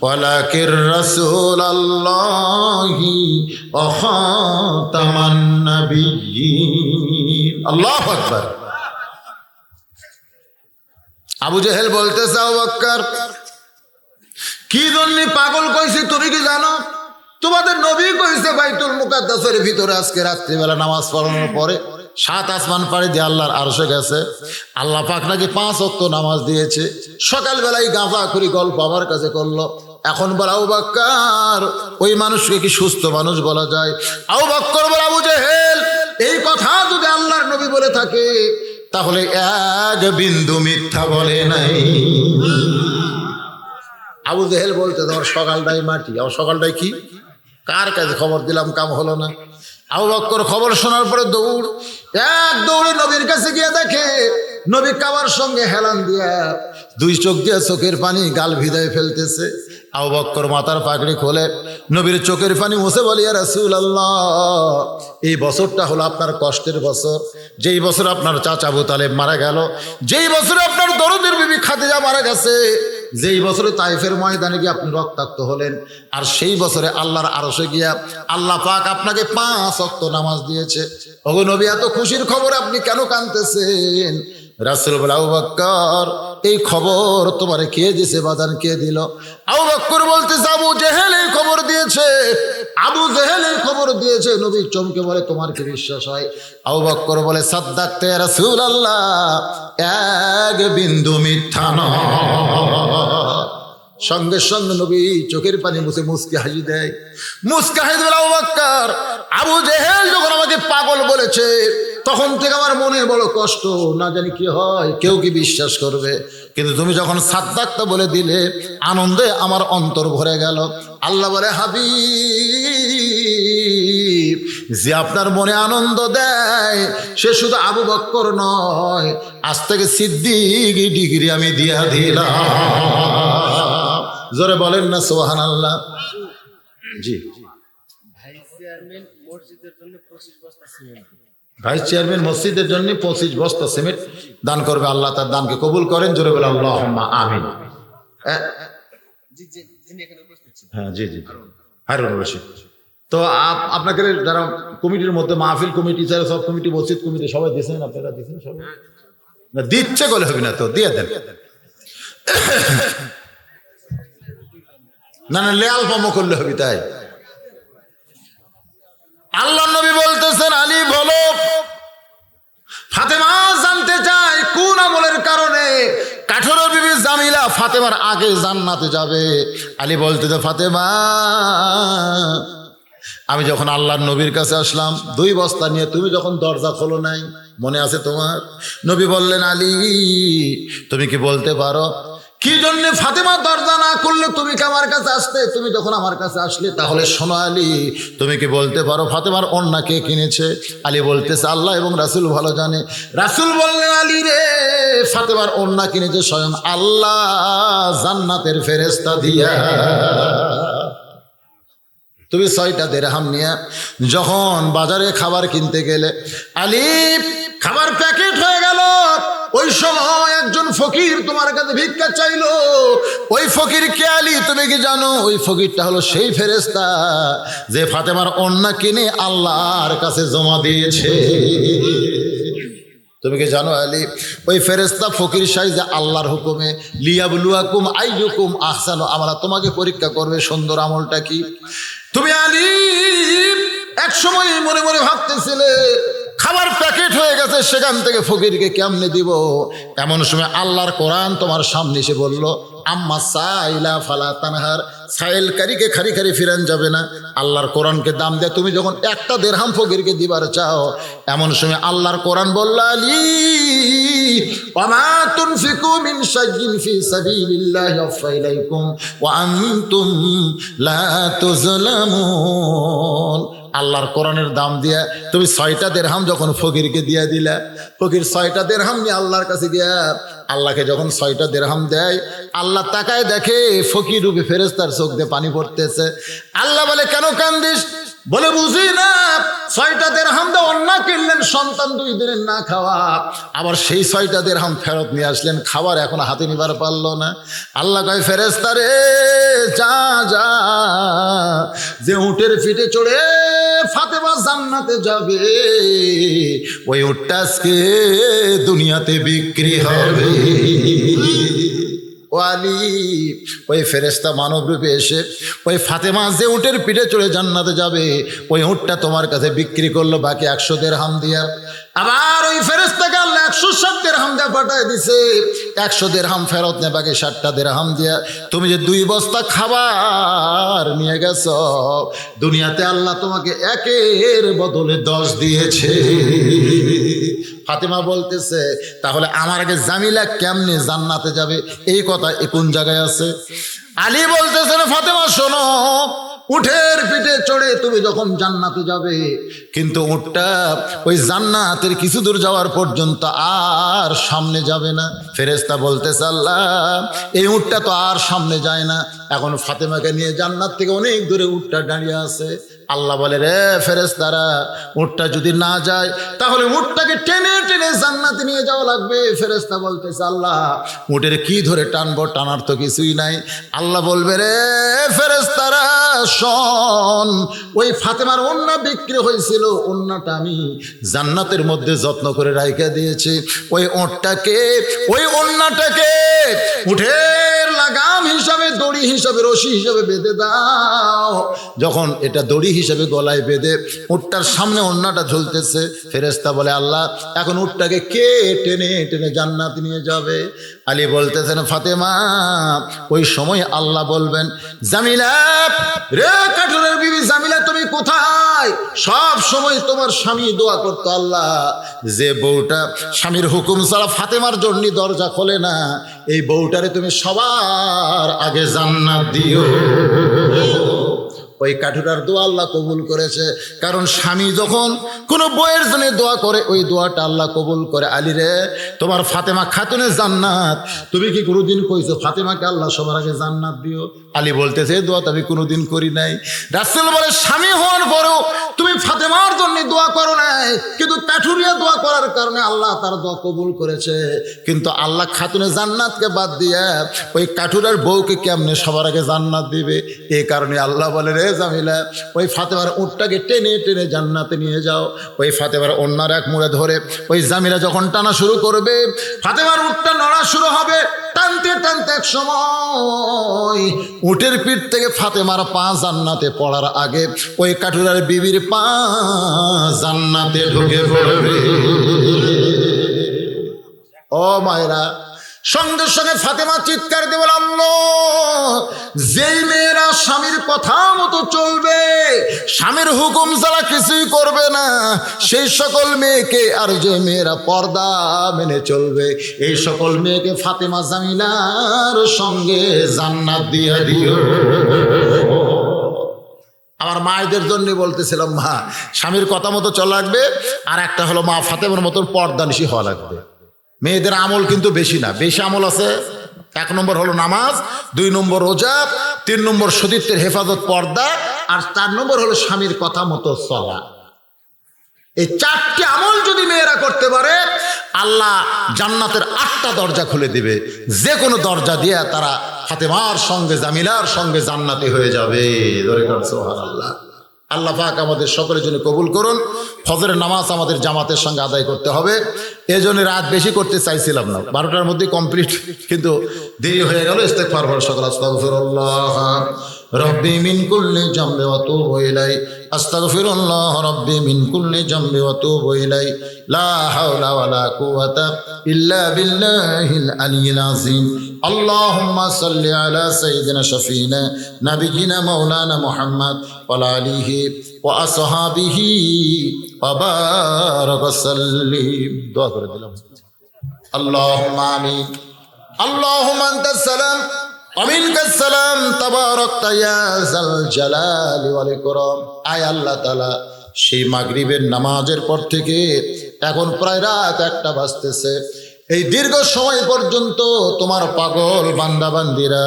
Speaker 1: ওয়ালাকির রাসূলুল্লাহি ওয়া খাতামান নাবিয়্যিন। আল্লাহু আকবার। আবু জেহেল বলতেছে, আবু বকর কি জন্য পাগল কইছি তুমি কি জানো? তোমাদের নবী কইছে বাইতুল মুকাদ্দাসের ভিতরে আজকে রাত্রিবেলা নামাজ পড়ানোর পরে 7 আসমান পাড়ি দিয়ে আল্লাহর আরশে গেছে। আল্লাহ পাক নাকি 5 ওয়াক্ত নামাজ দিয়েছে। সকালবেলায় গাঁজাখুরি গল্প আমার কাছে করলো। এখন বলে আবু বকর, ওই মানুষকে কি সুস্থ মানুষ বলা যায়? আবু বকর বলে আবু জেহেল, এই কথা যদি আল্লাহর নবী বলে থাকে তাহলে এক বিন্দু মিথ্যা বলে নাই। আবু জেহেল বলতে তোমার সকালটাই মাটি, আমার সকালটাই কি? কার কাছে খবর দিলাম, কাম হলো না। আবু বকর খবর শোনার পরে দৌড়ে নবীর কাছে গিয়ে দেখে নবী কাবার সঙ্গে হেলান দিয়া 2 চোখ দিয়ে চোখের পানি গাল ভিদায় ফেলতেছে। আবু বকর মাথার পাগড়ি খোলে নবীর চোখের পানি মুছে বলি, ইয়া রাসূলুল্লাহ, এই বছরটা হলো আপনার কষ্টের বছর। যেই বছর আপনার চাচা আবু তালেব মারা গেল, যেই বছরে আপনার দরদের বিবি খাদিজা মারা গেছে, যেই বছরে তাইফের ময়দানে গিয়ে আপনি রক্তাক্ত হলেন, আর সেই বছরে আল্লাহর আরশে গিয়া আল্লাহ পাক আপনাকে 5 ওয়াক্ত নামাজ দিয়েছে। ওগো নবী, এত খুশির খবর আপনি কেন কাঁদতেছেন? রাসূল বলে, আবু বকর, এই খবর তোমারে কে দিয়েছে বাদান, কে দিল? আবু বকর বলতেছে, আবু জেহেল এই খবর দিয়েছে। আবু জেহেল এই খবর দিয়েছে। নবী চমকে বলে, তোমার কি বিশ্বাস হয়? আবু বকর বলে, সাদ্দাকতে ইয়া রাসূলুল্লাহ, এক বিন্দু মিথ্যা নয়। সঙ্গে সঙ্গে নবী চোখের পানি মুছে মুস্কি হাসি দেয়। মুস্কি হাসি বলে, আবু বকর, আবু জেহেল যখন আমাকে পাগল বলেছে তখন থেকে আমার মনে বড় কষ্ট, না জানি কি হয়, কেউ কি বিশ্বাস করবে? কিন্তু তুমি যখন সাদ্দাকতা বলে দিলে আনন্দে আমার অন্তর ভরে গেল। আল্লাহ বলে, হাবিব, যে আপনার মনে আনন্দ দেয় সে শুধু আবু বকর নয়, আজ থেকে সিদ্দিক ডিগ্রি আমি দিয়া দিলাম। জোরে বলেন না সুবহানাল্লাহ। জি, ভাইস চেয়ারম্যান মসজিদের জন্য 25 বস্তা সিমেন্ট দান করবে। আল্লাহ তার দানকে কবুল করেন। জোরে বলে আল্লাহুম্মা আমিন। হ্যাঁ, জি জি, হারুন রশিদ। তো আপনাদের যারা কমিটির মধ্যে মাহফিল কমিটি, যারা সব কমিটি, মসজিদ কমিটি সবাই দিয়েছেন, আপনারা দিয়েছেন সবাই? না, দিচ্ছে বলে হবে না তো, দিয়ে দেন। না না, লেয়াল পামো করলে হবে, তাই আল্লাহ নবী বলতেছেন, আলী বলো, ফাতেমা জানতে চায় কোন আমলের কারণে কাঠুরে বিবি জামিলা ফাতেমার আগে জান্নাতে যাবে। আলী বলতেছে, ফাতেমা, আমি যখন আল্লাহর নবীর কাছে আসলাম 2 বস্তা নিয়ে, তুমি যখন দরজা খোলো নাই, মনে আছে তোমার? নবী বললেন, আলী, তুমি কি বলতে পারো কি জন্য ফাতেমা দরজা না করলে তুমি কি আমার কাছে আসতে? তুমি যখন আমার কাছে আসলে, তাহলে শোনো আলী, তুমি কি বলতে পারো ফাতেমার ওড়না কে কিনেছে? আলী বলতেছে, আল্লাহ এবং রাসূল ভালো জানে। রাসূল বললেন, আলী রে, ফাতেমার ওড়না কিনেছে স্বয়ং আল্লাহ জান্নাতের ফেরেশতা দিয়া। তুমি 6টা দিরহাম নিয়ে যখন বাজারে খাবার কিনতে গেলে, আলী, খাবার প্যাকেট হয়ে গেল। ওই সময় একজন ফকির তোমার কাছে ভিক্ষা চাইলো। ওই ফকির কে আলী, তুমি কি জানো? ওই ফকিরটা হলো সেই ফেরেশতা যে ফাতেমার ওড়না কিনে আল্লাহর কাছে জমা দিয়েছে। তুমি কি জানো আলী? ওই ফেরেশতা ফকির সাইজে আল্লাহর হুকুমে লিয়াবলুয়াকুম আইয়ুকুম আহসানু আমালা, তোমাকে পরীক্ষা করবে সুন্দর আমলটা কি। তুমি আলী এক সময় মনে মনে ভাবতেছিলে খাবার প্যাকেট হয়ে গেছে, সেখান থেকে ফকিরকে কেমনে দিব। এমন সময় আল্লাহর কোরআন তোমার সামনে এসে বলল, আম্মা সাইলা ফালা তানহার, সাইলকারীকে খারি খারি ফিরান যাবে না। আল্লাহর কোরআনকে দাম দেয়। তুমি যখন 1টা দিরহাম ফকিরকে দিবার চাও, এমন সময় আল্লাহর কোরআন বলল, আলী, ওয়ামা তুনফিকু মিন শাইইন ফি সাবিলিল্লাহি ইয়াওফা ইলাইকুম ওয়া আনতুম লা তুজলামুন। আল্লাহর কোরআনের দাম দিয়া তুমি 6টা দিরহাম যখন ফকিরকে দিয়া দিলা, ফকির 6টা দিরহাম নিয়ে আল্লাহর কাছে গিয়া আল্লাহকে যখন 6টা দিরহাম দেয়, আল্লাহ তাকায় দেখে ফকির রূপে ফেরেশতার চোখ দিয়ে পানি পড়তেছে। আল্লাহ বলে, কেন কান্দিস? বলে, বুঝি না, 6টা দিরহাম দিয়ে অন্য কিনলেন, সন্তান 2 দিনের না খাওয়া, আবার সেই 6টা দিরহাম ফেরত নিয়ে আসলেন, খাবার এখন হাতে নিবার পারলো না। আল্লাহ কয়, ফেরেশতা রে, যা যা, যে উটের পিঠে চড়ে ফাতেমা জান্নাতে যাবে, ওই উটটা আজকে দুনিয়াতে বিক্রি হবে। ও আলী, ওই ফেরেশতা মানব রূপে এসে ওই ফাতেমা যে উটের পিঠে চড়ে জান্নাতে যাবে, ওই উটটা তোমার কাছে বিক্রি করলো বাকি 100 দিরহাম দিয়া। আবার ওই ফেরেশতাকে আল্লাহ 160 দিরহাম দিয়ে পাঠায় দিছে, 100 দিরহাম ফেরত নে, বাকি 60টা দিরহাম দিয়া তুমি যে 2 বস্তা খাবার নিয়ে গেছো, দুনিয়াতে আল্লাহ তোমাকে 1-এর বদলে 10 দিয়েছে। ফাতেমা বলতেছে, তাহলে আমার আগে জামিলা কেমনে জান্নাতে যাবে? এই কথা কোন জায়গায় আছে? আলী বলতেছেন, ফাতেমা শোনো, উটের পিঠে চড়ে তুমি যখন জান্নাতে যাবে, কিন্তু উটটা ওই জান্নাতের কিছু দূর যাওয়ার পর্যন্ত আর সামনে যাবে না। ফেরেশতা বলতেছে, আল্লাহ এই উটটা তো আর সামনে যায় না, এখন ফাতেমাকে নিয়ে জান্নাত থেকে অনেক দূরে উটটা দাঁড়িয়ে আছে। আল্লাহ বলে, রে ফেরেশতারা, উটটা যদি না যায় তাহলে উটটাকে টেনে টেনে জান্নাতে নিয়ে যাওয়া লাগবে। ফেরেশতা বলতেছে, আল্লাহ উটের কি ধরে টানবো, টানার তো কিছুই নাই। আল্লাহ বলবে, রে ফেরেশতারা শোন, ওই ফাতেমার ওন্না বিক্রি হয়েছিল, ওন্নাটা আমি জান্নাতের মধ্যে যত্ন করে রাইখা দিয়েছি। ওই উটটাকে, ওই ওন্নাটাকে উঠের লাগাম হিসাবে, দড়ি হিসাবে, রশি হিসাবে বেঁধে দাও। যখন এটা দড়ি হিসাবে গলায় বেঁধে উটটার সামনে ওন্নাটা ঝুলতেছে, ফেরেশতা বলে, আল্লাহ এখন উটটাকে কে টেনে টেনে জান্নাত নিয়ে যাবে? আলী বলতেছেন, ফাতেমা। ওই সময় আল্লাহ বলবেন, জামিলা, রে কাঠুরের বিবি জামিলা, তুমি কোথায়? সব সময় তোমার স্বামী দোয়া করতো, আল্লাহ যে বউটা স্বামীর হুকুম ছাড়া ফাতেমার জন্য দরজা খোলে না, এই বউটারে তুমি সবার আগে জান্নাত দিও। ওই কাঠুরার দোয়া আল্লাহ কবুল করেছে, কারণ স্বামী যখন কোনো বউয়ের জন্য দোয়া করে, ওই দোয়াটা আল্লাহ কবুল করে। আলী রে, তোমার ফাতেমা খাতুনের জান্নাত, তুমি কি কোনোদিন কইছো ফাতেমাকে আল্লাহ সবার আগে জান্নাত দিও? আলী বলতেছে, এই দোয়া তো আমি কোনোদিন করি নাই। রাসূল বলে, স্বামী হওয়ার পরেও তুমি ফাতেমার জন্য দোয়া করো নাই, কিন্তু কাঠুরিয়া দোয়া করার কারণে আল্লাহ তার দোয়া কবুল করেছে। কিন্তু আল্লাহ খাতুনের জান্নাতকে বাদ দিয়ে ওই কাঠুরার বউকে কেমনে সবার আগে জান্নাত দিবে? এই কারণে আল্লাহ বলে, রে জামিলা, ওই ফাতেমার উটটাকে টেনে টেনে জান্নাতে নিয়ে যাও। ওই ফাতেমার অন্যার এক মুড়ে ধরে ওই জামিলা যখন টানা শুরু করবে, ফাতেমার উটটা নড়া শুরু হবে। টানতে টানতে এক সময় উটের পিঠ থেকে ফাতেমার পা জান্নাতে পড়ার আগে ওই কাঠুরার বিবির পা জান্নাতে ঢুকে পড়বে। ও মায়েরা, সঙ্গে সঙ্গে ফাতেমা চিৎকার দিয়ে বলে, আল্লাহ, যেই মেয়েরা স্বামীর কথা মতো চলবে, স্বামীর হুকুম ছাড়া কিছুই করবে না, সেই সকল মেয়েকে, আর যে মেয়েরা পর্দা মেনে চলবে, এই সকল মেয়েকে ফাতেমা জামিলার সঙ্গে জান্নাত দিয়ে দিও। আমার মায়েদের জন্য বলতেছিলাম, মা স্বামীর কথা মতো চলা লাগবে, আর একটা হলো মা ফাতেমার মতন পর্দানিশী হওয়া লাগবে। মেয়েদের আমল কিন্তু বেশি না, বেশি আমল আছে। 1 নম্বর হলো নামাজ, 2 নম্বর রোজা, 3 নম্বর সতীত্বের হেফাজত, পর্দা, আর 4 নম্বর হলো স্বামীর কথা মতো চলা। এই 4টি আমল যদি মেয়েরা করতে পারে, আল্লাহ জান্নাতের 8টা দরজা খুলে দিবে। যে কোনো দরজা দিয়ে তারা ফাতেমার সঙ্গে, জামিলার সঙ্গে জান্নাতি হয়ে যাবে। সুবহানাল্লাহ। আল্লাহ পাক আমাদের সকলের জন্য কবুল করুন। ফজরের নামাজ আমাদের জামাতের সঙ্গে আদায় করতে হবে, এই জন্য রাত বেশি করতে চাইছিলাম না, 12টার মধ্যে কমপ্লিট, কিন্তু দেরি হয়ে গেল। ইস্তেগফার পড়ো সকল। আস্তাগফিরুল্লাহ রব্বি মিন কুল্লি জামবি ওয়া তুবু ইলাই, আস্তাগফিরুল্লাহ রব্বি মিন কুল্লি জামবি ওয়া তুবু ইলাই, লা হাওলা ওয়ালা কুওয়াতা ইল্লা বিল্লাহিল আলিয়্যিল আযীম। আল্লাহুম্মা সাল্লি আলা সাইয়্যিদিনা শাফিনা নাবিয়িনা মাওলানা মুহাম্মদ ওয়া আলা আলিহি ওয়া আসহাবিহি ওয়া বারাক সাল্লিম। দোয়া করে দিলাম। আল্লাহুম্মা আমিন। আল্লাহুম্মা আনতাস সালাম ওয়া মিনকাস সালাম, তাবারাকতা ইয়া যাল জালালি ওয়াল ইকরাম। আয় আল্লাহ তাআলা, সেই মাগরিবের নামাজের পর থেকে এখন প্রায় রাত 1টা বাজতেছে, এই দীর্ঘ সময় পর্যন্ত তোমার পাগল বান্দা বান্দিরা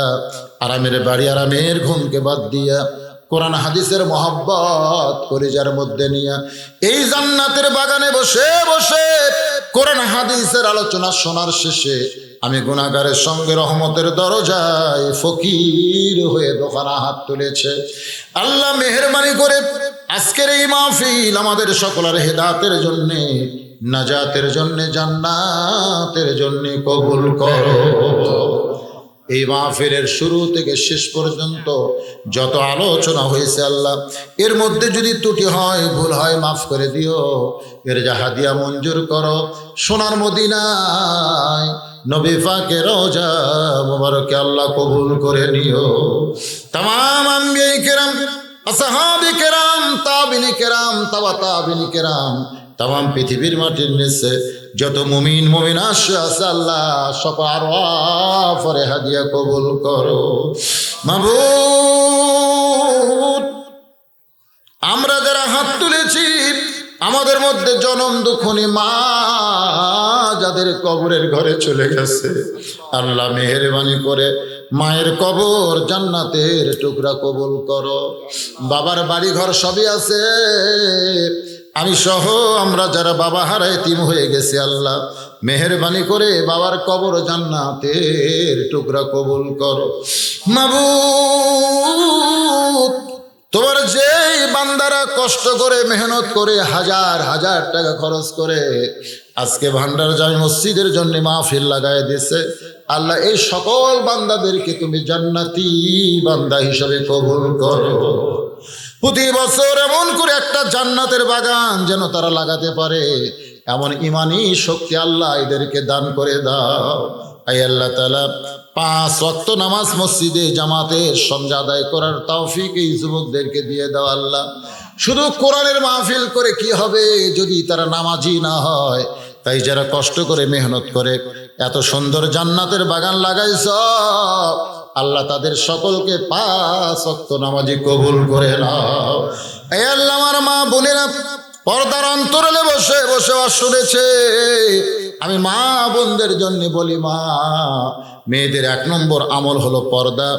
Speaker 1: আরামের বাড়ি, আরামের ঘুমকে বাদ দিয়া কোরআন হাদিসের মহব্বত কলিজার মধ্যে নিয়া এই জান্নাতের বাগানে বসে বসে কোরআন হাদিসের আলোচনা শোনার শেষে আমি গুনাহগারের সঙ্গে রহমতের দরজায় ফকির হয়ে দোকানা হাত তুলেছে। আল্লাহ মেহেরবানি করে আজকের এই মাহফিল আমাদের সকলের হেদায়েতের জন্যে, নাজাতের জন্যে, জান্নাতের জন্যে কবুল করো। এই মাহফিলের শুরু থেকে শেষ পর্যন্ত যত আলোচনা হয়েছে আল্লাহ, এর মধ্যে যদি ত্রুটি হয়, ভুল হয়, মাফ করে দিও। এর যা হাদিয়া মঞ্জুর করো সোনার মদিনায় নবী পাকের রওজা মুবারকে আল্লাহ কবুল করে নিও। তামাম আম্বিয়ায়ে কেরাম, আসহাবে কেরাম, তাবিনে কেরাম, তাবিনে কেরাম, তামাম পৃথিবীর মাটির নিচে যত মুমিন মুমিনা আছে আল্লাহ সবার ওয়াফরে হাদিয়া কবুল করো। মাবুদ, আমরা যারা হাত তুলেছি, আমাদের মধ্যে জনম দুঃখনী মা যাদের কবরের ঘরে চলে গেছে, আল্লাহ মেহেরবানি করে মায়ের কবর জান্নাতের টুকরা কবুল করো। বাবার বাড়ি ঘর সবই আছে, আমি সহ আমরা যারা বাবা হারা এতিম হয়ে গেছি, আল্লাহ মেহেরবানি করে বাবার কবর জান্নাতের টুকরা কবুল করো। মাবুদ, তোমার যেই বান্দারা কষ্ট করে মেহনত করে হাজার হাজার টাকা খরচ করে আজকে ভান্ডার জামে মসজিদের জন্য মাহফিল লাগায় দিছে, আল্লাহ এই সকল বান্দাদেরকে তুমি জান্নাতি বান্দা হিসাবে কবুল করো। প্রতি বছর এমন করে একটা জান্নাতের বাগান যেন তারা লাগাতে পারে, এমন ইমানি শক্তি আল্লাহ এদেরকে দান করে দাও। আই আল্লাহ তাআলা 5 ওয়াক্ত নামাজ মসজিদে জামাতের সঙ্গে আদায় করার তৌফিক এই যুবকদেরকে দিয়ে দাও আল্লাহ। শুধু কোরআনের মাহফিল করে কি হবে যদি তারা নামাজি না হয়? তাই যারা কষ্ট করে মেহনত করে এত সুন্দর জান্নাতের বাগান লাগাইছ, আল্লাহ তাদের সকলকে 5 ওয়াক্ত নামাজি কবুল করে নাও। এই আল্লাহ, আমার মা বোনেরা পর্দার অন্তরালে বসে বসে শুনেছে, আমি মা বোনদের জন্য বলি, মা মেয়েদের 1 নম্বর আমল হলো পর্দা।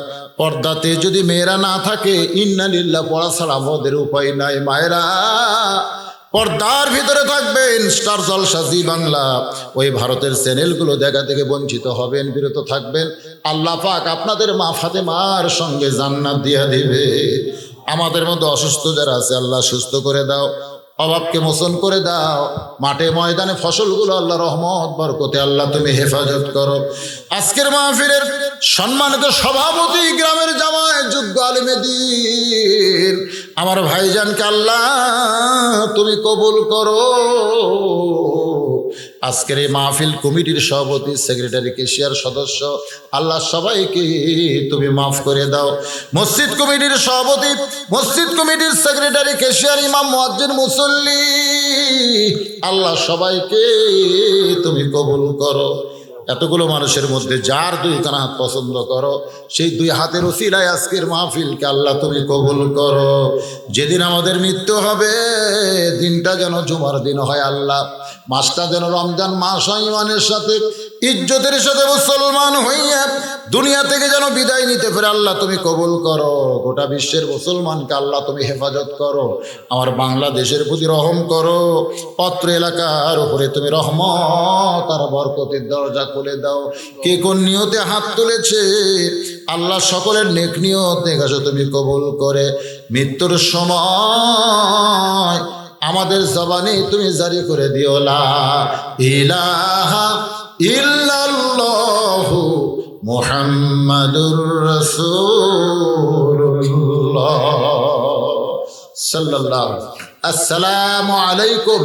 Speaker 1: পর্দাতে যদি মেয়েরা না থাকে, ইন্না লিল্লাহ পড়া ছাড়া আমাদের উপায় নাই। মায়েরা পর্দার ভিতরে থাকবেন, স্টার জলসা, জি বাংলা, ওই ভারতের চ্যানেলগুলো দেখা থেকে বঞ্চিত হবেন, বিরত থাকবেন। আল্লাহ পাক আপনাদের মা ফাতেমার সঙ্গে জান্নাত দিয়ে দিবে। আমাদের মধ্যে অসুস্থ যারা আছে আল্লাহ সুস্থ করে দাও, অভাবকে মোচন করে দাও। মাঠে ময়দানে ফসলগুলো আল্লাহ রহমত বরকতে আল্লাহ তুমি হেফাজত করো। আজকের মাহফিলের সম্মানিত সভাপতি, গ্রামের জামায় যোগ্য আলেমে দ্বীন আমার ভাইজানকে আল্লাহ তুমি কবুল করো। আজকের এই মাহফিল কমিটির সভাপতি, সেক্রেটারি, কেশিয়ার সদস্য, আল্লাহ সবাইকে তুমি মাফ করে দাও। মসজিদ কমিটির সভাপতি, মসজিদ কমিটির সেক্রেটারি, কেশিয়ার, ইমাম, মুয়াজ্জিন, মুসল্লি, আল্লাহ সবাইকে তুমি কবুল করো। এতগুলো মানুষের মধ্যে যার 2 কানা হাত পছন্দ করো, সেই 2 হাতের উসিলায় আজকের মাহফিলকে আল্লাহ তুমি কবুল করো। যেদিন আমাদের মৃত্যু হবে, দিনটা যেন জুমার দিন হয় আল্লাহ, মাসটা যেন রমজান মাস হয়, ইমানের সাথে ইজ্জতের সাথে মুসলমান হইয়া দুনিয়া থেকে যেন বিদায় নিতে পারে, আল্লাহ তুমি কবুল করো। গোটা বিশ্বের মুসলমানকে আল্লাহ তুমি হেফাজত করো। আমার বাংলাদেশের প্রতি রহম করো। অত্র এলাকার উপরে তুমি রহমত আর বরকতের দরজা খুলে দাও। কে কোন নিয়তে হাত তুলেছে আল্লাহ সকলের নেক নিয়ত নেকাশো তুমি কবুল করে মৃত্যুর সময় আমাদের জবানে তুমি জারি করে দিও, লা ইলাহা ইল্লাল্লাহু মুহাম্মাদুর রাসূলুল্লাহ সাল্লাল্লাহু। আসসালামু আলাইকুম